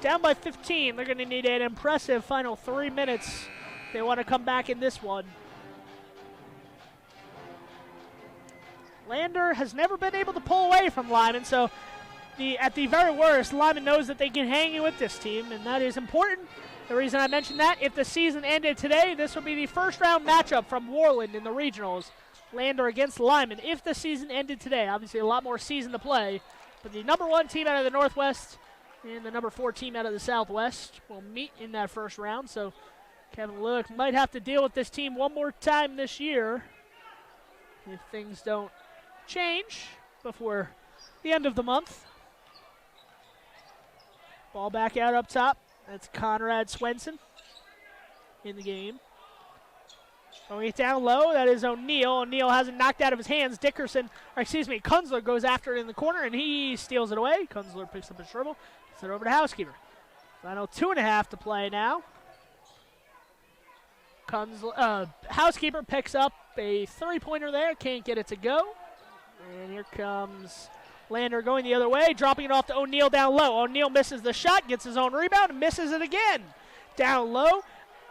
Down by 15. They're going to need an impressive final 3 minutes if they want to come back in this one. Lander has never been able to pull away from Lyman, so at the very worst, Lyman knows that they can hang with this team, and that is important. The reason I mentioned that, if the season ended today, this would be the first-round matchup from Worland in the regionals. Lander against Lyman. If the season ended today, obviously a lot more season to play, but the number 1 team out of the Northwest and the number 4 team out of the Southwest will meet in that first round, so Kevin Lueck might have to deal with this team one more time this year if things don't change before the end of the month. Ball back out up top. That's Conrad Swenson in the game. Throwing it down low, that is O'Neal. O'Neal has it knocked out of his hands. Kunzler goes after it in the corner, and he steals it away. Kunzler picks up his dribble, gets it over to Housekeeper. Final 2.5 to play now. Housekeeper picks up a three-pointer there, can't get it to go. And here comes Lander going the other way, dropping it off to O'Neal down low. O'Neal misses the shot, gets his own rebound, and misses it again. Down low,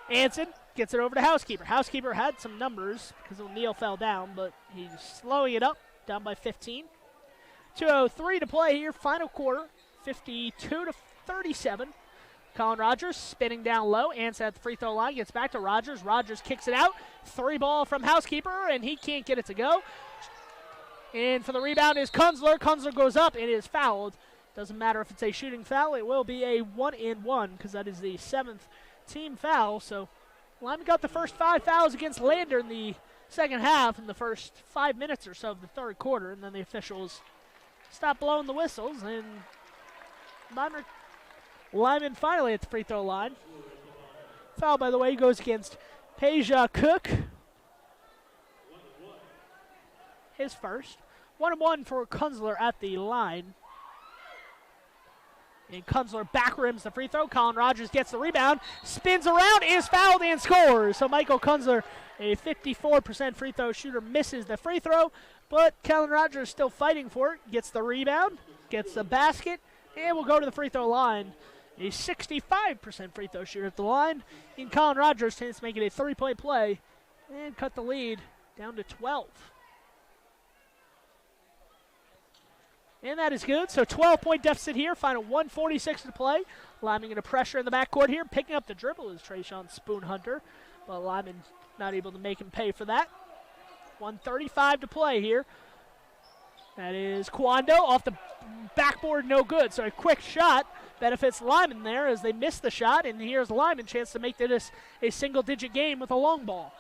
Hansen gets it over to Housekeeper. Housekeeper had some numbers because O'Neal fell down, but he's slowing it up, down by 15. 2:03 to play here, final quarter, 52-37. Colin Rogers spinning down low. Hansen at the free throw line, gets back to Rogers. Rogers kicks it out. 3-ball from Housekeeper, and he can't get it to go. And for the rebound is Kunzler. Kunzler goes up. It is fouled. Doesn't matter if it's a shooting foul. It will be a 1-and-1 because that is the 7th team foul. So Lyman got the first 5 fouls against Lander in the second half in the first 5 minutes or so of the third quarter. And then the officials stopped blowing the whistles. And Lyman finally at the free throw line. Foul, by the way, goes against Peja Cook. His first. 1-1 for Kunzler at the line. And Kunzler back rims the free throw. Colin Rogers gets the rebound, spins around, is fouled, and scores. So Michael Kunzler, a 54% free throw shooter, misses the free throw, but Colin Rogers still fighting for it. Gets the rebound, gets the basket, and will go to the free throw line. A 65% free throw shooter at the line. And Colin Rogers tends to make it a 3-point play and cut the lead down to 12. And that is good. So 12-point deficit here. Final 1:46 to play. Lyman going to pressure in the backcourt here. Picking up the dribble is Trayshawn Spoonhunter. But Lyman not able to make him pay for that. 1:35 to play here. That is Kwando off the backboard, no good. So a quick shot benefits Lyman there as they miss the shot. And here's Lyman, chance to make this a single-digit game with a long ball.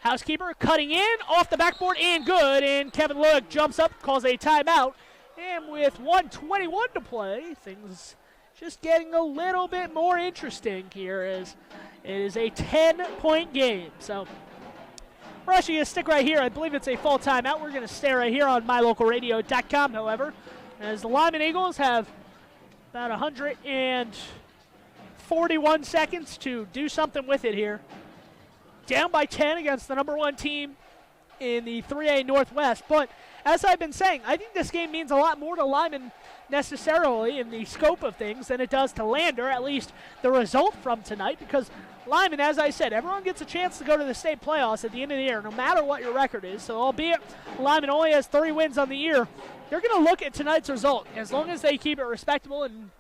Housekeeper cutting in, off the backboard, and good. And Kevin Lueck jumps up, calls a timeout. And with 1:21 to play, things just getting a little bit more interesting here as it is a 10-point game. So we're actually going to stick right here. I believe it's a full timeout. We're going to stay right here on mylocalradio.com, however, as the Lyman Eagles have about 141 seconds to do something with it here. Down by 10 against the number 1 team in the 3A Northwest. But as I've been saying, I think this game means a lot more to Lyman necessarily in the scope of things than it does to Lander, at least the result from tonight, because Lyman, as I said, everyone gets a chance to go to the state playoffs at the end of the year, no matter what your record is. So albeit Lyman only has 3 wins on the year, they're going to look at tonight's result. As long as they keep it respectable and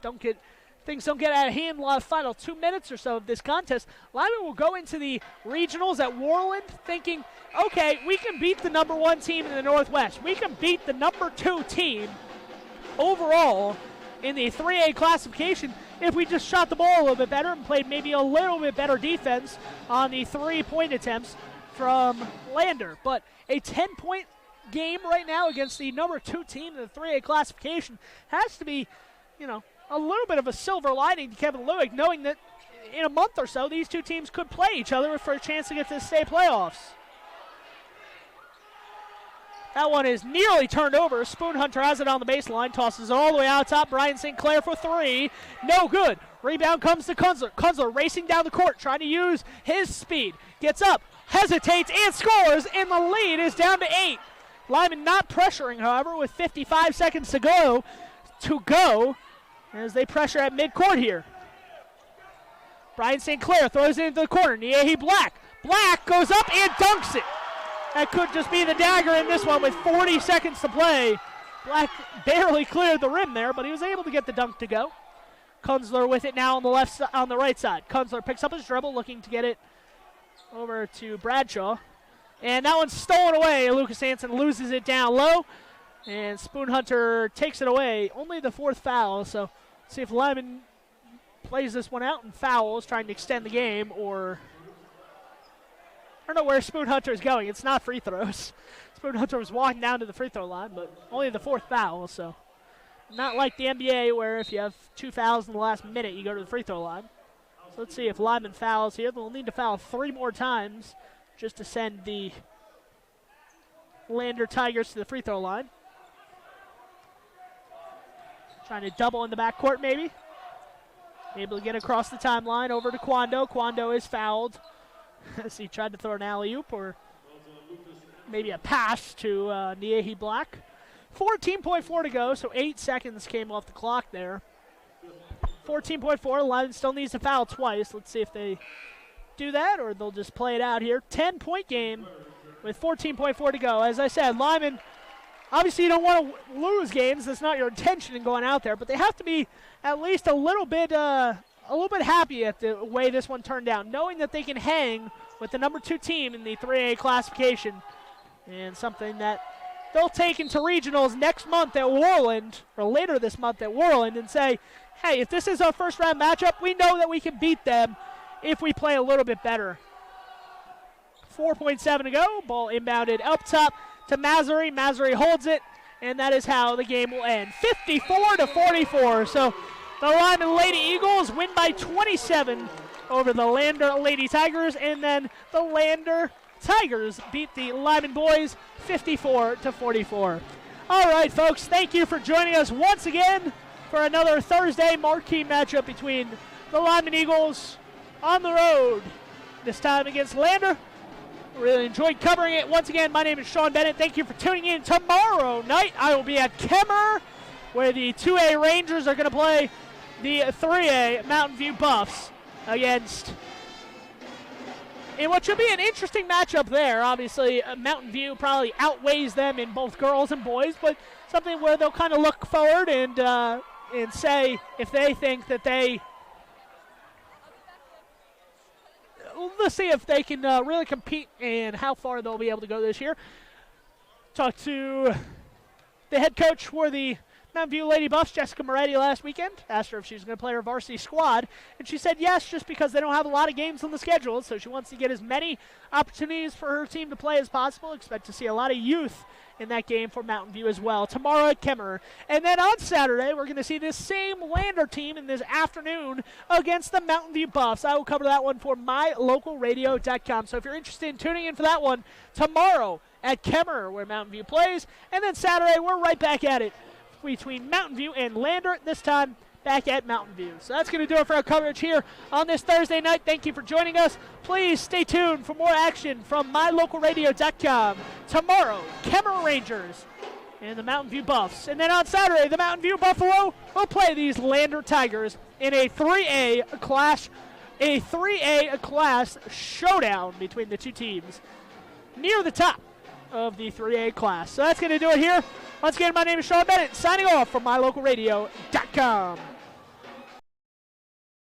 things don't get out of hand in the final 2 minutes or so of this contest, Lyman will go into the regionals at Worland thinking, okay, we can beat the number 1 team in the Northwest. We can beat the number 2 team overall in the 3A classification if we just shot the ball a little bit better and played maybe a little bit better defense on the 3-point attempts from Lander. But a 10-point game right now against the number 2 team in the 3A classification has to be, a little bit of a silver lining to Kevin Lueck, knowing that in a month or so, these 2 teams could play each other for a chance to get to the state playoffs. That one is nearly turned over. Spoonhunter has it on the baseline, tosses it all the way out top. Brian St. Clair for 3. No good. Rebound comes to Kunzler. Kunzler racing down the court, trying to use his speed. Gets up, hesitates, and scores, and the lead is down to 8. Lyman not pressuring, however, with 55 seconds to go as they pressure at midcourt here. Brian St. Clair throws it into the corner. Niehi Black. Black goes up and dunks it. That could just be the dagger in this one with 40 seconds to play. Black barely cleared the rim there, but he was able to get the dunk to go. Kunzler with it now on the right side. Kunzler picks up his dribble, looking to get it over to Bradshaw. And that one's stolen away. Lucas Hansen loses it down low. And Spoon Hunter takes it away. Only the 4th foul, so see if Lyman plays this one out and fouls, trying to extend the game, or I don't know where Spoon Hunter is going. It's not free throws. Spoon Hunter was walking down to the free throw line, but only the 4th foul, so not like the NBA where if you have 2 fouls in the last minute, you go to the free throw line. So let's see if Lyman fouls here. They'll need to foul 3 more times just to send the Lander Tigers to the free throw line. Trying to double in the backcourt maybe. Able to get across the timeline over to Kwando. Kwando is fouled as he tried to throw an alley-oop or maybe a pass to Niehi Black. 14.4 to go, so 8 seconds came off the clock there. 14.4, Lyman still needs to foul twice. Let's see if they do that or they'll just play it out here. 10-point game with 14.4 to go. As I said, Lyman, obviously you don't want to lose games. That's not your intention in going out there, but they have to be at least a little bit happy at the way this one turned out, knowing that they can hang with the number 2 team in the 3A classification, and something that they'll take into regionals next month at Warland, or later this month at Warland, and say, hey, if this is our first round matchup, we know that we can beat them if we play a little bit better. 4.7 to go. Ball inbounded up top to Massery. Massery holds it, and that is how the game will end. 54-44. So the Lyman Lady Eagles win by 27 over the Lander Lady Tigers, and then the Lander Tigers beat the Lyman boys 54-44. All right, folks, thank you for joining us once again for another Thursday marquee matchup between the Lyman Eagles on the road, this time against Lander. Really enjoyed covering it. Once again, my name is Sean Bennett. Thank you for tuning in. Tomorrow night, I will be at Kemmer, where the 2A Rangers are going to play the 3A Mountain View Buffs against, in what should be an interesting matchup there. Obviously, Mountain View probably outweighs them in both girls and boys, but something where they'll kind of look forward and say if they think that they, let's see if they can really compete and how far they'll be able to go this year. Talked to the head coach for the Mountain View Lady Buffs, Jessica Moretti, last weekend. Asked her if she was going to play her varsity squad, and she said yes, just because they don't have a lot of games on the schedule, so she wants to get as many opportunities for her team to play as possible. Expect to see a lot of youth in that game for Mountain View as well tomorrow at Kemmer. And then on Saturday, we're going to see this same Lander team in this afternoon against the Mountain View Buffs. I will cover that one for mylocalradio.com. So if you're interested in tuning in for that one tomorrow at Kemmer, where Mountain View plays, and then Saturday, we're right back at it between Mountain View and Lander, this time back at Mountain View. So that's going to do it for our coverage here on this Thursday night. Thank you for joining us. Please stay tuned for more action from mylocalradio.com. Tomorrow, Kemmer Rangers and the Mountain View Buffs. And then on Saturday, the Mountain View Buffalo will play these Lander Tigers in a 3A class showdown between the two teams near the top of the 3A class. So that's going to do it here. Once again, my name is Sean Bennett, signing off from mylocalradio.com.